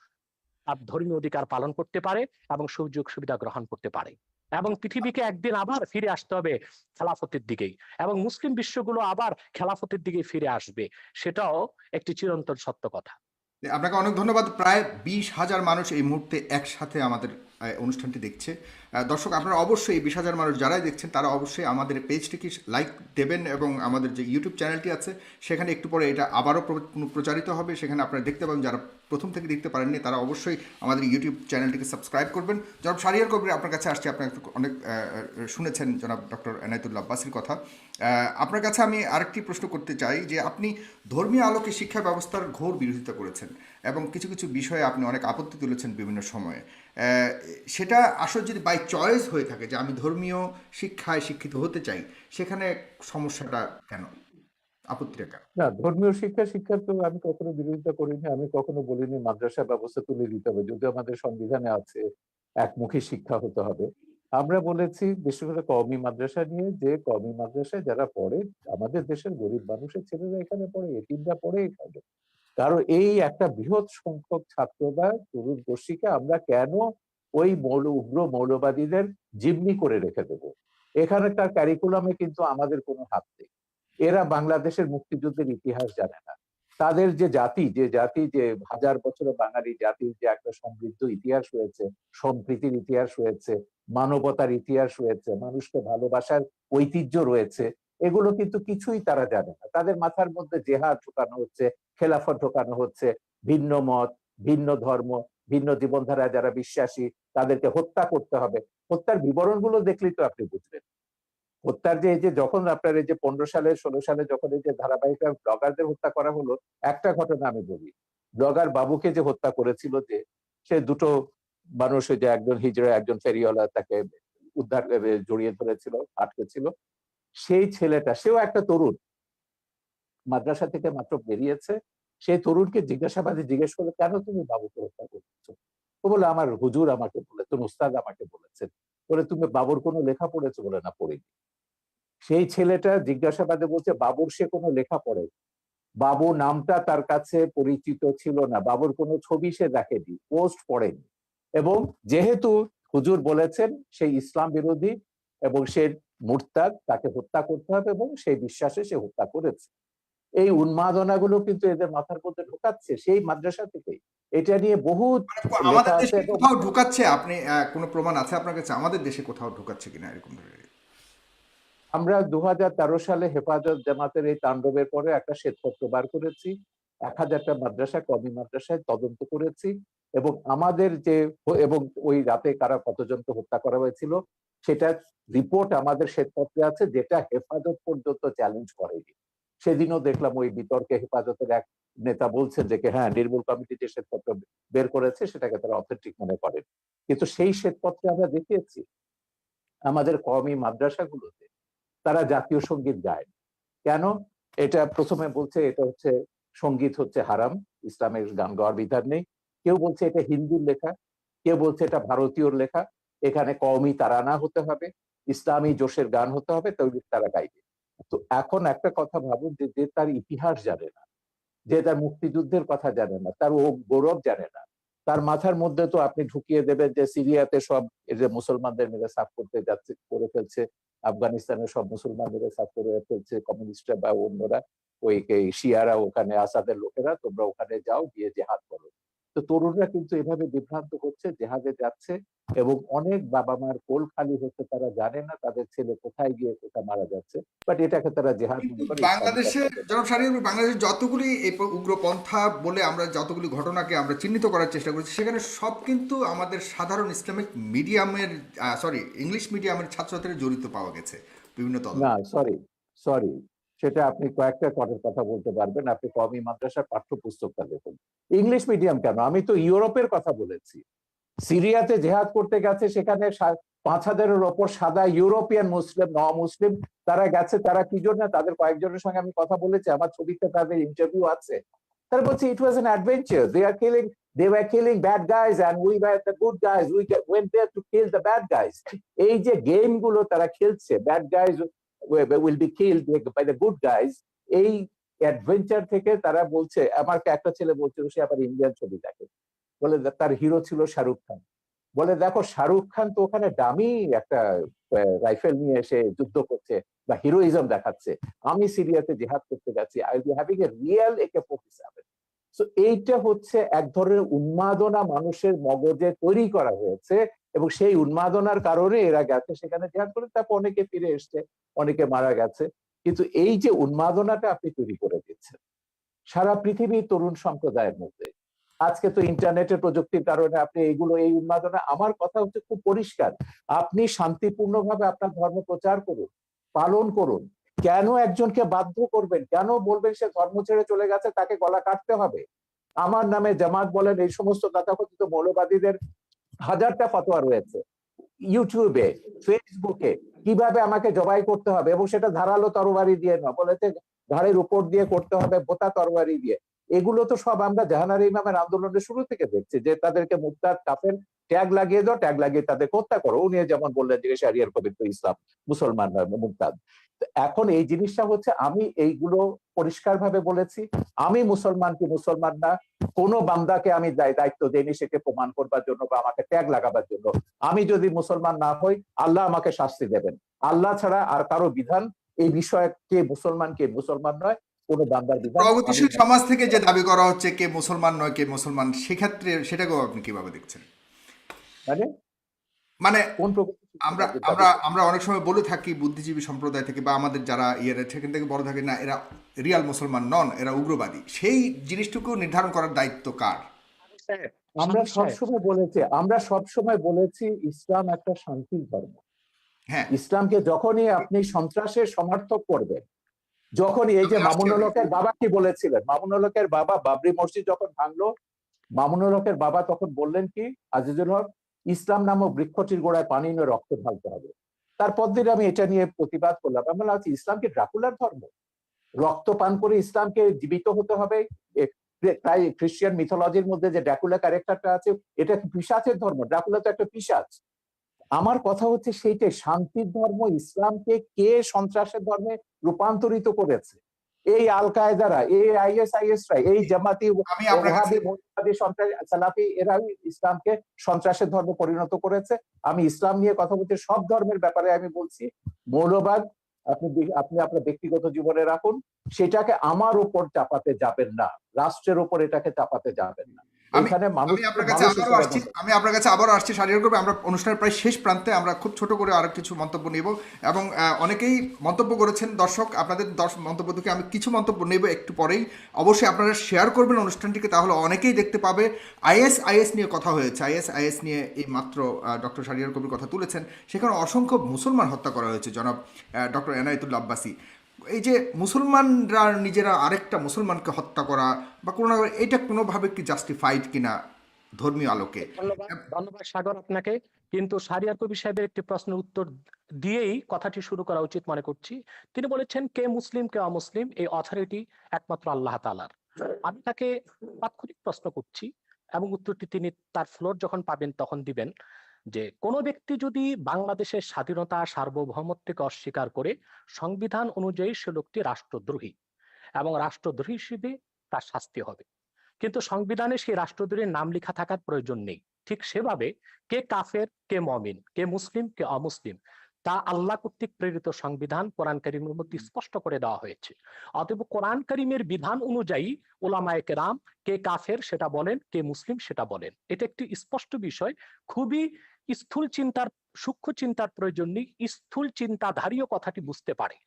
তার ধর্মীয় অধিকার পালন করতে পারে এবং সুযোগ সুবিধা গ্রহণ করতে পারে, এবং পৃথিবীকে একদিন আবার ফিরে আসতে হবে খেলাফতের দিকেই, এবং মুসলিম বিশ্বগুলো আবার খেলাফতের দিকে ফিরে আসবে। সেটাও একটি চিরন্তন সত্য কথা।
আপনাকে অনেক ধন্যবাদ। প্রায় 20,000 মানুষ এই মুহূর্তে একসাথে আমাদের অনুষ্ঠানটি দেখছে। দর্শক, আপনারা অবশ্যই 20,000 মানুষ যারাই দেখছেন তারা অবশ্যই আমাদের পেজটিকে লাইক দেবেন, এবং আমাদের যে ইউটিউব চ্যানেলটি আছে সেখানে একটু পরে এটা আবারও প্রচারিত হবে, সেখানে আপনারা দেখতে পাবেন। যারা প্রথম থেকে দেখতে পারেননি তারা অবশ্যই আমাদের ইউটিউব চ্যানেলটিকে সাবস্ক্রাইব করবেন। জনাব শাহরিয়ার কবির, আপনার কাছে আসছে। আপনার অনেক শুনেছেন জনাব ডক্টর এনায়েতুল্লাহ আব্বাসীর কথা। আপনার কাছে আমি আরেকটি প্রশ্ন করতে চাই যে আপনি ধর্মীয় আলোকে শিক্ষা ব্যবস্থার ঘোর বিরোধিতা করেছেন। এবং কিছু কিছু বিষয়ে আপনি অনেক আপত্তি তুলেছেন বিভিন্ন সময়ে। সেটা আসলে যদি বাই চয়েস হয়ে থাকে যে আমি ধর্মীয় শিক্ষায় শিক্ষিত হতে চাই, সেখানে সমস্যাটা কেন, আপত্তিটা কেন?
না, ধর্মীয় শিক্ষার তো আমি কখনো বিরোধিতা করিনি। আমি কখনো বলিনি মাদ্রাসা ব্যবস্থা তুলে দিতে হবে, যদিও আমাদের সংবিধানে আছে একমুখী শিক্ষা হতে হবে। আমরা বলেছি বিশেষ করে কওমি মাদ্রাসা নিয়ে, যে কওমি মাদ্রাসায় যারা পড়ে, আমাদের দেশের গরিব মানুষের ছেলেরা এখানে পড়ে, এতিমরা পড়ে এখানে। কারণ এই একটা বৃহৎ সংখ্যক ছাত্র বা তরুণ গোষ্ঠীকে আমরা কেন ওই উগ্র মৌলবাদীদের জিম্মি করে রেখে দেবো? এখানকার ক্যারিকুলামে কিন্তু আমাদের কোনো হাত নেই। এরা বাংলাদেশের মুক্তিযুদ্ধের ইতিহাস জানে না। তাদের যে জাতি যে হাজার বছরের বাঙালি জাতির যে একটা সমৃদ্ধ ইতিহাস রয়েছে, সম্প্রীতির ইতিহাস রয়েছে, মানবতার ইতিহাস রয়েছে, মানুষকে ভালোবাসার ঐতিহ্য রয়েছে, এগুলো কিন্তু কিছুই তারা জানে না। তাদের মাথার মধ্যে জেহাদ ঢোকানো হচ্ছে, খেলাফত ঢোকানো হচ্ছে, ভিন্ন মত, ভিন্ন ধর্ম, ভিন্ন জীবনধারায় যারা বিশ্বাসী তাদেরকে হত্যা করতে হবে। হত্যার বিবরণগুলো দেখলেই তো আপনি বুঝবেন। হত্যার যে এই যে যখন আপনার এই যে 15 সালে 16 সালে যখন এই যে ধারাবাহিক ব্লগারদের হত্যা করা হলো, একটা ঘটনা আমি বলি। ব্লগার বাবুকে যে হত্যা করেছিল, যে সে দুটো মানুষ, ওই যে একজন হিজড়া একজন ফেরিওয়ালা তাকে উদ্ধার জড়িয়ে ধরেছিল, আটকে ছিল। সেই ছেলেটা, সেও একটা তরুণ, মাদ্রাসা থেকে মাত্র বেরিয়েছে। সেই তরুণকে জিজ্ঞাসাবাদে জিজ্ঞেস করলো, কেন তুমি বাবুকে হত্যা করেছো? ও বলে, আমার হুজুর আমাকে বলেছেন, উস্তাদ আমাকে বলেছেন। বলে, তুমি বাবুর কোনো লেখা পড়েছো? বলে, না, পড়িনি। সেই ছেলেটা জিজ্ঞাসাবাদে বলছে বাবুর সে কোনো লেখা পড়ে, বাবু নামটা তার কাছে পরিচিত ছিল না, বাবুর কোনো ছবি সে দেখেনি, পোস্ট পড়েনি। এবং যেহেতু হুজুর বলেছেন সেই ইসলাম বিরোধী এবং সে মুরতাদ, তাকে হত্যা করতে হবে, এবং সেই বিশ্বাসে সে হত্যা করেছে। এই উন্মাদনাগুলো কিন্তু এদের মাথার মধ্যে ঢোকাচ্ছে সেই মাদ্রাসা থেকেই। এটা নিয়ে বহুত
মানে
লেখা
আমাদের
আছে
দেশে
এবং
কোথাও ঢুকাচ্ছে? আপনি কোনো প্রমাণ আছে আপনার কাছে আমাদের দেশে কোথাও ঢুকাচ্ছে কিনা এরকম ধরনের?
আমরা 2013 সালে হেফাজত জামাতের এই তাণ্ডবের পরে একটা শ্বেতপত্র বার করেছি। 1000টা মাদ্রাসা, কওমি মাদ্রাসায় তদন্ত করেছি, এবং আমাদের যে এবং ওই রাতে কারা কতজনকে হত্যা করা হয়েছিল সেটা রিপোর্ট আমাদের শ্বেতপত্রে আছে, যেটা হেফাজত পর্যন্ত চ্যালেঞ্জ করেনি। সেদিনও দেখলাম ওই বিতর্কে হেফাজতের এক নেতা বলছেন যে হ্যাঁ, নির্মূল কমিটি যে শ্বেতপত্র বের করেছে সেটাকে তারা অথেন্টিক মনে করেন। কিন্তু সেই শ্বেতপত্রে আমরা দেখিয়েছি আমাদের কওমি মাদ্রাসাগুলোতে তারা জাতীয় সঙ্গীত গায়। কেন? এটা প্রথমে বলছে এটা হচ্ছে সঙ্গীত হচ্ছে হারাম, ইসলামের গান গাওয়ার বিধান নেই। কেউ বলছে এটা হিন্দুর লেখা, কেউ বলছে এটা ভারতীয়র লেখা, এখানে কওমি তারানা হতে হবে, ইসলামী জোশের গান হতে হবে, তবে তারা গাইবে। তো এখন একটা কথা ভাবুন, যে যে তার ইতিহাস জানে না, যে তার মুক্তিযুদ্ধের কথা জানে না, তার ও গৌরব জানে না, তার মাথার মধ্যে তো আপনি ঢুকিয়ে দেবেন যে সিরিয়াতে সব এই যে মুসলমানদের মেরে সাফ করতে যাচ্ছে, করে ফেলছে, আফগানিস্তানের সব মুসলমান মেরে সাফ করে ফেলছে কমিউনিস্টরা বা অন্যরা, ওই শিয়ারা, ওখানে আসাদের লোকেরা, তোমরা ওখানে যাও, গিয়ে জেহাদ করো। তো তরুণরা কিন্তু এভাবে বিভ্রান্ত হচ্ছে, জেহাদে যাচ্ছে, এবং অনেক বাবা মার কোল খালি হচ্ছে, তারা জানে না তাদের ছেলে কোথায় গিয়ে কোথায় মারা যাচ্ছে, বাট এটাকে তারা জেহাদ
কিন্তু
মনে করে, ইসলামিক
বাংলাদেশে,
একটা ব্যাপার।
জনাব শাহরিয়ার ভাই, বাংলাদেশের যতগুলি এই উগ্রপন্থা বলে আমরা যতগুলি ঘটনাকে আমরা চিহ্নিত করার চেষ্টা করেছি, সেখানে সব কিন্তু আমাদের সাধারণ ইসলামিক মিডিয়ামের, সরি, ইংলিশ মিডিয়ামের ছাত্রছাত্রীরা জড়িত পাওয়া গেছে বিভিন্ন
না,
তদন্ত।
সরি, সরি, সেটা আপনি কয়েকটা কটার কথা বলতে পারবেন। আপনি কওমি মাদ্রাসার পাঠ্যপুস্তকটা দেখুন। ইংলিশ মিডিয়াম কেন, আমি তো ইউরোপের কথা বলেছি। সিরিয়াতে জেহাদ করতে গেছে, সেখানে 5000-এর ওপর সাদা ইউরোপিয়ান মুসলিম, মুসলিম তারা গেছে। তারা কি জন্য? তাদের কয়েকজনের সঙ্গে আমি কথা বলেছি, আমার ছবিতে তাদের ইন্টারভিউ আছে। তারা বলছে it was an adventure, they were killing bad guys and we were the good guys, we went there to kill the bad guys। এই যে গেম গুলো তারা খেলছে, bad guys will be killed by the good guys, এই adventure থেকে তারা বলছে। আমার একটা ছেলে বলছিল সে আবার ইন্ডিয়ান ছবি দেখে, বলে তার হিরো ছিল শাহরুখ খান। বলে দেখো, শাহরুখ খান তো ওখানে দামি একটা রাইফেল নিয়ে এসে যুদ্ধ করছে বা হিরোইজম দেখাচ্ছে, আমি সিরিয়াতে জেহাদ করতে গেছি, I will be having a real AK-47। So এইটা হচ্ছে এক ধরনের উন্মাদনা মানুষের মগজে তৈরি করা হয়েছে, এবং সেই উন্মাদনার কারণে এরা গেছে সেখানে জেহাদ করে, তারপর অনেকে ফিরে এসছে, অনেকে মারা গেছে। কিন্তু এই যে উন্মাদনাটা আপনি তৈরি করে দিচ্ছেন সারা পৃথিবীর তরুণ সম্প্রদায়ের মধ্যে, আজকে তো ইন্টারনেটের প্রযুক্তির কারণে আপনি এইগুলো, এই উন্মাদনা, আমার কথা হচ্ছে খুব পরিষ্কার, আপনি শান্তিপূর্ণভাবে আপনার ধর্ম প্রচার করুন, পালন করুন। কেন একজনকে বাধ্য করবেন? কেন বলবেন সে ধর্ম ছেড়ে চলে গেছে তাকে গলা কাটতে হবে? আমার নামে জামাত বলেন, এই সমস্ত তথাকথিত মৌলবাদীদের হাজারটা ফতোয়া রয়েছে ইউটিউবে, ফেসবুকে, কিভাবে আমাকে জবাই করতে হবে, এবং সেটা ধারালো তরবারি দিয়ে নয়, বলেছে ঘাড়ের উপর দিয়ে করতে হবে ভোতা তরবারি দিয়ে। এগুলো তো সব আমরা জাহানারা ইমামের আন্দোলনের শুরু থেকে দেখছি, যে তাদেরকে মুরতাদ কাফের ট্যাগ লাগিয়ে দাও, ট্যাগ লাগিয়ে তাদের হত্যা করো। উনি যেমন বললেন যে শারিয়ার কবির তো ইসলাম, মুসলমান নয় মুরতাদ। এখন এই জিনিসটা হচ্ছে, আমি এইগুলো পরিষ্কার ভাবে বলেছি, আমি মুসলমান কি মুসলমান না কোন বান্দাকে আমি দায়িত্ব দেইনি সেকে প্রমাণ করবার জন্য বা আমাকে ট্যাগ লাগাবার জন্য। আমি যদি মুসলমান না হই, আল্লাহ আমাকে শাস্তি দেবেন। আল্লাহ ছাড়া আর কারো বিধান এই বিষয়ে কে মুসলমান নয় কোন বান্দার বিধান
প্রগতিশীল সমাজ থেকে যে দাবি করা হচ্ছে কে মুসলমান নয় কে মুসলমান, সেক্ষেত্রে সেটাকেও আপনি কিভাবে দেখছেন?
মানে
মানে
কোন
আমরা আমরা আমরা অনেক সময় বলে থাকি বুদ্ধিজীবী সম্প্রদায় থেকে বা আমাদের যারা ইয়ের সেখান থেকে বড় থাকে, না এরা রিয়াল মুসলমান নন, এরা উগ্রবাদী। সেই জিনিসটুকু নির্ধারণ করার দায়িত্ব কার?
আমরা সবসময় বলেছি ইসলাম একটা শান্তির ধর্ম।
হ্যাঁ,
ইসলামকে যখনই আপনি সন্ত্রাসের সমর্থক করবেন, যখনই এই যে মামুনুল হকের বাবা কি বলেছিলেন, মামুনুল হকের বাবা বাবরি মসজিদ যখন ভাঙলো, মামুনুল হকের বাবা তখন বললেন কি, আজিজুল হক, ইসলাম নামক বৃক্ষটির গোড়ায় পানি নিয়ে রক্ত ঢালতে হবে। তারপর দিন আমি এটা নিয়ে প্রতিবাদ করলাম, আমি বললাম ইসলাম কি ড্রাকুলার ধর্ম? রক্ত পান করে ইসলামকে জীবিত হতে হবে? তাই খ্রিস্টান মিথোলজির মধ্যে যে ড্রাকুলা ক্যারেক্টারটা আছে, এটা কি পিশাচের ধর্ম? ড্রাকুলা তো একটা পিশাচ। আমার কথা হচ্ছে সেইটাই, শান্তির ধর্ম ইসলামকে কে সন্ত্রাসের ধর্মে রূপান্তরিত করেছে? এই আল কায়দারা, এই আইএসআইএসরা, এই জামাতি
আমি আপনার কাছে
ওহাবি সালাফি, এরা ইসলামকে সন্ত্রাসের ধর্মে পরিণত করেছে। আমি ইসলাম নিয়ে কথা বলছি, সব ধর্মের ব্যাপারে আমি বলছি, মৌলবাদ আপনি আপনি আপনার ব্যক্তিগত জীবনে রাখুন, সেটাকে আমার উপর চাপাতে যাবেন না, রাষ্ট্রের উপর এটাকে চাপাতে যাবেন না। এখানে মানুষ
আমি আপনার কাছে আবারও আসছি শারীরিক করবে। আমরা অনুষ্ঠানের প্রায় শেষ প্রান্তে, আমরা খুব ছোট করে আরো কিছু মন্তব্য নেব এবং অনেকেই মন্তব্য করেছেন দর্শক, আপনাদের মন্তব্য থেকে আমি কিছু মন্তব্য নেব একটু পরেই। অবশ্যই আপনারা শেয়ার করবেন অনুষ্ঠানটিকে, তাহলে অনেকেই দেখতে পাবে। আইএস নিয়ে কথা হয়েছে, আইএস নিয়ে এই মাত্র ডক্টর শাহরিয়ার কবির কথা তুলেছেন, সেখানে অসংখ্য মুসলমান হত্যা করা হয়েছে জনাব ডক্টর এনায়েতুল্লাহ আব্বাসী। এই যে মুসলমানরা নিজেরা আরেকটা মুসলমানকে হত্যা করা বা কোনো, এটা কোনোভাবে কি জাস্টিফাইড কিনা ধর্মীয় আলোকে?
ধন্যবাদ সাগর আপনাকে। কিন্তু শাহরিয়ার কবির সাহেবের একটি প্রশ্নের উত্তর দিয়েই কথাটি শুরু করা উচিত মনে করছি। তিনি বলেছেন কে মুসলিম কে অমুসলিম এই অথরিটি একমাত্র আল্লাহ তাআলার। আমি তাকে তাৎক্ষণিক প্রশ্ন করছি এবং উত্তরটি তিনি তার ফ্লোর যখন পাবেন তখন দিবেন, যে কোনো ব্যক্তি যদি বাংলাদেশের স্বাধীনতা সার্বভৌমত্বকে অস্বীকার করে, সংবিধান অনুযায়ী সে লোকটি রাষ্ট্রদ্রোহী এবং রাষ্ট্রদ্রোহী হিসেবে তার শাস্তি হবে। কিন্তু সংবিধানে সেই রাষ্ট্রদ্রোহীর নাম লেখা থাকার প্রয়োজন নেই। ঠিক সেভাবে কে কাফের কে মুমিন, কে মুসলিম কে অমুসলিম, তা আল্লাহ কর্তৃক প্রেরিত সংবিধান কোরআন কারীমের মধ্যে স্পষ্ট করে দেওয়া হয়েছে। অতএব কোরআন কারীমের বিধান অনুযায়ী উলামায়ে কেরাম কে কাফের সেটা বলেন, কে মুসলিম সেটা বলেন। এটা একটি স্পষ্ট বিষয়। খুবই স্থূল চিন্তার, সূক্ষ্ম চিন্তার প্রয়োজন নেই, স্থূল চিন্তাধারীও কথাটি বুঝতে পারে।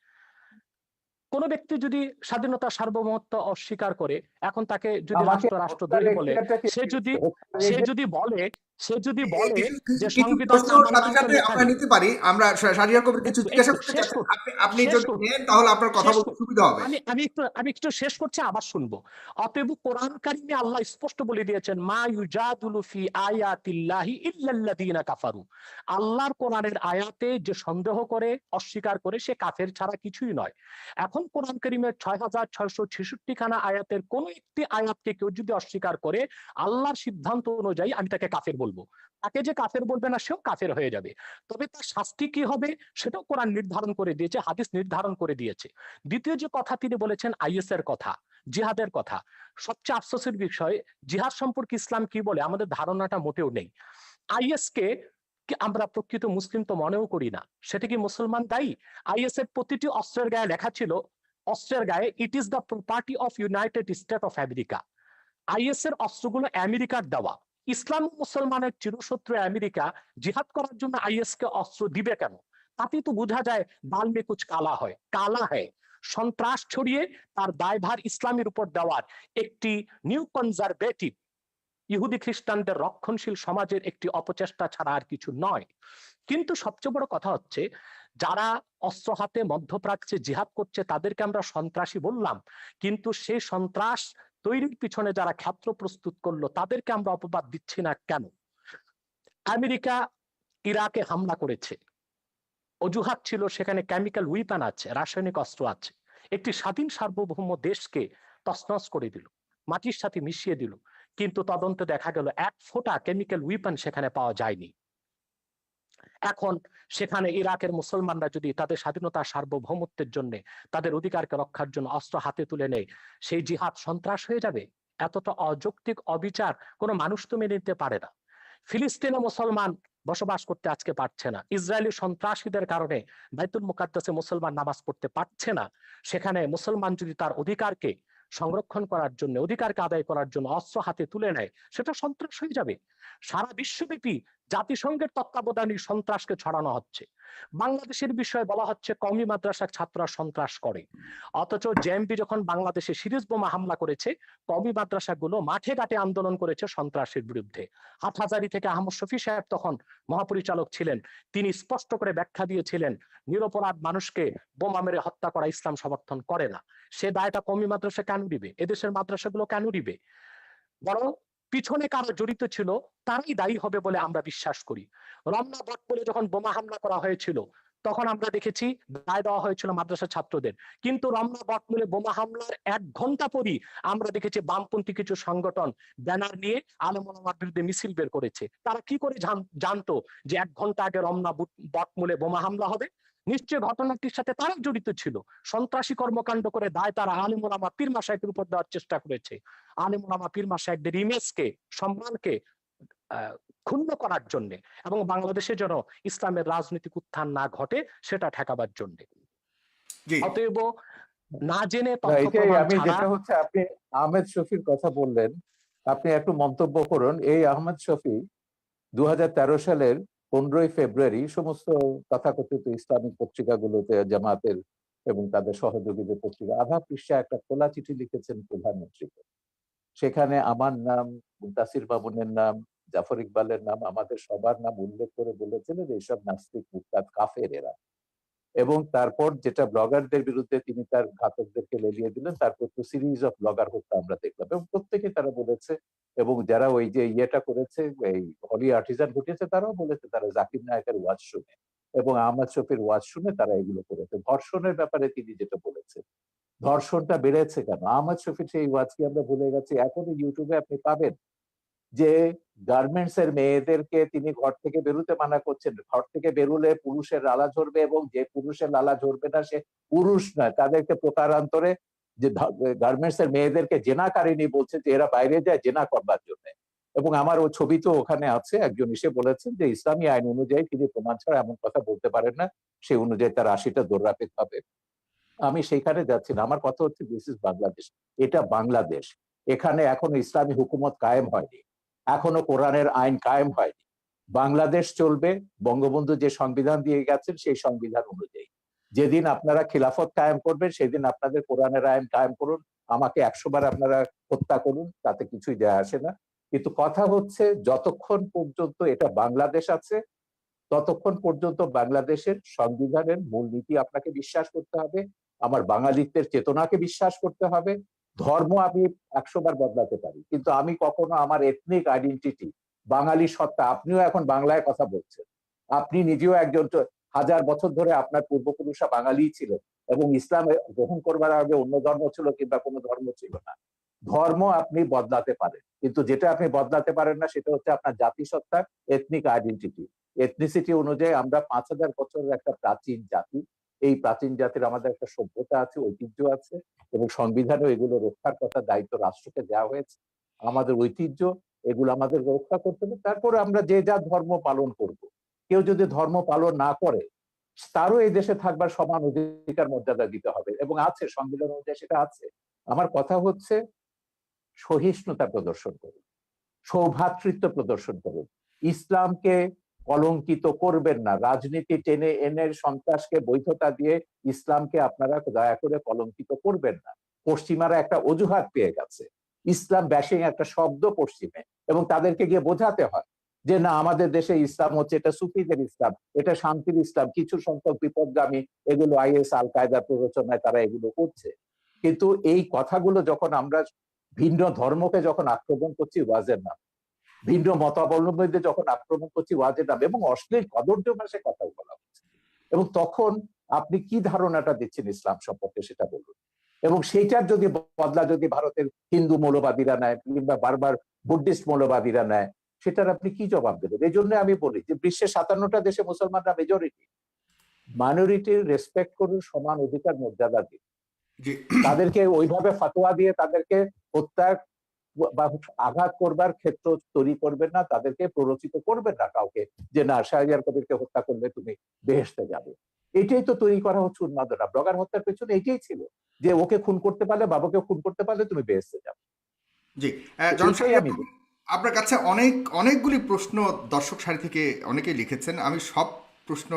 কোন ব্যক্তি যদি স্বাধীনতা সার্বভৌমত্ব অস্বীকার করে, এখন তাকে যদি রাষ্ট্রদ্রোহী বলে, সে যদি বলে যে সংবিধান
আমরা নিতে পারি, আমরা শাহরিয়ার কবির কিছু জিজ্ঞাসা করতে চাচ্ছি, আপনি যদি নেন তাহলে আপনার কথা বলতে সুবিধা হবে।
আমি একটু শেষ করছি, আবার শুনবো। অতএব কোরআন কারীমে আল্লাহ স্পষ্ট বলে দিয়েছেন মা ইউজাদুলু ফি আয়াতিল্লাহি ইল্লাল্লাযিনা কাফারু। আল্লাহর কোরআনের আয়াতে যে সন্দেহ করে, অস্বীকার করে, সে কাফের ছাড়া কিছুই নয়। এখন কোরআন কারীমের 6666 খানা আয়াতের কোন একটি আয়াতকে কেউ যদি অস্বীকার করে, আল্লাহর সিদ্ধান্ত অনুযায়ী আমি তাকে কাফের বলবো। তাকে যে কাফের বলবে না সেও কাফের হয়ে যাবে। তবে তার শাস্তি কি হবে সেটাও কোরআন নির্ধারণ করে দিয়েছে, হাদিস নির্ধারণ করে দিয়েছে। দ্বিতীয় যে কথা তিনি বলেছেন আইএস এর কথা, জিহাদের কথা, সবচেয়ে আফসোসের বিষয়, জিহাদ সম্পর্কে ইসলাম কি বলে আমাদের ধারণাটা মোটেও নেই। আইএস কে আমরা প্রকৃত মুসলিম তো মনেও করি না। সেটা কি মুসলমান দায়ী? আইএস এর প্রতিটি অস্ত্রের গায়ে লেখা ছিল, অস্ত্রের গায়ে it is the property of United state of America. Is এর অস্ত্রগুলো আমেরিকার দেওয়া। ইসলাম মুসলমানের চিরশত্রু আমেরিকা জিহাদ করার জন্য আইএস কে অস্ত্র দিবে কেন? তাতে তো বোঝা যায় দাল মে কুছ কালা হয়, কালা হয়। সন্ত্রাস ছড়িয়ে তার দায়ভার ইসলামের উপর দেওয়ার একটি নিউ কনজারভেটিভ ইহুদি খ্রিস্টানদের রক্ষণশীল সমাজের একটি অপচেষ্টা ছাড়া আর কিছু নয়। কিন্তু সবচেয়ে বড় কথা হচ্ছে, যারা অস্ত্র হাতে মধ্যপ্রাচ্যে জিহাদ করছে তাদেরকে আমরা সন্ত্রাসী বললাম, কিন্তু সেই সন্ত্রাস তৈরির পিছনে যারা ক্ষেত্র প্রস্তুত করলো তাদেরকে আমরা অপবাদ দিচ্ছি না কেন? আমেরিকা ইরাকে হামলা করেছে, অজুহাত ছিল সেখানে কেমিক্যাল উইপন আছে, রাসায়নিক অস্ত্র আছে। একটি স্বাধীন সার্বভৌম দেশকে তছনছ করে দিল, মাটির সাথে মিশিয়ে দিল, কিন্তু তদন্তে দেখা গেল এক ফোঁটা কেমিক্যাল উইপন সেখানে পাওয়া যায়নি। এখন সেখানে ইরাকের মুসলমানরা যদি তাদের স্বাধীনতা সার্বভৌমত্বের জন্য, তাদের অধিকারকে রক্ষার জন্য অস্ত্র হাতে তুলে নেয়, সেই জিহাদ সন্ত্রাস হয়ে যাবে? এতটা অযৌক্তিক অবিচার কোনো মানুষ তো মেনে নিতে পারে না। ফিলিস্তিনে মুসলমান বসবাস করতে আজকে পারছে না, ইসরায়েলি সন্ত্রাসীদের কারণে বাইতুল মুকাদ্দাসে মুসলমান নামাজ পড়তে পারছে না। সেখানে মুসলমান যদি তার অধিকারকে সংরক্ষণ করার জন্য, অধিকারকে আদায় করার জন্য অস্ত্র হাতে তুলে নেয়, সেটা সন্ত্রাস হয়ে যাবে। সারা বিশ্বব্যাপী জাতিসংঘের তত্ত্বাবধানে সন্ত্রাসকে ছড়ানো হচ্ছে। বাংলাদেশের বিষয়ে বলা হচ্ছে কওমি মাদ্রাসার ছাত্ররা সন্ত্রাস করে, অথচ জেএমবি যখন বাংলাদেশে সিরিজ বোমা হামলা করেছে, কওমি মাদ্রাসাগুলো মাঠে ঘাটে আন্দোলন করেছে সন্ত্রাসের বিরুদ্ধে। হাটহাজারী থেকে আহমদ শফি সাহেব তখন মহাপরিচালক ছিলেন, তিনি স্পষ্ট করে ব্যাখ্যা দিয়েছিলেন নিরপরাধ মানুষকে বোমা মেরে হত্যা করা ইসলাম সমর্থন করে না। সে দায়টা কওমি মাদ্রাসা কেন দিবে? এদেশের মাদ্রাসাগুলো কেন দিবে? বরং পিছনে কারা জড়িত ছিল তারাই দায়ী হবে বলে আমরা বিশ্বাস করি। রমনা বটমূলে যখন বোমা হামলা করা হয়েছিল, তখন আমরা দেখেছি দায় দেওয়া হয়েছিল মাদ্রাসা ছাত্রদের, কিন্তু রমনা বটমূলে বোমা হামলার 1 ঘন্টা পরই আমরা দেখেছি বামপন্থী কিছু সংগঠন ব্যানার নিয়ে আলেম ওলামার বিরুদ্ধে মিছিল বের করেছে। তারা কি করে জানতো যে 1 ঘন্টা আগে রমনা বটমূলে বোমা হামলা হবে? নিশ্চয় ঘটনাটির সাথে তারা জড়িত ছিল। সন্ত্রাসী কর্মকাণ্ড করে দায় তারা আলেম ওলামা পীর মাশায়েখের উপর দেওয়ার চেষ্টা করেছে। আলেম ওলামা পীর মাশায়েখদের ইমেজকে, সম্মানকে ক্ষুণ্ণ করার জন্য, এবং বাংলাদেশে যেন ইসলামের রাজনৈতিক উত্থান না ঘটে সেটা ঠেকাবার জন্য।
জি।
অতএব না জেনে
না,
তথ্য
এটাই
প্রমাণ
আমি
ছাড়া।
যেটা হচ্ছে, আপনি আহমেদ শফির কথা বললেন, আপনি একটু মন্তব্য করুন। এই আহমেদ শফি 2013 সালের 15ই ফেব্রুয়ারি সমস্ত তথাকথিত ইসলামিক পত্রিকাগুলোতে, জামাতের এবং তাদের সহযোগীদের পত্রিকা, আধা পৃষ্ঠা একটা খোলা চিঠি লিখেছেন প্রধানমন্ত্রীকে। সেখানে আমার নাম, মুনতাসির মামুনের নাম, জাফর ইকবালের নাম, আমাদের সবার নাম উল্লেখ করে বলেছিলেন এইসব নাস্তিক, মুরতাদ, কাফের এরা। এবং তারপর যেটা ব্লগারদের বিরুদ্ধে তিনি তার ঘাতকদেরকে লেলিয়ে দিলেন, তারপর তো সিরিজ অফ ব্লগার হত্যা আমরা দেখলাম, এবং প্রত্যেকে তারা বলেছে, এবং যারা ওই যে ইয়েটা করেছে, এই হলি আর্টিজান ঘটিয়েছে, তারাও বলেছে তারা জাকির নায়কের ওয়াজ শুনে এবং আহমদ শফির ওয়াজ শুনে তারা এগুলো করেছে। ধর্ষণের ব্যাপারে তিনি যেটা বলেছেন, ধর্ষণটা বেড়েছে কেন? আহমদ শফির সেই ওয়াজ কি আমরা ভুলে গেছি? এখনো ইউটিউবে আপনি পাবেন যে গার্মেন্টস এর মেয়েদেরকে তিনি ঘর থেকে বেরোতে মানা করছেন, ঘর থেকে বেরোলে পুরুষের লালা ঝরবে, এবং যে পুরুষের লালা ঝরবে না সে পুরুষ নয়, তাদেরকে প্রকারান্তরে যে গার্মেন্টস এর মেয়েদেরকে জেনাকারিনী বলছে, যে এরা বাইরে যায় জেনা করবার জন্য। এবং আমার ও ছবি তো ওখানে আছে, একজন এসে বলেছেন যে ইসলামী আইন অনুযায়ী তিনি প্রমাণ ছাড়া এমন কথা বলতে পারেন না, সেই অনুযায়ী তার 80টা দৌড়া পেতে হবে। আমি সেইখানে যাচ্ছি না, আমার কথা হচ্ছে দিস ইজ বাংলাদেশ, এটা বাংলাদেশ। এখানে এখনো ইসলামী হুকুমত কায়েম হয়নি, এখনো কোরআনের আইন কায়েম হয়নি। বাংলাদেশ চলবে বঙ্গবন্ধু যে সংবিধান দিয়ে গেছেন সেই সংবিধান অনুযায়ী। যেদিন আপনারা খিলাফত কায়েম করবেন সেদিন আপনাদের কোরআনের আইন কায়েম করুন, আমাকে 100 বার আপনারা হত্যা করুন, তাতে কিছুই যায় আসে না। কিন্তু কথা হচ্ছে যতক্ষণ পর্যন্ত এটা বাংলাদেশ আছে, ততক্ষণ পর্যন্ত বাংলাদেশের সংবিধানের মূলনীতি আপনাকে বিশ্বাস করতে হবে, আমার বাঙালিত্বের চেতনাকে বিশ্বাস করতে হবে। ধর্ম আমি 100 বার বদলাতে পারি, কিন্তু আমি কখনো আমার এথনিক আইডেন্টিটি, বাঙালি সত্তা, আপনিও এখন বাংলায় কথা বলছেন, আপনি নিজেও একজন 1000 বছর ধরে আপনার পূর্বপুরুষরা বাঙালি ছিলেন, এবং ইসলাম গ্রহণ করবার আগে অন্য ধর্ম ছিল কিংবা কোনো ধর্ম ছিল না। ধর্ম আপনি বদলাতে পারেন, কিন্তু যেটা আপনি বদলাতে পারেন না সেটা হচ্ছে আপনার জাতিসত্তা, এথনিক আইডেন্টিটি। এথনিসিটি অনুযায়ী আমরা 5000 বছরের একটা প্রাচীন জাতি। এই প্রাচীন জাতির আমাদের একটা সভ্যতা আছে, ঐতিহ্য আছে, এবং সংবিধানেও এগুলো রক্ষার কথা দায়িত্ব রাষ্ট্রকে দেওয়া হয়েছে। আমাদের ঐতিহ্য, এগুলো আমাদের রক্ষা করতে হবে। তারপরে আমরা যে যা ধর্ম পালন করব। কেউ যদি ধর্ম পালন না করে, তারও এই দেশে থাকবার সমান অধিকার মর্যাদা দিতে হবে, এবং আছে, সংবিধান অনুযায়ী সেটা আছে। আমার কথা হচ্ছে সহিষ্ণুতা প্রদর্শন করুন, সৌভ্রাতৃত্ব প্রদর্শন করুন, ইসলামকে কলঙ্কিত করবেন না, রাজনীতি টেনে এনে সন্ত্রাসকে বৈধতা দিয়ে ইসলামকে আপনারা দয়া করে কলঙ্কিত করবেন না। পশ্চিমারা একটা অজুহাত পেয়ে গেছে, ইসলাম ব্যাশিং একটা শব্দ পশ্চিমে, এবং তাদেরকে গিয়ে বোঝাতে হয় যে না, আমাদের দেশে ইসলাম হচ্ছে, এটা সুফিদের ইসলাম, এটা শান্তির ইসলাম, কিছু সংখ্যক বিপদগামী, এগুলো আইএস আল কায়দার প্ররোচনায় তারা এগুলো করছে। কিন্তু এই কথাগুলো যখন আমরা ভিন্ন ধর্মকে যখন আক্রমণ করছি ওয়াজের নাম, ভিন্ন মতাবলম্বীদের যখন আক্রমণ করছি ওয়াজের নাম, এবং অশ্লীল কদর্য ভাষায় কথা বলা হচ্ছে, এবং তখন আপনি কি ধারণাটা দিচ্ছেন ইসলাম সম্পর্কে সেটা বলুন। এবং সেইটার যদি বদলা যদি ভারতের হিন্দু মৌলবাদীরা নেয় কিংবা বারবার বুদ্ধিস্ট মৌলবাদীরা নেয়, সেটার আপনি কি জবাব দেবেন? এই জন্য আমি বলি যে বিশ্বের 57টা দেশে মুসলমানরা মেজরিটি, মাইনরিটির রেসপেক্ট করুন, সমান অধিকার মর্যাদা দিন।
জি
তাদেরকে ওইভাবে ফাতোয়া দিয়ে তাদেরকে হত্যা বা আঘাত করবার ক্ষেত্র তৈরি করবেন না, তাদেরকে প্ররোচিত করবেন না কাউকে যে না শাহরিয়ার কবিরকে হত্যা করলে তুমি বেহেশতে যাবে। এটাই তো তৈরি করা হচ্ছে উন্মাদনা। ব্লগার হত্যার পেছনে এটাই ছিল যে ওকে খুন করতে পারলে, বাবাকে খুন করতে পারলে তুমি বেহেশতে যাবে।
জি জনাব
এটাই
শাহরিয়ার
আমি
কবির, আপনার কাছে অনেকগুলি প্রশ্ন দর্শক সারি থেকে অনেকেই লিখেছেন। আমি সব প্রশ্ন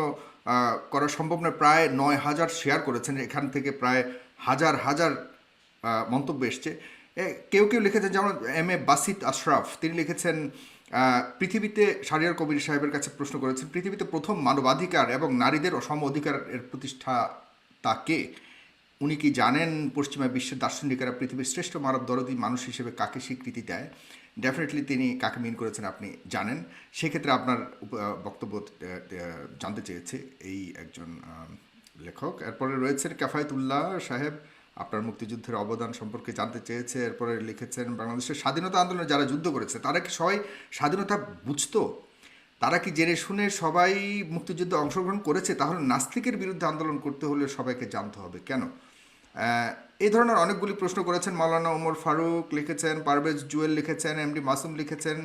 করা সম্ভব নয়। প্রায় 9,000 শেয়ার করেছেন, এখান থেকে প্রায় হাজার হাজার মন্তব্য এসছে। কেউ কেউ লিখেছেন, যেমন এম.এ. বাসিত আশরাফ, তিনি লিখেছেন পৃথিবীতে, শাহরিয়ার কবির সাহেবের কাছে প্রশ্ন করেছেন, পৃথিবীতে প্রথম মানবাধিকার এবং নারীদের সম অধিকারের প্রতিষ্ঠাতা কে? উনি কি জানেন পশ্চিমা বিশ্বের দার্শনিকেরা পৃথিবীর শ্রেষ্ঠ মানব দরদী মানুষ হিসেবে কাকে স্বীকৃতি দেয়? ডেফিনেটলি তিনি কাকে মিন করেছেন আপনি জানেন। সেক্ষেত্রে আপনার বক্তব্য জানতে চেয়েছে এই একজন লেখক। এরপরে রয়েছেন কাফায়েতুল্লাহ সাহেব, আপনার মুক্তিযুদ্ধের অবদান সম্পর্কে জানতে চেয়েছে। এরপরে লিখেছেন, বাংলাদেশের স্বাধীনতা আন্দোলনে যারা যুদ্ধ করেছে তারা কি সবাই স্বাধীনতা বুঝতো? তারা কি জেনে শুনে সবাই মুক্তিযুদ্ধে অংশগ্রহণ করেছে? তাহলে নাস্তিকের বিরুদ্ধে আন্দোলন করতে হলে সবাইকে জানতে হবে কেন? এই ধরনের অনেকগুলি প্রশ্ন করেছেন। মাওলানা ওমর ফারুক লিখেছেন, পারভেজ জুয়েল লিখেছেন, এমডি মাসুম লিখেছেন,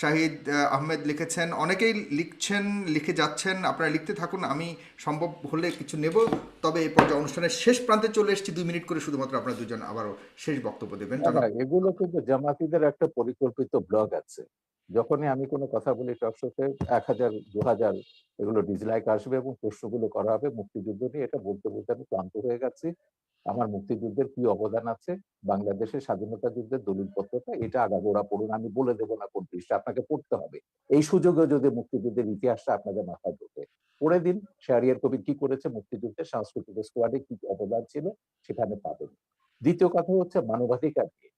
শাহিদ আহমেদ লিখেছেন, অনেকেই লিখছেন, লিখে যাচ্ছেন। আপনারা লিখতে থাকুন, আমি সম্ভব হলে কিছু নেব। তবে এই পর্যায়ে অনুষ্ঠানের শেষ প্রান্তে চলে এসেছি, 2 মিনিট করে শুধুমাত্র আপনারা দুজন আবারও শেষ বক্তব্য দেবেন।
না, এগুলো কিন্তু জামাতিদের একটা পরিকল্পিত ব্লগ আছে। যখনই আমি কোনো কথা বলি টক শোতে 1000 2000 এগুলো ডিসলাইক আসবে এবং প্রশ্নগুলো করা হবে মুক্তিযুদ্ধ নিয়ে। এটা বলতে বলতে আমি ক্লান্ত হয়ে গেছি। আমার মুক্তিযুদ্ধের কি অবদান আছে, বাংলাদেশের স্বাধীনতা যুদ্ধের দলিলপত্রটা এটা আগাগোড়া পড়ুন। আমি বলে দেবো না কোন পৃষ্ঠা, আপনাকে পড়তে হবে। এই সুযোগে যদি মুক্তিযুদ্ধের ইতিহাসটা আপনাদের মাথায় ঢোকে, পড়ে দিন শাহরিয়ার কবির কি করেছে মুক্তিযুদ্ধের, সাংস্কৃতিক স্কোয়াডে কি অবদান ছিল সেখানে পাবেন। দ্বিতীয় কথা হচ্ছে মানবাধিকার নিয়ে।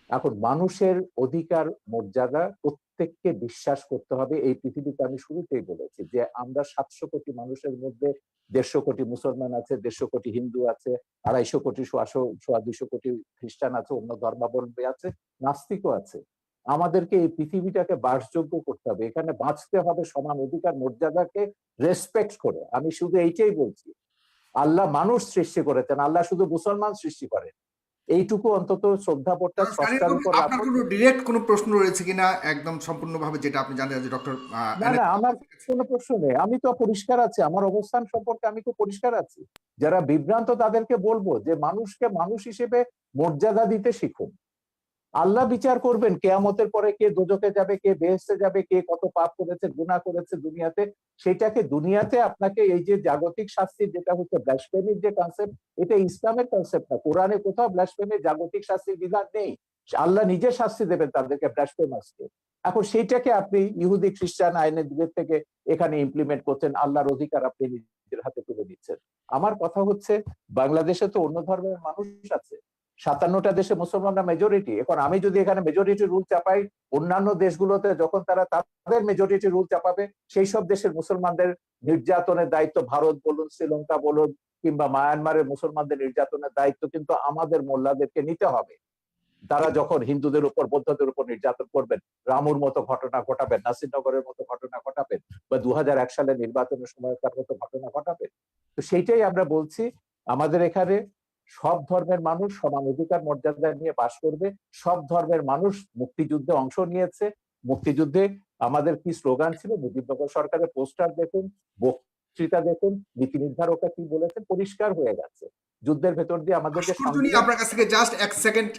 এখন মানুষের অধিকার মর্যাদা প্রত্যেককে বিশ্বাস করতে হবে। এই পৃথিবীতে আমি শুরুতেই বলেছি যে আমরা 700 কোটি মানুষের মধ্যে 150 কোটি মুসলমান আছে, 150 কোটি হিন্দু আছে, 250 কোটি 250 কোটি খ্রিস্টান আছে, অন্য ধর্মাবলম্বী আছে, নাস্তিকও আছে। আমাদেরকে এই পৃথিবীটাকে বাসযোগ্য করতে হবে, এখানে বাঁচতে হবে সমান অধিকার মর্যাদাকে রেসপেক্ট করে। আমি শুধু এইটাই বলছি, আল্লাহ মানুষ সৃষ্টি করেছেন, আল্লাহ শুধু মুসলমান সৃষ্টি করেন। এইটুকু অন্তত শ্রদ্ধাবোধটা স্রষ্টার উপর
আপনার
রাখুন।
কোনো ডিরেক্ট কোনো প্রশ্ন রয়েছে কিনা একদম সম্পূর্ণভাবে, যেটা আপনি জানতে চান? ডক্টর
না না, আমার কোনো প্রশ্ন নেই, আমি তো পরিষ্কার আছি, আমার অবস্থান সম্পর্কে আমি তো পরিষ্কার আছি। যারা বিভ্রান্ত তাদেরকে বলবো যে মানুষকে মানুষ হিসেবে মর্যাদা দিতে শিখুন। আল্লাহ বিচার করবেন কিয়ামতের পরে, কে দোজখে যাবে, কে বেহেশতে যাবে, কে কত পাপ করেছে, গুনাহ করেছে দুনিয়াতে, সেটাকে দুনিয়াতে আপনাকে এই যে জাগতিক শাস্তির যেটা হচ্ছে ব্লাসফেমির যে কনসেপ্ট, এটা ইসলামের কনসেপ্ট না। কোরআনে কোথাও ব্লাসফেমির জাগতিক শাস্তির বিধান নেই। আল্লাহ নিজে শাস্তি দেবেন তাদেরকে, ব্লাসফেমার্সকে। এখন সেইটাকে আপনি ইহুদি খ্রিস্টান আইনের দিক থেকে এখানে ইমপ্লিমেন্ট করছেন, আল্লাহর অধিকার আপনি নিজের হাতে তুলে দিচ্ছেন। আমার কথা হচ্ছে বাংলাদেশে তো অন্য ধর্মের মানুষ আছে, 57টা দেশে মুসলমানরা মেজরিটি। এখন আমি যদি এখানে মেজরিটি রুল চাপাই, অন্যান্য দেশগুলোতে যখন তারা তাদের মেজরিটি রুল চাপাবে, সেই সব দেশের মুসলমানদের নির্যাতনের দায়িত্ব, ভারত বলুন, শ্রীলঙ্কা বলুন, কিংবা মায়ানমারের মুসলমানদের নির্যাতনের দায়িত্ব কিন্তু আমাদের মোল্লাদেরকে নিতে হবে। তারা যখন হিন্দুদের উপর, বৌদ্ধদের উপর নির্যাতন করবেন, রামুর মতো ঘটনা ঘটাবেন, নাসিরনগরের মতো ঘটনা ঘটাবেন, বা 2001 সালে নির্বাচনের সময়কার মতো ঘটনা ঘটাবেন। তো সেইটাই আমরা বলছি, আমাদের এখানে সব ধর্মের মানুষ সমান অধিকার মর্যাদা নিয়ে বাস করবে। সব ধর্মের মানুষ মুক্তিযুদ্ধে অংশ নিয়েছে। মুক্তিযুদ্ধে আমাদের কি স্লোগান ছিল, মুজিবনগর সরকারের পোস্টার দেখুন, বক্তৃতা দেখুন, নীতি নির্ধারকরা কি বলেছেন, পরিষ্কার হয়ে গেছে। যুদ্ধের ভেতর দিয়ে আমাদেরকে
ভাস্কর্য নিয়ে আপনার কাছ থেকে জাস্ট 1 সেকেন্ড,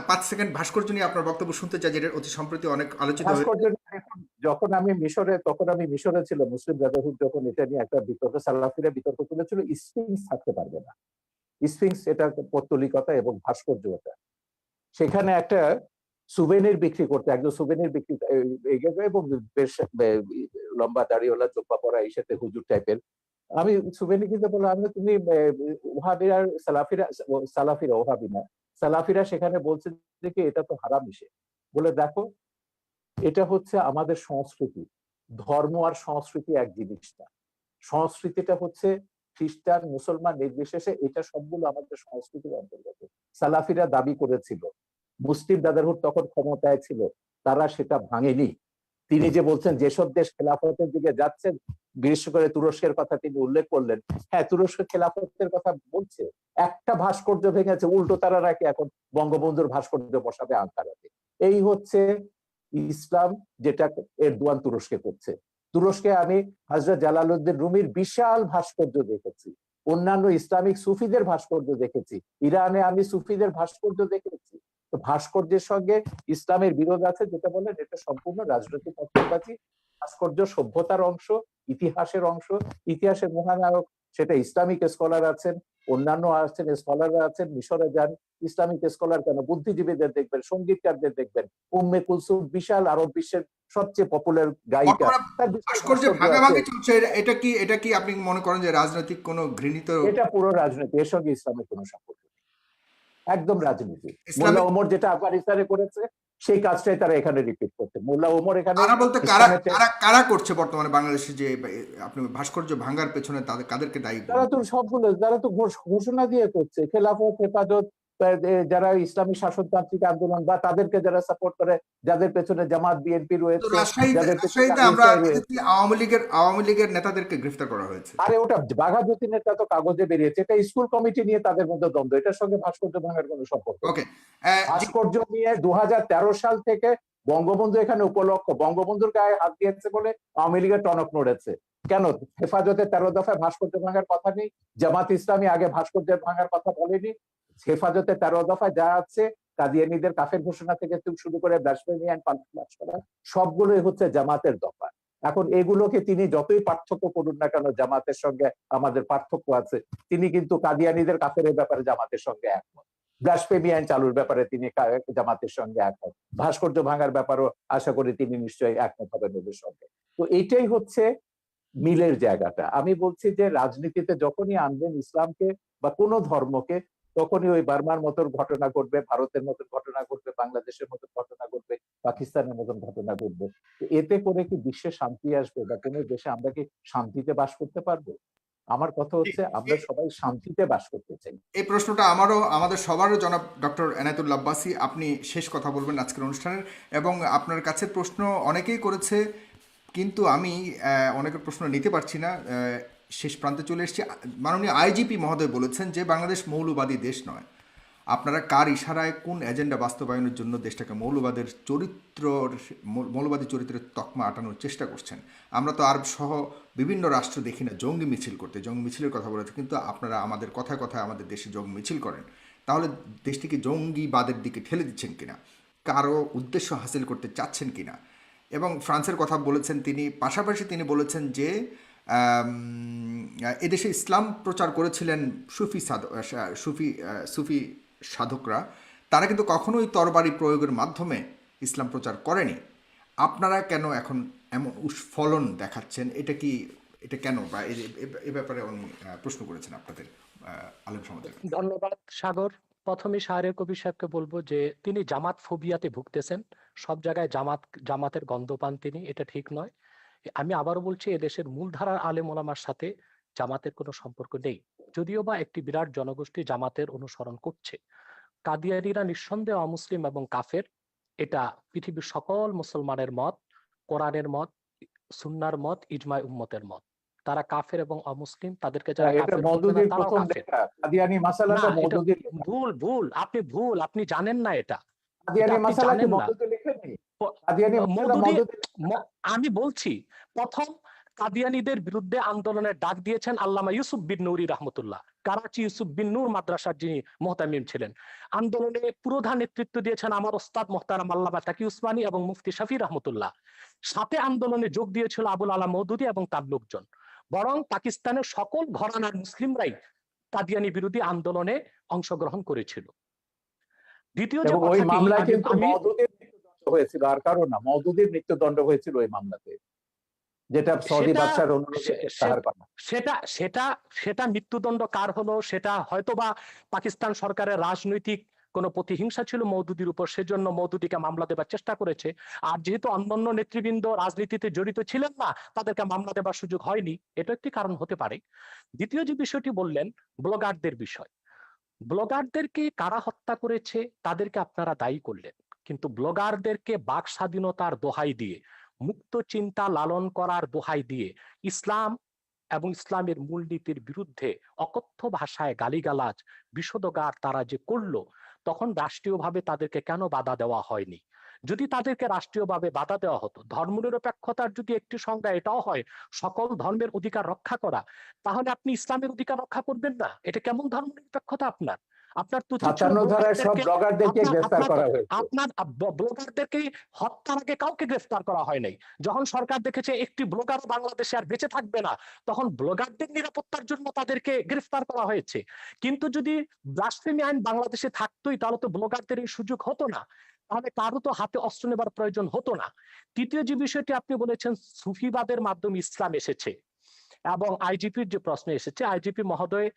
5 সেকেন্ড ভাস্কর্য নিয়ে আপনার বক্তব্য শুনতে চাই, যেটা অতি সম্প্রতি অনেক আলোচিত হয়েছে।
ভাস্কর্য যখন আমি মিশরে, তখন আমি মিশরে ছিল, মুসলিম ব্রাদারহুড যখন এটা নিয়ে একটা বিতর্ক, সালাফিরা বিতর্ক তুলেছিল, স্ফিংস থাকতে পারবে না। স্ফিংস এটা পৌত্তলিকতা এবং ভাস্কর্য এটা। সেখানে একটা সুভেনির বিক্রি করতে, একজন সুভেনির বিক্রি এবং বেশ লম্বা দাড়িওয়ালা, চোপ্পা পরা, এই সাথে হুজুর টাইপের। আমি সুভেনি কিনতে বললাম, আমি তুমি ওহাবিরা সালাফিরা, সালাফিরা ওহাবি না, সালাফিরা সেখানে বলছে যে কি এটা তো হারাম নিষেধ। বলে দেখো, এটা হচ্ছে আমাদের সংস্কৃতি। ধর্ম আর সংস্কৃতি এক জিনিস না। সংস্কৃতিটা হচ্ছে খ্রিস্টান মুসলমান নির্বিশেষে, এটা সবগুলো আমাদের সংস্কৃতির অন্তর্গত। সালাফিরা দাবি করেছিল, মুসলিম ব্রাদারহুড তখন ক্ষমতায় ছিল, তারা সেটা ভাঙেনি। তিনি যে বলছেন যেসব দেশ খেলাফতের দিকে যাচ্ছেন, বিশেষ করে তুরস্কের কথা তিনি উল্লেখ করলেন, হ্যাঁ তুরস্ক খেলাফতের কথা বলছে, একটা ভাস্কর্য ভেঙেছে, উল্টো তারা নাকি এখন বঙ্গবন্ধুর ভাস্কর্য বসাবে আঙ্কারাতে। এই হচ্ছে ইসলাম, যেটা এরদোয়ান তুরস্কে করছে। তুরস্কে আমি হযরত জালালউদ্দিন রুমির বিশাল ভাস্কর্য দেখেছি, অন্যান্য ইসলামিক সুফিদের ভাস্কর্য দেখেছি, ইরানে আমি সুফিদের ভাস্কর্য দেখেছি। তো ভাস্কর্যের সঙ্গে ইসলামের বিরোধ আছে, যেটা বলেন এটা সম্পূর্ণ রাজনৈতিক পক্ষপাতী। ভাস্কর্য সভ্যতার অংশ, ইতিহাসের অংশ, ইতিহাসের মহানায়ক সেটা ইসলামিক স্কলার আছেন, অন্যান্য আছেন, স্কলাররা আছেন। মিশরে যান, ইসলামিক স্কলার কেন, বুদ্ধিজীবীদের দেখবেন, সঙ্গীতকারদের দেখবেন। উম্মে কুলসুম বিশাল আরব বিশ্বের সবচেয়ে পপুলার গায়িকা,
বর্তমানে
তার বিশাল
ভাস্কর্য
ভাস্কর্য আছে।
ভাগাভাগি চলছে, এটা কি আপনি মনে করেন যে রাজনৈতিক কোনো ঘৃণিত
এটা পুরো রাজনীতি, এর সঙ্গে ইসলামের কোনো সম্পর্ক নেই, একদম রাজনীতি। মোল্লা
ইসলামিক?
ওমর যেটা আফগানিস্তানে করেছে সেই কাজটাই তারা এখানে রিপিট করছে। মোল্লা ওমর এখানে
কারা বলতে কারা
ইসলামের
কারা কারা করছে বর্তমানে বাংলাদেশে, যে আপনি ভাস্কর্য ভাঙার পেছনে কাদেরকে দায়ী
তারা তো সবগুলো, তারা তো ঘোষণা দিয়ে করছে, খেলাফত, হেফাজত, যারা ইসলামী শাসনতান্ত্রিক আন্দোলন বা তাদেরকে যারা সাপোর্ট করে, যাদের পেছনে জামাত বিএনপি
তো
রয়েছে, যাদের পেছনে
রাজশাহীতে আমরা
আইএসআই রয়েছে।
দেখেছি আওয়ামী লীগের নেতাদেরকে গ্রেফতার করা হয়েছে।
আরে ওটা বাঘা যতীনেরটা তো কাগজে বেরিয়েছে, এটা স্কুল কমিটি নিয়ে তাদের মধ্যে দ্বন্দ্ব, এটার সঙ্গে ভাস্কর্য ভাঙার কোনো সম্পর্ক নেই।
ওকে।
ভাস্কর্য নিয়ে 2013 সাল থেকে বঙ্গবন্ধু এখানে উপলক্ষ, বঙ্গবন্ধুর গায়ে হাত দিয়েছে বলে আওয়ামী লীগের টনক নড়েছে কেন? হেফাজতে 13 দফায় ভাস্কর্য ভাঙার কথা নেই, জামাত ইসলামী আগে ভাস্কর্য ভাঙার কথা বলেনি। হেফাজতে 13 দফায় যা আছে, কাদিয়ানীদের কাফের ঘোষণা থেকে শুরু করে ব্লাসফেমি এন্ড পানিশমেন্ট করা, সবগুলোই হচ্ছে জামাতের দফা। এখন এগুলোকে তিনি যতই পার্থক্য করুন না কেন, জামাতের সঙ্গে আমাদের পার্থক্য আছে, তিনি কিন্তু কাদিয়ানীদের কাফেরের ব্যাপারে জামাতের সঙ্গে একমত, ব্লাসফেমি আইন চালুর ব্যাপারে তিনি জামাতের সঙ্গে একমত, ভাস্কর্য ভাঙার ব্যাপারও আশা করি তিনি নিশ্চয়ই একমত হবেন ওদের সঙ্গে। তো এইটাই হচ্ছে মিলের জায়গাটা। আমি বলছি যে রাজনীতিতে যখনই আনবেন ইসলামকে বা কোনো ধর্মকে, তখনই ওই বার্মার মতো ঘটনা ঘটবে, ভারতের মতো ঘটনা ঘটবে, বাংলাদেশের মতো ঘটনা ঘটবে, পাকিস্তানের মতন ঘটনা ঘটবে। এতে করে কি বিশ্বে শান্তি আসবে বা কোনো দেশে আমরা কি শান্তিতে বাস করতে পারবো? আমার কথা হচ্ছে আমরা সবাই শান্তিতে বাস করতে চাই।
এই প্রশ্নটা আমাদের সবারও জনাব ডক্টর এনায়েতুল্লাহ আব্বাসী, আপনি শেষ কথা বলবেন আজকের অনুষ্ঠানের, এবং আপনার কাছে প্রশ্ন অনেকেই করেছে, কিন্তু আমি অনেকের প্রশ্ন নিতে পারছি না, শেষ প্রান্তে চলে এসেছি। মাননীয় আইজিপি মহোদয় বলেছেন যে বাংলাদেশ মৌলবাদী দেশ নয়। আপনারা কার ইশারায় কোন এজেন্ডা বাস্তবায়নের জন্য দেশটাকে মৌলবাদী চরিত্রের তকমা আটানোর চেষ্টা করছেন? আমরা তো আরব সহ বিভিন্ন রাষ্ট্র দেখি না জঙ্গি মিছিল করতে, জঙ্গি মিছিলের কথা বলেছে, কিন্তু আপনারা আমাদের কথায় কথায় আমাদের দেশে জঙ্গি মিছিল করেন। তাহলে দেশটিকে জঙ্গিবাদের দিকে ঠেলে দিচ্ছেন কিনা, কারো উদ্দেশ্য হাসিল করতে চাচ্ছেন কিনা? এবং ফ্রান্সের কথা বলেছেন তিনি, পাশাপাশি তিনি বলেছেন যে এদেশে ইসলাম প্রচার করেছিলেন সুফি সাধকরা, তারা কিন্তু কখনোই তরবারি প্রয়োগের মাধ্যমে ইসলাম প্রচার করেনি। আপনারা কেন এখন এমন উস্ফলন দেখাচ্ছেন? এটা কেন, বা এ ব্যাপারে উনি প্রশ্ন করেছেন আপনাদের আলেম সমাজের কাছে।
ধন্যবাদ সাগর। প্রথমে শাহরের কবির সাহেবকে বলবো যে তিনি জামাত ফোবিয়াতে ভুগতেছেন, সব জায়গায় জামাতের গন্ধ পান তিনি, এটা ঠিক নয়। আমি আবারও বলছি, এদেশের মূলধারার আলেম ওলামার সাথে জামাতের কোনো সম্পর্ক নেই, যদিও বা একটি বিরাট জনগোষ্ঠী জামাতের অনুসরণ করছে। কাদিয়ানীরা নিঃসন্দেহে অমুসলিম এবং কাফের, এটা পৃথিবীর সকল মুসলমানের মত, কোরআনের মত, সুন্নার মত, ইজমায় উম্মতের মত। তারা কাফের এবং অমুসলিম, তাদেরকে যারা
এটা
কাফের বলবে না
মওদুদির
তারাও
প্রথম
কাফের।
লেখা, কাদিয়ানি
না,
মাসালাটা
এটা
মওদুদির লেখা।
ভুল, আপনি জানেন না এটা,
কাদিয়ানি
আপনি
মাসালা কি
জানেন না।
মওদুদি লেখেননি? কাদিয়ানি মাসালা
মওদুদি,
মওদুদি লেখা না?
আমি বলছি, প্রথম কাদিয়ানীদের বিরুদ্ধে আন্দোলনের ডাক দিয়েছেন আল্লামা ইউসুফ বিন নুরি রহমতুল্লাহ, কারাচি ইউসুফ বিন নূর মাদ্রাসার যিনি মুহতামিম ছিলেন। আন্দোলনে পুরোধা নেতৃত্ব দিয়েছেন আমার ওস্তাদ মোহতারাম আল্লামা তাকি উসমানী এবং মুফতি শফি রহমতুল্লাহ। সাথে আন্দোলনে যোগ দিয়েছিল আবুল আলা মওদুদি এবং তার লোকজন। বরং পাকিস্তানের সকল ঘরানার মুসলিমরাই কাদিয়ানী বিরোধী আন্দোলনে অংশগ্রহণ করেছিল। দ্বিতীয় যে
এবং ওই
কথাটি,
মামলায় কিন্তু
আমি
মওদুদির মৃত্যুদণ্ড হয়েছিল, আর কারো না, মওদুদির মৃত্যুদণ্ড হয়েছিল ওই মামলাতে, যেটা সৌদি
সেটা
বাদশার অনুরোধে প্রত্যাহার করা।
সেটা সেটা সেটা মৃত্যুদণ্ড কার হলো সেটা হয়তোবা পাকিস্তান সরকারের রাজনৈতিক কোনো প্রতিহিংসা ছিল মওদুদির উপর, সেজন্য মওদুদিকে মামলা দেবার চেষ্টা করেছে। আর যেহেতু অন্যান্য নেতৃবৃন্দ রাজনীতিতে জড়িত ছিলেন না, তাদেরকে মামলা দেবার সুযোগ হয়নি, এটা একটি কারণ হতে পারে। দ্বিতীয় যে বিষয়টি বললেন, ব্লগারদের বিষয়। ব্লগারদেরকে কারা হত্যা করেছে তাদেরকে আপনারা দায়ী করলেন, কিন্তু ব্লগারদেরকে বাক স্বাধীনতার দোহাই দিয়ে, মুক্ত চিন্তা লালন করার দোহাই দিয়ে ইসলাম এবং ইসলামের মূলনীতির বিরুদ্ধে অকথ্য ভাষায় গালিগালাজ বিষোদগার তারা যে করলো, তখন রাষ্ট্রীয়ভাবে তাদেরকে কেন বাধা দেওয়া হয়নি? যদি তাদেরকে রাষ্ট্রীয়ভাবে বাধা দেওয়া হতো, ধর্মনিরপেক্ষতার যদি একটি সংজ্ঞা এটাও হয় সকল ধর্মের অধিকার রক্ষা করা, তাহলে আপনি ইসলামের অধিকার রক্ষা করবেন না? এটা কেমন ধর্মনিরপেক্ষতা আপনার? আপনার তো উচিত ছিল
57 ধারায় সব ব্লগারদেরকে গ্রেফতার করা হয়েছে।
আপনার ব্লগারদেরকে হত্যার আগে কাউকে গ্রেফতার করা হয় নাই। যখন সরকার দেখেছে একটি ব্লগার বাংলাদেশে আর বেঁচে থাকবে না, তখন ব্লগারদের নিরাপত্তার জন্য তাদেরকে গ্রেফতার করা হয়েছে। কিন্তু যদি ব্লাসফেমি আইন বাংলাদেশে থাকতোই, তাহলে তো ব্লগারদের এই সুযোগ হতো না, তাহলে কারো তো হাতে অস্ত্র নেবার প্রয়োজন হতো না। তৃতীয় যে বিষয়টি আপনি বলেছেন, সুফিবাদের মাধ্যমে ইসলাম এসেছে এবং আইজিপির যে প্রশ্ন এসেছে, আইজিপি মহোদয়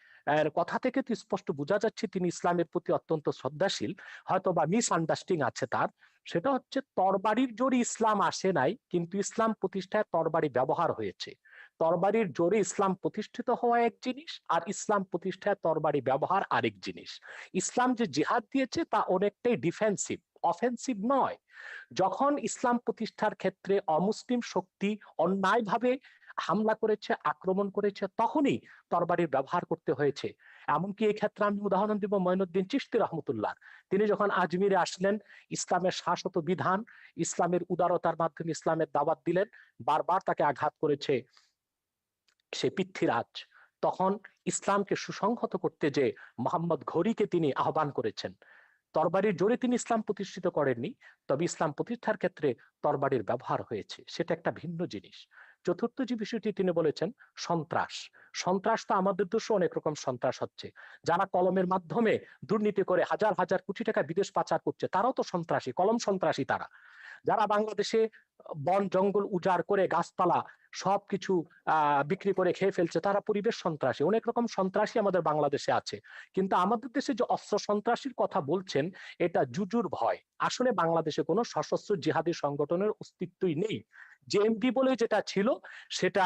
এর কথা থেকে তো স্পষ্ট বোঝা যাচ্ছে তিনি ইসলামের প্রতি অত্যন্ত শ্রদ্ধাশীল, হয়তো বা মিস আন্ডারস্ট্যান্ডিং আছে তার। সেটা হচ্ছে, তরবারির জোরে ইসলাম আসে নাই, কিন্তু ইসলাম প্রতিষ্ঠায় তরবারি ব্যবহার হয়েছে। তরবারির জোরে ইসলাম প্রতিষ্ঠিত হওয়া এক জিনিস, আর ইসলাম প্রতিষ্ঠায় তরবারি ব্যবহার আরেক জিনিস। ইসলাম যে জিহাদ দিয়েছে তা অনেকটাই ডিফেন্সিভ, অফেন্সিভ নয়। যখন ইসলাম প্রতিষ্ঠার ক্ষেত্রে অমুসলিম শক্তি অন্যায়ভাবে হামলা করেছে, আক্রমণ করেছে, তখনই তরবারির ব্যবহার করতে হয়েছে। এমনকি এই ক্ষেত্রে আমি উদাহরণ দিব মঈনুদ্দিন চিশতি রহমতুল্লাহ। তিনি যখন আজমিরে আসলেন, ইসলামের শাশ্বত বিধান, ইসলামের উদারতার মাধ্যমে ইসলামের দাওয়াত দিলেন, বারবার তাকে আঘাত করেছে সে পৃথ্বীরাজ। তখন ইসলামকে সুসংহত করতে যে মোহাম্মদ ঘড়িকে তিনি আহ্বান করেছেন। তরবারির জোরে তিনি ইসলাম প্রতিষ্ঠিত করেননি, তবে ইসলাম প্রতিষ্ঠার ক্ষেত্রে তরবারির ব্যবহার হয়েছে, সেটা একটা ভিন্ন জিনিস। চতুর্থ যে বিষয়টি তিনি বলেছেন, সন্ত্রাস। সন্ত্রাস তো আমাদের দেশে অনেক রকম সন্ত্রাস হচ্ছে। যারা কলমের মাধ্যমে দুর্নীতি করে হাজার হাজার কোটি টাকা বিদেশ পাচার করছে, তারাও তো সন্ত্রাসী, কলম সন্ত্রাসী তারা। যারা বাংলাদেশে বন জঙ্গল উজাড় করে গাছপালা সবকিছু বিক্রি করে খেয়ে ফেলছে, তারা পরিবেশ সন্ত্রাসী। অনেক রকম সন্ত্রাসী আমাদের বাংলাদেশে আছে। কিন্তু আমাদের দেশে যে অস্ত্র সন্ত্রাসীর কথা বলছেন, এটা জুজুর ভয়। আসলে বাংলাদেশে কোনো সশস্ত্র জিহাদি সংগঠনের অস্তিত্বই নেই। জেএমবি বলে যেটা ছিল, সেটা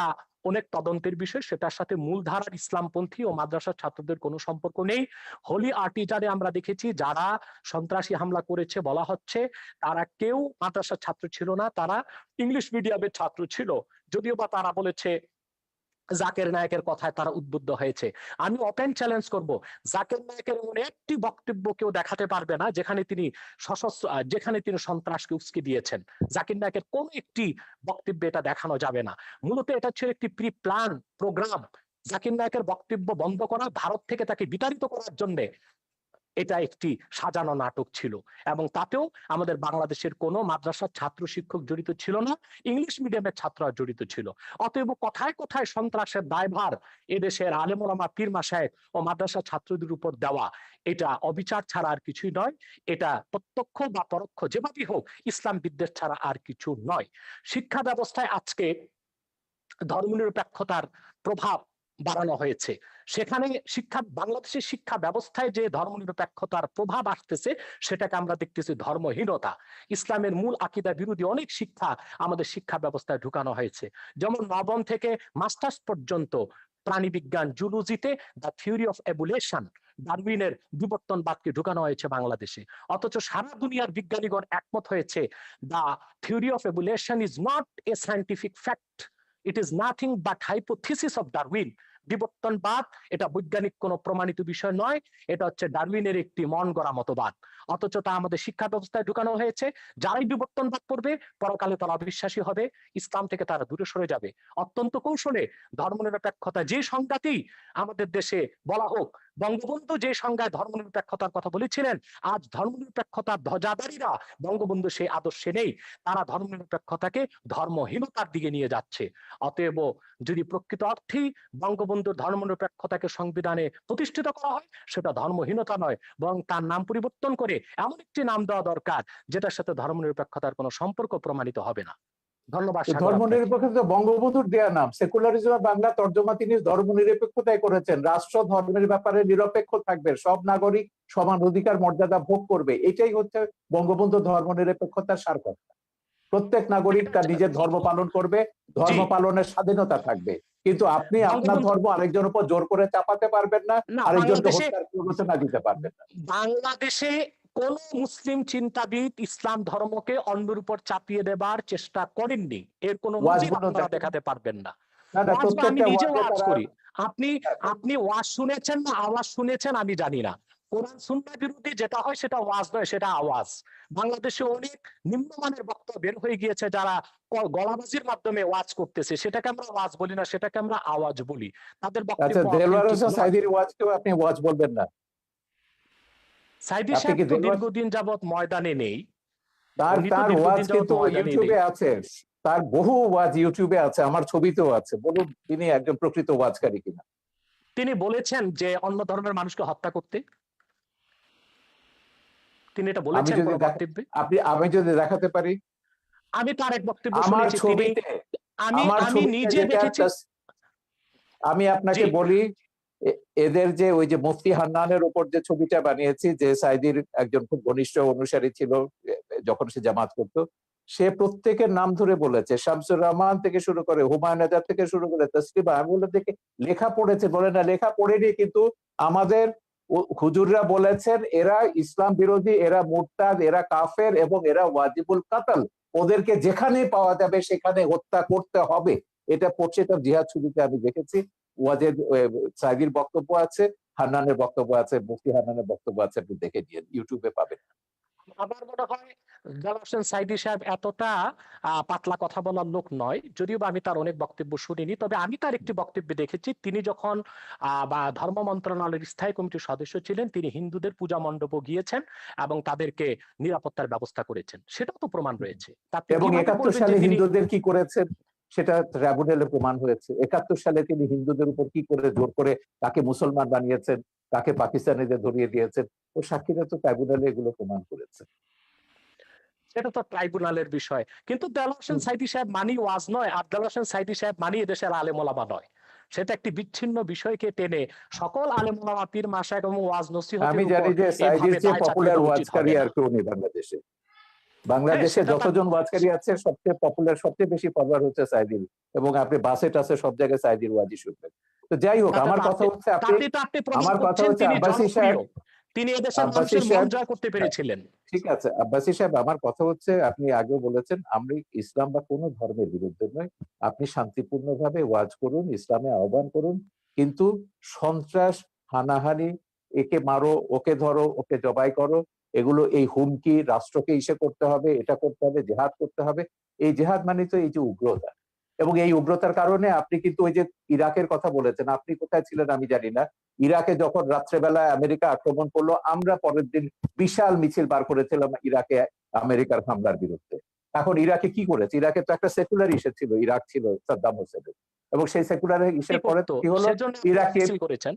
অনেক তদন্তের বিষয়, সেটার সাথে মূলধারার ইসলামপন্থী ও মাদ্রাসার ছাত্রদের কোনো সম্পর্ক নেই। হোলি আর্টিজানে আমরা দেখেছি যারা সন্ত্রাসী হামলা করেছে বলা হচ্ছে, তারা কেউ মাদ্রাসার ছাত্র ছিল না, তারা ইংলিশ মিডিয়ামের ছাত্র ছিল। যদিও বা তারা বলেছে জাকের নায়কের কথায় তারা উদ্বুদ্ধ হয়েছে। আমি ওপেন চ্যালেঞ্জ করব, জাকের নায়কের এমন একটি বক্তব্য কেউ দেখাতে পারবে না যেখানে তিনি যেখানে তিনি সন্ত্রাসকে উস্কে দিয়েছেন। জাকির নায়কের কোন একটি বক্তব্যে এটা দেখানো যাবে না। মূলত এটা ছিল একটি প্রি প্ল্যান প্রোগ্রাম। জাকির নায়কের বক্তব্য বন্ধ করা, ভারত থেকে তাকে বিতাড়িত করার জন্য এটা একটি সাজানো নাটক ছিল। এবং তাতেও আমাদের বাংলাদেশের কোনো মাদ্রাসার ছাত্র শিক্ষক জড়িত ছিল না, ইংলিশ মিডিয়ামের ছাত্ররা জড়িত ছিল। অতএব কথায় কথায় সন্ত্রাসের দায়ভার এদেশের আলেম ওলামা পীর মাশায়েখ ও মাদ্রাসা ছাত্রদের উপর দেওয়া, এটা অবিচার ছাড়া আর কিছুই নয়। এটা প্রত্যক্ষ বা পরোক্ষ যেভাবেই হোক ইসলাম বিদ্বেষ ছাড়া আর কিছু নয়। শিক্ষা ব্যবস্থায় আজকে ধর্মনিরপেক্ষতার প্রভাব বাড়ানো হয়েছে। সেখানে বাংলাদেশের শিক্ষা ব্যবস্থায় যে ধর্মনিরপেক্ষতার প্রভাব আসতেছে, সেটাকে আমরা দেখতেছি ধর্মহীনতা। ইসলামের মূল আকীদা বিরোধী অনেক শিক্ষা আমাদের শিক্ষা ব্যবস্থায় ঢুকানো হয়েছে। যেমন নবম থেকে মাস্টার্স পর্যন্ত প্রাণীবিজ্ঞান, জুলজিতে দ্য থিওরি অফ এভলিউশন, ডারউইনের বিবর্তনবাদকে ঢুকানো হয়েছে বাংলাদেশে। অথচ সারা দুনিয়ার বিজ্ঞানীগণ একমত হয়েছে, the theory of evolution is not a scientific fact, it is nothing but hypothesis of Darwin. বিবর্তনবাদ এটা বৈজ্ঞানিক কোনো প্রমাণিত বিষয় নয়, এটা হচ্ছে ডারউইনের একটি মন গড়া মতবাদ। অথচ তা আমাদের শিক্ষা ব্যবস্থায় ঢুকানো হয়েছে। যারাই বিবর্তনবাদ করবে, পরকালে তারা অবিশ্বাসী হবে, ইসলাম থেকে তারা দূরে সরে যাবে। অত্যন্ত কৌশলে ধর্মনিরপেক্ষতা যে সংজ্ঞাতেই আমাদের দেশে বলা হোক, বঙ্গবন্ধু যে সংজ্ঞায় ধর্মনিরপেক্ষতার কথা বলেছিলেন, আজ ধর্মনিরপেক্ষতার ধ্বজাধারীরা বঙ্গবন্ধু সেই আদর্শে নেই। তারা ধর্মনিরপেক্ষতাকে ধর্মহীনতার দিকে নিয়ে যাচ্ছে। অতএব যদি প্রকৃত অর্থেই বঙ্গবন্ধুর ধর্মনিরপেক্ষতাকে সংবিধানে প্রতিষ্ঠিত করা হয়, সেটা ধর্মহীনতা নয়, বরং তার নাম পরিবর্তন করে এমন একটি নাম দেওয়া দরকার যেটার সাথে ধর্মনিরপেক্ষতার কোনো সম্পর্ক প্রমাণিত হবে না। ধন্যবাদ সাগর
ধর্ম
আপনাকে।
নিরপেক্ষতা বঙ্গবন্ধুর দেয়া নাম, সেকুলারিজম বাংলা তর্জমা তিনি ধর্ম নিরপেক্ষতায় করেছেন। রাষ্ট্র ধর্মের ব্যাপারে নিরপেক্ষ থাকবে, সব নাগরিক সমান অধিকার মর্যাদা ভোগ করবে, এটাই হচ্ছে বঙ্গবন্ধু ধর্ম নিরপেক্ষতার সারকথা। প্রত্যেক নাগরিক তার নিজের ধর্ম পালন করবে,
জি,
ধর্ম পালনের স্বাধীনতা থাকবে, কিন্তু আপনি আপনার
বঙ্গবন্ধু
ধর্ম আরেকজনের উপর জোর করে চাপাতে পারবেন না,
না,
আরেকজনকে হত্যার প্ররোচনা দিতে পারবেন না।
বাংলাদেশে কোন মুসলিম চিন্তাবিদ ইসলাম ধর্মকে অন্যের উপর চাপিয়ে দেবার চেষ্টা করেননি, এর কোন নজির
ওয়াজগুলো
আপনারা
দেখেন,
দেখাতে পারবেন না।
না না,
ওয়াজ বা আমি
প্রত্যেকটা
নিজে
ওয়াজে
ওয়াজ
তারা,
করি, আপনি আপনি ওয়াজ শুনেছেন না আওয়াজ শুনেছেন আমি জানি না। কোরআন সুন্নাহ বিরোধী যেটা হয় সেটা ওয়াজ নয়, সেটা আওয়াজ। বাংলাদেশে অনেক নিম্নমানের বক্তব্য বের হয়ে গিয়েছে, যারা গলাবাজির মাধ্যমে ওয়াজ করতেছে, সেটাকে আমরা ওয়াজ বলি না, সেটাকে আমরা আওয়াজ বলি। তাদের
আচ্ছা,
বক্তব্য
দেলোয়ার
অথেন্টিক
হোসেন
নয়।
সাইদির ওয়াজকেও আপনি ওয়াজ বলবেন না?
সাইদি
আপনি
সাহেব
কি
তো
দেলোয়ার,
দীর্ঘদিন যাবৎ ময়দানে নেই।
তার
উনি তো
তার ওয়াজ
দীর্ঘদিন যাবৎ
কিন্তু
ময়দানে নেই।
ইউটিউবে আছে, তার বহু ওয়াজ ইউটিউবে আছে, আমার ছবিতেও আছে। বলুন তিনি একজন প্রকৃত ওয়াজকারী কিনা।
তিনি বলেছেন যে অন্য ধর্মের মানুষকে হত্যা করতে, তিনি এটা
আমি
বলেছেন
যদি
কোন বক্তব্যে?
আমি যদি দেখাতে পারি
আমি তার এক বক্তব্য
আমার
শুনেছি, তিনি
ছবিতে,
আমি
আমার
আমি
ছবিতে
নিজে
যেটা
দেখেছি।
আমি
জি,
আপনাকে বলি, এদের যে ওই যে মুফতি হান্নানের উপর যে ছবিটা বানিয়েছি, যে সাইদির একজন খুব ঘনিষ্ঠ অনুসারী ছিল যখন সে জামাত করতো, সে প্রত্যেকের নাম ধরে বলেছে, শামসুর রহমান থেকে শুরু করে হুমায়ুন আজাদ থেকে শুরু করে তসলিমা। আমি বলে দেখে লেখা পড়েছে, বলে না লেখা পড়েনি, কিন্তু আমাদের হুজুররা বলেছেন এরা ইসলাম বিরোধী, এরা মুরতাদ, এরা কাফের এবং এরা ওয়াজিবুল কাতাল, ওদেরকে যেখানে পাওয়া যাবে সেখানে হত্যা করতে হবে। এটা পড়ছে, এটা জিহাদ ছবিতে আমি দেখেছি। ওয়াজেদ সাইদির বক্তব্য আছে, হান্নানের বক্তব্য আছে, মুফতি হান্নানের বক্তব্য আছে, আপনি দেখে নিন, ইউটিউবে পাবেন।
আমার মনে হয় জালাল হোসেন সাইদি সাহেব এতটা পাতলা কথা বলার লোক নয়, যদিও বা আমি তার অনেক বক্তব্য শুনিনি। তবে আমি তার একটি বক্তব্য দেখেছি, তিনি যখন বা ধর্ম মন্ত্রণালয়ের স্থায়ী কমিটির সদস্য ছিলেন, তিনি হিন্দুদের পূজা মণ্ডপে গিয়েছেন এবং তাদেরকে নিরাপত্তার ব্যবস্থা করেছেন, সেটাও তো প্রমাণ রয়েছে। তা আপনি
এবং
কিভাবে
71
বলবেন যে
সালে
তিনি
হিন্দুদের কি করেছেন সেটা ট্রাইব্যুনালে প্রমাণ হয়েছে। 71 সালে তিনি হিন্দুদের উপর কি করে জোর করে কাকে মুসলমান বানিয়েছেন, কাকে পাকিস্তানিদের ধরিয়ে দিয়েছেন, ও সাক্ষীরা তো ট্রাইব্যুনালে এগুলো প্রমাণ করেছে।
সেটা তো ট্রাইব্যুনালের বিষয়। কিন্তু দেলোয়ার হোসেন সাইদি সাহেব মানি ওয়াজ নয়, আর দেলোয়ার হোসেন সাইদি সাহেব মানি এদেশের আলেম ওলামা নয়। সেটা একটি বিচ্ছিন্ন বিষয়কে টেনে সকল আলেম ওলামা, পীর মাশায়েখ এবং ওয়াজ
আমি
নসিহতের উপর
জানি যে সাইদির
এইভাবে
চেয়ে
দায় চাপিয়ে
পপুলার
দেওয়া উচিত
ওয়াজকারী
হবে না।
আর কেউ নেই বাংলাদেশে।
হ্যাঁ,
বাংলাদেশে
সেটা তার
যতজন ওয়াজকারী আছে সবচেয়ে পপুলার, সবচেয়ে বেশি ফলোয়ার হচ্ছে সাইদির, এবং আপনি বাসে টাসে সব জায়গায় সাইদির ওয়াজই শুনবেন। তো যাই হোক,
তাতে
আমার
তো
কথা
আপনি
হচ্ছে,
তাতে তো আপনি প্রমাণ
আমার কথা
করছেন
হচ্ছে
তিনি
আব্বাসী সাহেব,
জনপ্রিয়, তিনি এদেশের
আব্বাসী
মানুষের মন
সাহেব,
জয় করতে
হ্যাঁ,
পেরেছিলেন।
ঠিক আছে আব্বাসী সাহেব, আমার কথা হচ্ছে, আপনি আগেও বলেছেন আমি ইসলাম বা কোনো ধর্মের বিরুদ্ধে নয়, আপনি শান্তিপূর্ণভাবে ওয়াজ করুন, ইসলামে আহ্বান করুন, কিন্তু সন্ত্রাস, হানাহানি, একে মারো, ওকে ধরো, ওকে জবাই করো, এগুলো, এই হুমকি, রাষ্ট্রকে ইসে করতে হবে, এটা করতে হবে, জেহাদ করতে হবে, এই জেহাদ মানে তো এই যে উগ্রতা। এবং এই উগ্রতার কারণে আপনি কিন্তু ওই যে ইরাকের কথা বলেছেন, আপনি কোথায় ছিলেন আমি জানি না, ইরাকে যখন রাত্রেবেলায় আমেরিকা আক্রমণ করলো, আমরা পরের দিন বিশাল মিছিল বার করেছিলাম ইরাকে আমেরিকার হামলার বিরুদ্ধে। এখন ইরাকে কি করেছে? ইরাকে তো একটা সেকুলার ইস্যু ছিল, ইরাক ছিল সাদ্দাম হোসেনের, এবং সেই সেকুলার
কি
ইস্যুর পরে
করতো
কি হলো,
সেজন্য আপনারা
ইরাকে,
মিছিল করেছেন।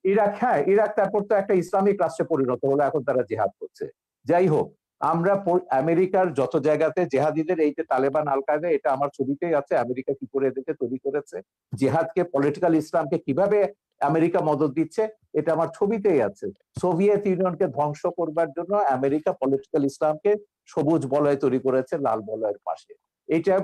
ইরাক, হ্যাঁ ইরাক তারপর তো একটা ইসলামিক রাষ্ট্রে পরিণত হলো, এখন তারা জেহাদ করছে। যাই হোক, আমরা আমেরিকার যত জায়গাতে জেহাদিদের, এই যে তালেবান, আল কায়দা, এটা আমার ছবিতেই আছে, আমেরিকা কি করে এদেরকে তৈরি করেছে, জেহাদকে, পলিটিক্যাল ইসলামকে কিভাবে আমেরিকা মদদ দিচ্ছে, এটা আমার ছবিতেই আছে। সোভিয়েত ইউনিয়নকে ধ্বংস করবার জন্য আমেরিকা পলিটিক্যাল ইসলামকে সবুজ বলয় তৈরি করেছে লাল বলয়ের পাশে। এটা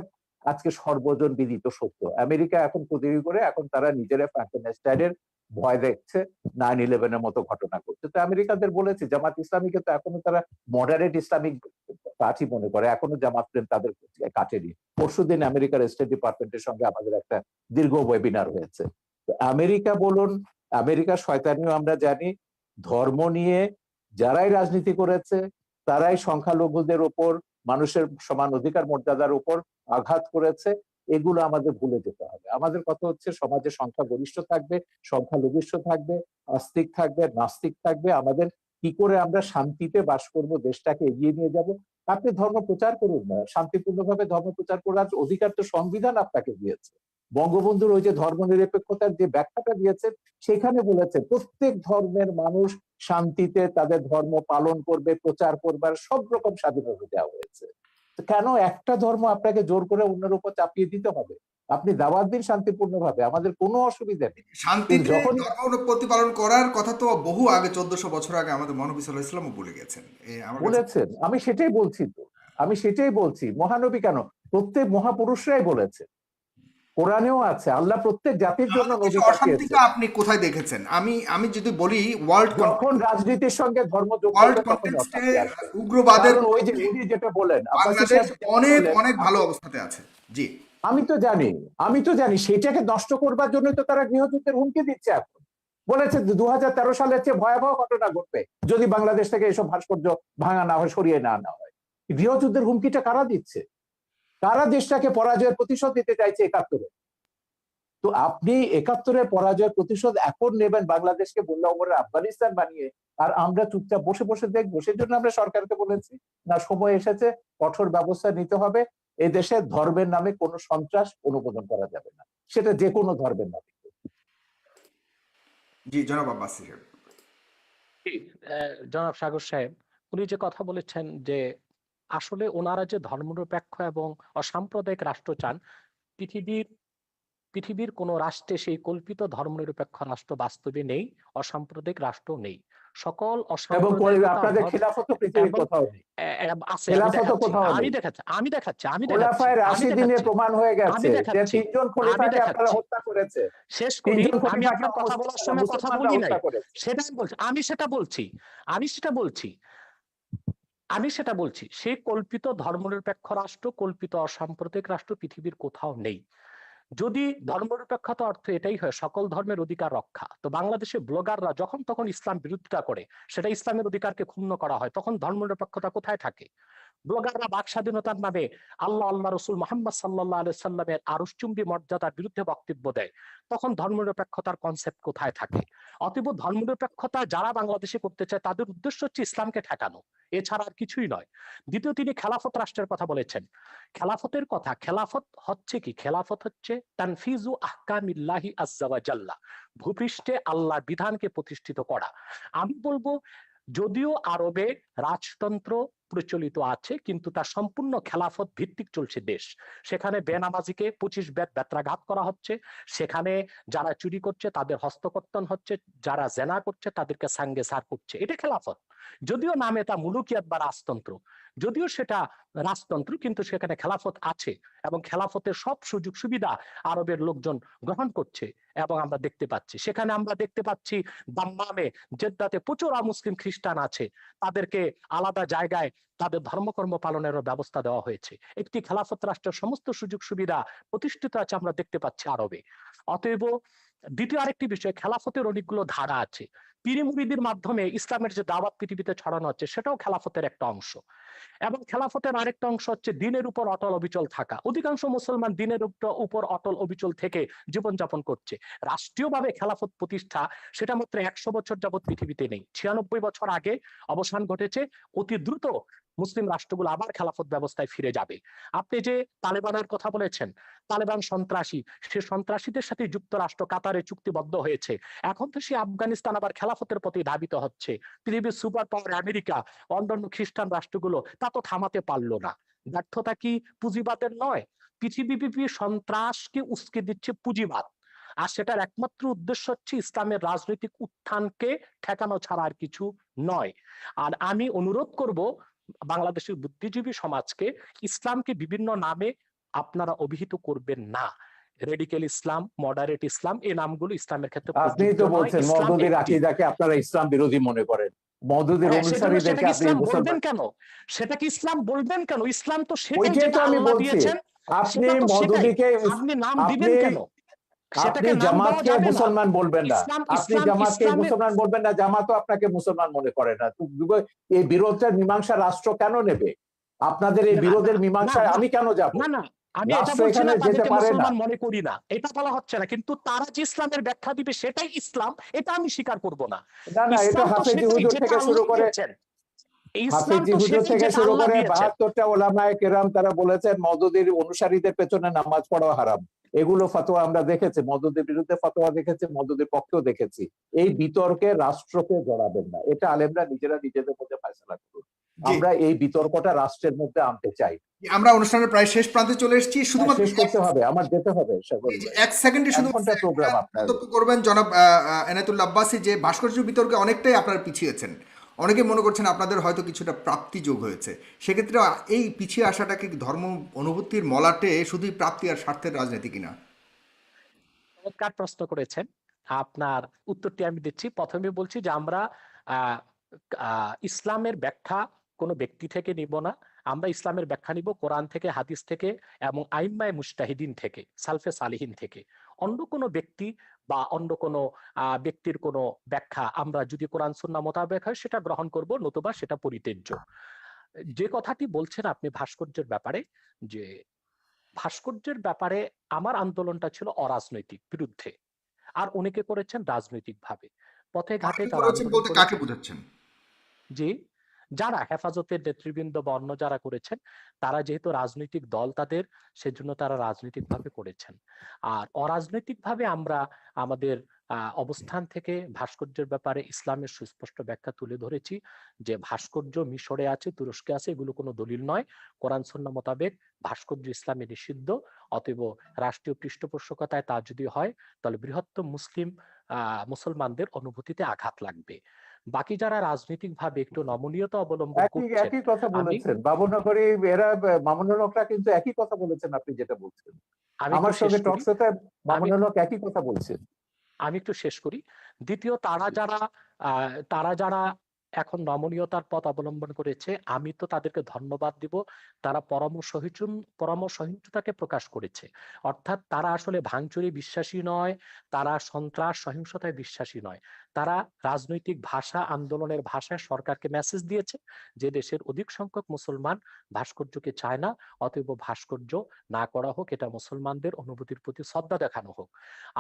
আজকে সর্বজন বিদিত সত্য। আমেরিকা এখন তৈরি করে, এখন তারা নিজেরা ফ্রাঙ্কেনস্টাইনের ভয় দেখছে, 9/11-এর মতো ঘটনা করছে। তো আমেরিকাদের বলেছে, জামাত ইসলামীকে তো এখনো তারা মডারেট ইসলামিক পার্টি মনে করে, এখনো জামাত প্রেম তাদের কাটেনি। পরশুদিন আমেরিকার স্টেট ডিপার্টমেন্টের সঙ্গে আমাদের একটা দীর্ঘ ওয়েবিনার হয়েছে। তো আমেরিকা বলুন, আমেরিকার শয়তানিও আমরা জানি, ধর্ম নিয়ে যারাই রাজনীতি করেছে তারাই সংখ্যালঘুদের উপর, মানুষের সমান অধিকার মর্যাদার উপর আঘাত করেছে। এগুলো আমাদের ভুলে যেতে হবে। আমাদের কথা হচ্ছে সমাজে সংখ্যাগরিষ্ঠ থাকবে, সংখ্যালঘিষ্ঠ থাকবে, আস্তিক থাকবে, নাস্তিক থাকবে। আমাদের কি করে আমরা শান্তিতে বাস করব, দেশটাকে এগিয়ে নিয়ে যাব। আপনি ধর্ম প্রচার করুন না, শান্তিপূর্ণভাবে ধর্ম প্রচার করার অধিকার তো সংবিধান আপনাকে দিয়েছে। বঙ্গবন্ধুর ওই যে ধর্ম নিরপেক্ষতার যে ব্যাখ্যাটা দিয়েছেন, সেখানে বলেছে প্রত্যেক ধর্মের মানুষ শান্তিতে তাদের ধর্ম পালন করবে, প্রচার করবার সব রকম স্বাধীনতা দেওয়া হয়েছে। তো কেন একটা ধর্ম আপনাকে জোর করে অন্যের উপর চাপিয়ে দিতে হবে? আপনি দাওয়াত দিন শান্তিপূর্ণভাবে, আমাদের কোনো অসুবিধা নেই। কিন্তু
শান্তিতে
যখন
ধর্ম প্রতিপালন করার কথা তো বহু আগে, 1400 বছর আগে আমাদের মহানবী সাল্লাল্লাহু আলাইহি ওয়াসাল্লামও বলে গেছেন। আমার কাছে
বলেছেন, আমি সেটাই বলছি তো, আমি সেটাই বলছি। মহানবী কেন, প্রত্যেক মহাপুরুষরাই বলেছে, কোরআনেও আছে, আল্লাহ প্রত্যেক জাতির জন্য
আমাদের দেশে
নবী
অশান্তিটা
পাঠিয়েছেন।
আপনি কোথায় দেখেছেন? আমি আমি যদি বলি ওয়ার্ল্ড
যখন রাজনীতির সঙ্গে ধর্ম যোগ
ওয়ার্ল্ড
করবে তখন
কনটেক্সটে
অশান্তি আসবে।
উগ্রবাদের
কারণ ওই যে
বিরুদ্ধে
উনি যেটা বলেন, আব্বাসী
বাংলাদেশ
সাহেব যেটা
অনেক
বললেন,
অনেক ভালো অবস্থাতে আছে। জি,
আমি তো জানি, আমি তো জানি সেটাকে নষ্ট করবার জন্য তো তারা গৃহযুদ্ধের হুমকি দিচ্ছে এখন। বলেছে 2013 সালের চেয়ে ভয়াবহ ঘটনা ঘটবে যদি বাংলাদেশ থেকে এসব ভাস্কর্য ভাঙা না হয়, সরিয়ে না আনা হয়। গৃহযুদ্ধের হুমকিটা কারা দিচ্ছে? কারা দেশটাকে পরাজয়ের প্রতিশোধ দিতে চাইছে 71-এ? তো আপনি 71-এর পরাজয়ের প্রতিশোধ এখন নেবেন বাংলাদেশকে বললে ওমরের আফগানিস্তান বানিয়ে, আর আমরা চুপচাপ বসে বসে দেখবো? সেজন্য আমরা সরকারকে বলেছি, না, সময় এসেছে, কঠোর ব্যবস্থা নিতে হবে। এদেশে ধর্মের নামে কোনো সন্ত্রাস অনুমোদন করা যাবে না, সেটা যে কোনো ধর্মের নামে।
জি, জনাব আব্বাস সাহেব।
জি, জনাব সাগর সাহেব, উনি যে কথা বলেছেন যে আসলে ওনারা যে ধর্মনিরপেক্ষ এবং অসাম্প্রদায়িক রাষ্ট্র চান, পৃথিবীর পৃথিবীর কোন রাষ্ট্রে সেই কল্পিত ধর্মনিরপেক্ষ রাষ্ট্র বাস্তবে নেই, অসাম্প্রদায়িক রাষ্ট্র নেই। সকল
এবং
অসাম্প্রদায়িকতা
আপনাদের
ধর্ম
খেলাফত পৃথিবীর
এবং
কোথাও নেই,
আছে, আমি
খেলাফত
দেখাচ্ছি,
কোথাও
আমি
নেই।
দেখাচ্ছি, আমি দেখাচ্ছি, আমি দেখাচ্ছি,
খোলাফায়ে
আমি
রাশিদিনে
দেখাচ্ছি,
প্রমাণ হয়ে
আমি
গেছে যে
দেখাচ্ছি,
3 জন
আমি
খলিফাকে আপনারা
দেখাচ্ছি।
হত্যা করেছে,
শেষ করি,
3 জন
আমি
খলিফাকে
আপনার কথা বলার সময় কথা
মুসলমানরা
বলি নাই,
হত্যা করেছে।
সেটা আমি বলছি, আমি সেটা বলছি, সেই কল্পিত ধর্মনিরপেক্ষ রাষ্ট্র, কল্পিত অসাম্প্রদায়িক রাষ্ট্র পৃথিবীর কোথাও নেই। যদি ধর্মনিরপেক্ষতা অর্থ এটাই হয় সকল ধর্মের অধিকার রক্ষা, তো বাংলাদেশে ব্লগাররা যখন তখন ইসলাম বিরোধিতা করে, সেটা ইসলামের অধিকারকে ক্ষুণ্ণ করা হয়, তখন ধর্মনিরপেক্ষতা কোথায় থাকে? ব্লগাররা বাক স্বাধীনতার নামে আল্লাহ রসুল মোহাম্মদ সাল্লাহ আলাইহি সাল্লামের আরশচুম্বী মর্যাদার বিরুদ্ধে বক্তব্য দেয়, তখন ধর্মনিরপেক্ষতার কনসেপ্ট কোথায় থাকে? অতএব ধর্মনিরপেক্ষতা যারা বাংলাদেশে করতে চায় তাদের উদ্দেশ্য হচ্ছে ইসলামকে ঠেকানো, এছাড়া আর কিছুই নয়। দ্বিতীয়, তিনি খেলাফত রাষ্ট্রের কথা বলেছেন। খেলাফতের কথা, খেলাফত হচ্ছে কি? খেলাফত হচ্ছে তানফিজু আহকামিল্লাহি আজ্জা ওয়া জাল্লা, ভূপৃষ্ঠে আল্লাহর বিধানকে প্রতিষ্ঠিত করা। আমি বলবো, যদিও আরবে রাজতন্ত্র প্রচলিত আছে, কিন্তু তা সম্পূর্ণ খেলাফত ভিত্তিক চলছে দেশ। সেখানে বেনামাজিকে 25 বেত্রাঘাত করা হচ্ছে, সেখানে যারা চুরি করছে তাদের হস্তকর্তন হচ্ছে, যারা জেনা করছে তাদেরকে সাঙ্গে সার করছে। এটা খেলাফত। যদিও নামে তা মুলুকিয়াত বা রাজতন্ত্র, যদিও সেটা রাজতন্ত্র, কিন্তু সেখানে খেলাফত আছে এবং খেলাফতের সব সুযোগ সুবিধা আরবের লোকজন গ্রহণ করছে। এবং আমরা দেখতে পাচ্ছি, সেখানে আমরা দেখতে পাচ্ছি দাম্মামে, জেদ্দাতে প্রচুর মুসলিম খ্রিস্টান আছে, তাদেরকে আলাদা জায়গায় তাদের ধর্মকর্ম পালনের ব্যবস্থা দেওয়া হয়েছে। একটি খেলাফত রাষ্ট্রের সমস্ত সুযোগ সুবিধা প্রতিষ্ঠিত আছে আমরা দেখতে পাচ্ছি আরবে। অতএব দ্বিতীয় আরেকটি বিষয়, খেলাফতের অনেকগুলো ধারা আছে। পীর মুরিদির মাধ্যমে ইসলামের যে দাওয়াত পৃথিবীতে ছড়ানো হচ্ছে, সেটাও খেলাফতের একটা অংশ। এবং খেলাফতের আরেকটা অংশ হচ্ছে দিনের উপর অটল অবিচল থাকা। অধিকাংশ মুসলমান দিনের উপর অটল অবিচল থেকে জীবনযাপন করছে। রাষ্ট্রীয়ভাবে খেলাফত প্রতিষ্ঠা, সেটা মাত্র 100 বছর যাবৎ পৃথিবীতে নেই। 96 বছর আগে অবসান ঘটেছে। অতি দ্রুত মুসলিম রাষ্ট্রগুলো আবার খেলাফত ব্যবস্থায় ফিরে যাবে। আপনি যে তালেবানের কথা বলেছেন, তালেবান সন্ত্রাসী, সে সন্ত্রাসীদের সাথে যুক্তরাষ্ট্র কাতারে চুক্তিবদ্ধ হয়েছে। এখন তো সে আফগানিস্তান আবার খেলাফতের প্রতি ধাবিত হচ্ছে। পৃথিবীর সুপার পাওয়ার আমেরিকা, অন্যান্য খ্রিস্টান রাষ্ট্রগুলো তা তো থামাতে পারলো না। ব্যর্থতা কি পুঁজিবাদের নয়? পৃথিবীব্যাপী সন্ত্রাসকে উস্কে দিচ্ছে পুঁজিবাদ, আর সেটার একমাত্র উদ্দেশ্য হচ্ছে ইসলামের রাজনৈতিক উত্থানকে ঠেকানো ছাড়া আর কিছু নয়। আর আমি অনুরোধ করব বাংলাদেশের বুদ্ধিজীবী সমাজকে, ইসলামকে বিভিন্ন নামে আপনারা অভিহিত করবেন না। রেডিক্যাল ইসলাম, মডারেট ইসলাম, এই নামগুলো ইসলামের ক্ষেত্রে
আপনি
প্রযোজ্য
তো
নয়।
বলছেন
ইসলাম
মওদুদির
একটি।
আকীদাকে আপনারা ইসলাম বিরোধী মনে করেন, মওদুদির
হ্যাঁ, সেজন্য
অনুসারীদেরকে
সেটাকে
আপনি
ইসলাম বলবেন
মুসলমান।
কেন? সেটাকে ইসলাম বলবেন কেন? ইসলাম তো সেটাই
ওইটাই তো
যেটা
আমি
আল্লাহ
বলছি,
দিয়েছেন,
আপনি
সেটা তো সেটাই।
মওদুদিকে,
আপনি নাম
আপনি
দিবেন কেন?
আপনি
সেটাকে নাম দেওয়া
জামাতকে
যাবে না।
মুসলমান বলবেন না,
ইসলাম
আপনি
ইসলাম
জামাতকে
ইসলামের
মুসলমান বলবেন না, জামাতও আপনাকে মুসলমান মনে করে না। তো এই বিরোধের মীমাংসা রাষ্ট্র কেন নেবে? আপনাদের এই
না
বিরোধের
না
মীমাংসায়
না
আমি কেন যাব?
না না, আমি এটা
রাষ্ট্র
বলছি
এখানে
না
যেতে
তাদেরকে
পারে না।
মুসলমান মনে করি না, এটা বলা হচ্ছে না, কিন্তু তারা যে ইসলামের ব্যাখ্যা দিবে সেটাই ইসলাম, এটা আমি স্বীকার করব না।
না না, এটা
ইসলাম তো
হাফেজি
সেটাই
হুজুর
যেটা
থেকে শুরু
আল্লাহ
করে,
দিয়েছেন। ইসলাম
হাফেজি
তো
হুজুর
সেটাই
থেকে
যেটা
শুরু
আল্লাহ
করে
দিয়েছেন।
72টা ওলামায়ে কেরাম তারা বলেছেন মওদুদির অনুসারীদের পেছনে নামাজ পড়া হারাম। এগুলো ফতোয়া আমরা দেখেছি, মওদুদির বিরুদ্ধে ফতোয়া দেখেছি, মওদুদির পক্ষেও দেখেছি। এই বিতর্কে রাষ্ট্রকে জড়াবেন না, এটা আলেমরা নিজেরা নিজেদের মধ্যে ফয়সালা করুন।
জি।
আমরা এই বিতর্কটা রাষ্ট্রের মধ্যে আনতে চাই।
আমরা অনুষ্ঠানের প্রায় শেষ প্রান্তে চলে এসেছি, শুধুমাত্র
শেষ করতে হবে, আমার যেতে হবে সাগর ভাই।
এক সেকেন্ডে
1
শুধুমাত্র
ঘন্টার প্রোগ্রাম আপনার।
মন্তব্য করবেন জনাব এনায়েতুল্লাহ আব্বাসী, যে ভাস্কর্য বিতর্কে অনেকটাই আপনারা পিছিয়েছেন। অনেকে মনে করছেন আপনাদের হয়তো কিছুটা প্রাপ্তি যোগ হয়েছে। সেক্ষেত্রে এই পিছিয়ে আসাটাকে ধর্ম অনুভূতির মলাটে শুধুই প্রাপ্তি আর স্বার্থের রাজনীতি কিনা?
চমৎকার প্রশ্ন করেছেন। আপনার উত্তরটি আমি দিচ্ছি। প্রথমে বলছি যে আমরা আহ, ইসলামের ব্যাখ্যা কোনো ব্যক্তি থেকে নিব না। আমরা ইসলামের ব্যাখ্যা নিব কোরআন থেকে, হাদিস থেকে এবং আইম্মায়ে মুজতাহিদিন থেকে, সালফে সালিহিন থেকে। অন্য কোনো ব্যক্তি বা অন্য কোনো ব্যক্তির কোনো ব্যাখ্যা আমরা যদি কোরআন সুন্নাহ মোতাবেক হয় সেটা গ্রহণ করব, নতুবা সেটা পরিত্যাজ্য। যে কথাটি বলছেন আপনি ভাস্কর্যের ব্যাপারে, যে ভাস্কর্যের ব্যাপারে আমার আন্দোলনটা ছিল অরাজনৈতিক বিরুদ্ধে, আর অনেকে করেছেন রাজনৈতিক ভাবে। পথে ঘাটে
অনেকে
যারা
করেছেন
আন্দোলন
বলতে কাকে
করেছেন,
বোঝাচ্ছেন?
যে যারা হেফাজতের নেতৃবৃন্দ বা অন্য যারা করেছেন, তারা যেহেতু রাজনৈতিক দল তাদের, সেজন্য তারা রাজনৈতিক ভাবে করেছেন। আর অরাজনৈতিক ভাবে আমরা আমাদের অবস্থান থেকে ভাস্কর্যের ব্যাপারে ইসলামের সুস্পষ্ট ব্যাখ্যা তুলে ধরেছি, যে ভাস্কর্য মিশরে আছে, তুরস্কে আছে, এগুলো কোনো দলিল নয়। কোরআন সুন্নাহ মোতাবেক ভাস্কর্য ইসলামে নিষিদ্ধ। অতএব রাষ্ট্রীয় পৃষ্ঠপোষকতায় তা যদি হয়, তাহলে বৃহত্তম মুসলমানদের অনুভূতিতে আঘাত লাগবে। বাকি যারা রাজনৈতিক ভাবে একটু নমনীয়তা অবলম্বন
একই
করছেন,
একই কথা
আমি
বলেছেন বাবুনগরে, এরা মামুনুল হকরা কিন্তু একই কথা বলেছেন আপনি যেটা বলছেন।
আমি একটু
আমার
শেষ
সঙ্গে
করি
টকশোতে
আমি
মামুনুল হক একই কথা বলছেন।
আমি একটু শেষ করি। দ্বিতীয়, তারা যারা এখন নমনীয়তার পথ অবলম্বন করেছে, আমি তো তাদেরকে ধন্যবাদ দিব। তারা পরমসহিষ্ণুতাকে প্রকাশ করেছে। অর্থাৎ তারা আসলে ভাঙচুরে বিশ্বাসী নয়, তারা সন্ত্রাস সহিংসতায় বিশ্বাসী নয়। তারা রাজনৈতিক ভাষা, আন্দোলনের ভাষায় সরকারকে মেসেজ দিয়েছে যে দেশের অধিক সংখ্যক মুসলমান ভাস্কর্যকে চায় না, অতএব ভাস্কর্য না করা হোক, এটা মুসলমানদের অনুভূতির প্রতি শ্রদ্ধা দেখানো হোক।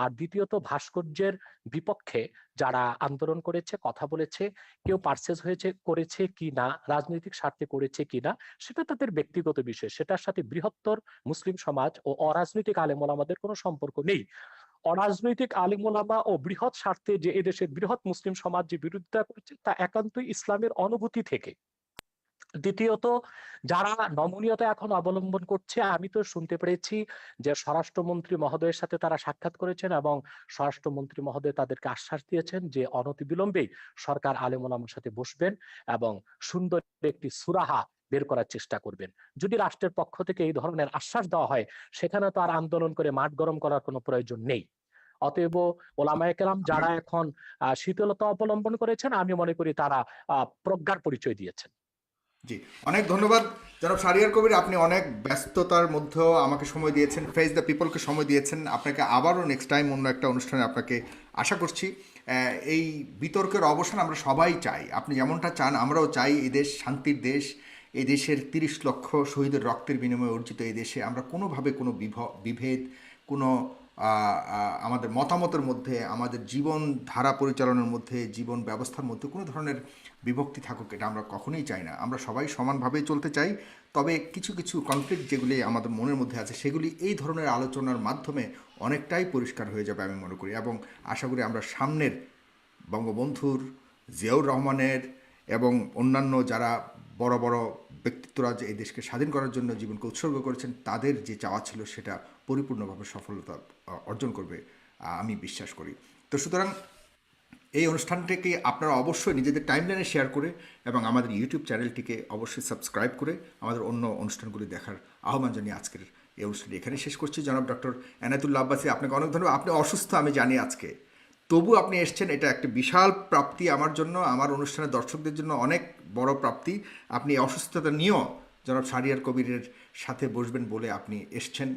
আর দ্বিতীয়ত, ভাস্কর্যের বিপক্ষে যারা আন্দোলন করেছে, কথা বলেছে, কেউ পারচেজ করেছে কি না, রাজনৈতিক স্বার্থে করেছে কিনা, সেটা তাদের ব্যক্তিগত বিষয়। সেটার সাথে বৃহত্তর মুসলিম সমাজ ও অরাজনৈতিক আলেম ওলামাদের কোনো সম্পর্ক নেই। অরাজনৈতিক আলেম ওলামা ও বৃহৎ স্বার্থে যে এদেশের বৃহৎ মুসলিম সমাজ যে বিরোধিতা করছে, তা একান্তই ইসলামের অনুভূতি থেকে। দ্বিতীয়ত, যারা নমনীয়তা এখন অবলম্বন করছে, আমি তো শুনতে পেরেছি যে স্বরাষ্ট্রমন্ত্রী মহোদয়ের সাথে তারা সাক্ষাৎ করেছেন এবং স্বরাষ্ট্রমন্ত্রী মহোদয় তাদেরকে আশ্বাস দিয়েছেন যে অনতিবিলম্বেই সরকার আলেম ওলামার সাথে বসবেন এবং সুন্দর একটি সুরাহা বের করার চেষ্টা করবেন। যদি রাষ্ট্রের পক্ষ থেকে এই ধরনের আশ্বাস দেওয়া হয়, সেখানে তো আর আন্দোলন করে মাঠ গরম করার কোনো প্রয়োজন নেই। অতএব ওলামায়ে কেরাম যারা এখন শীতলতা অবলম্বন করেছেন, আমি মনে করি তারা প্রজ্ঞার পরিচয় দিয়েছেন।
জি, অনেক ধন্যবাদ জনাব শাহরিয়ার কবির। আপনি অনেক ব্যস্ততার মধ্যেও আমাকে সময় দিয়েছেন, ফেস দ্য পিপলকে সময় দিয়েছেন। আপনাকে আবারও নেক্সট টাইম অন্য একটা অনুষ্ঠানে আপনাকে আশা করছি। এই বিতর্কের অবসান আমরা সবাই চাই, আপনি যেমনটা চান আমরাও চাই। এই দেশ শান্তির দেশ, এই দেশের 30 লক্ষ শহীদের রক্তের বিনিময়ে অর্জিত এই দেশে আমরা কোনোভাবে কোনো বিভেদ, কোনো আমাদের মতামতের মধ্যে, আমাদের জীবন ধারা পরিচালনার মধ্যে, জীবন ব্যবস্থার মধ্যে কোনো ধরনের বিভক্তি থাকুক, এটা আমরা কখনোই চাই না। আমরা সবাই সমানভাবেই চলতে চাই। তবে কিছু কিছু কনফ্লিক্ট যেগুলি আমাদের মনের মধ্যে আছে, সেগুলি এই ধরনের আলোচনার মাধ্যমে অনেকটাই পরিষ্কার হয়ে যাবে আমি মনে করি। এবং আশা করি আমরা সামনের বঙ্গবন্ধুর, জিয়াউর রহমানের এবং অন্যান্য যারা বড় বড় ব্যক্তিত্বরা যে এই দেশকে স্বাধীন করার জন্য জীবনকে উৎসর্গ করেছেন, তাদের যে চাওয়া ছিল সেটা পরিপূর্ণভাবে সফলতা অর্জন করবে আমি বিশ্বাস করি। তো সুতরাং এই অনুষ্ঠানটিকে আপনারা অবশ্যই নিজেদের টাইমলাইনে শেয়ার করে এবং আমাদের ইউটিউব চ্যানেলটিকে অবশ্যই সাবস্ক্রাইব করে আমাদের অন্য অনুষ্ঠানগুলি দেখার আহ্বান জানিয়ে আজকের এই অনুষ্ঠানটি এখানে শেষ করছি। জনাব ডক্টর এনায়েতুল্লাহ আব্বাসী, আপনাকে অনেক ধন্যবাদ। আপনি অসুস্থ আমি জানি আজকে, তবু আপনি এসছেন, এটা একটা বিশাল প্রাপ্তি আমার জন্য, আমার অনুষ্ঠানের দর্শকদের জন্য অনেক বড় প্রাপ্তি। আপনি অসুস্থতা নিয়েও জনাব শাহরিয়ার কবিরের সাথে বসবেন বলে আপনি এসছেন।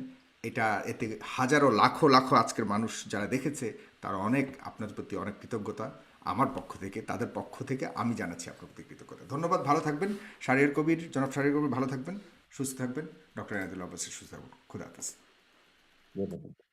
এতে হাজারো লাখো লাখো আজকের মানুষ যারা দেখেছে, তারা অনেক আপনার প্রতি অনেক কৃতজ্ঞতা আমার পক্ষ থেকে, তাদের পক্ষ থেকে আমি জানাচ্ছি আপনার প্রতি কৃতজ্ঞতা। ধন্যবাদ, ভালো থাকবেন। জনাব শাহরিয়ার কবির ভালো থাকবেন, সুস্থ থাকবেন। ডক্টর এনায়েতুল্লাহ আব্বাসী সুস্থ থাকবেন। খুদা হাফেজ।
ধন্যবাদ।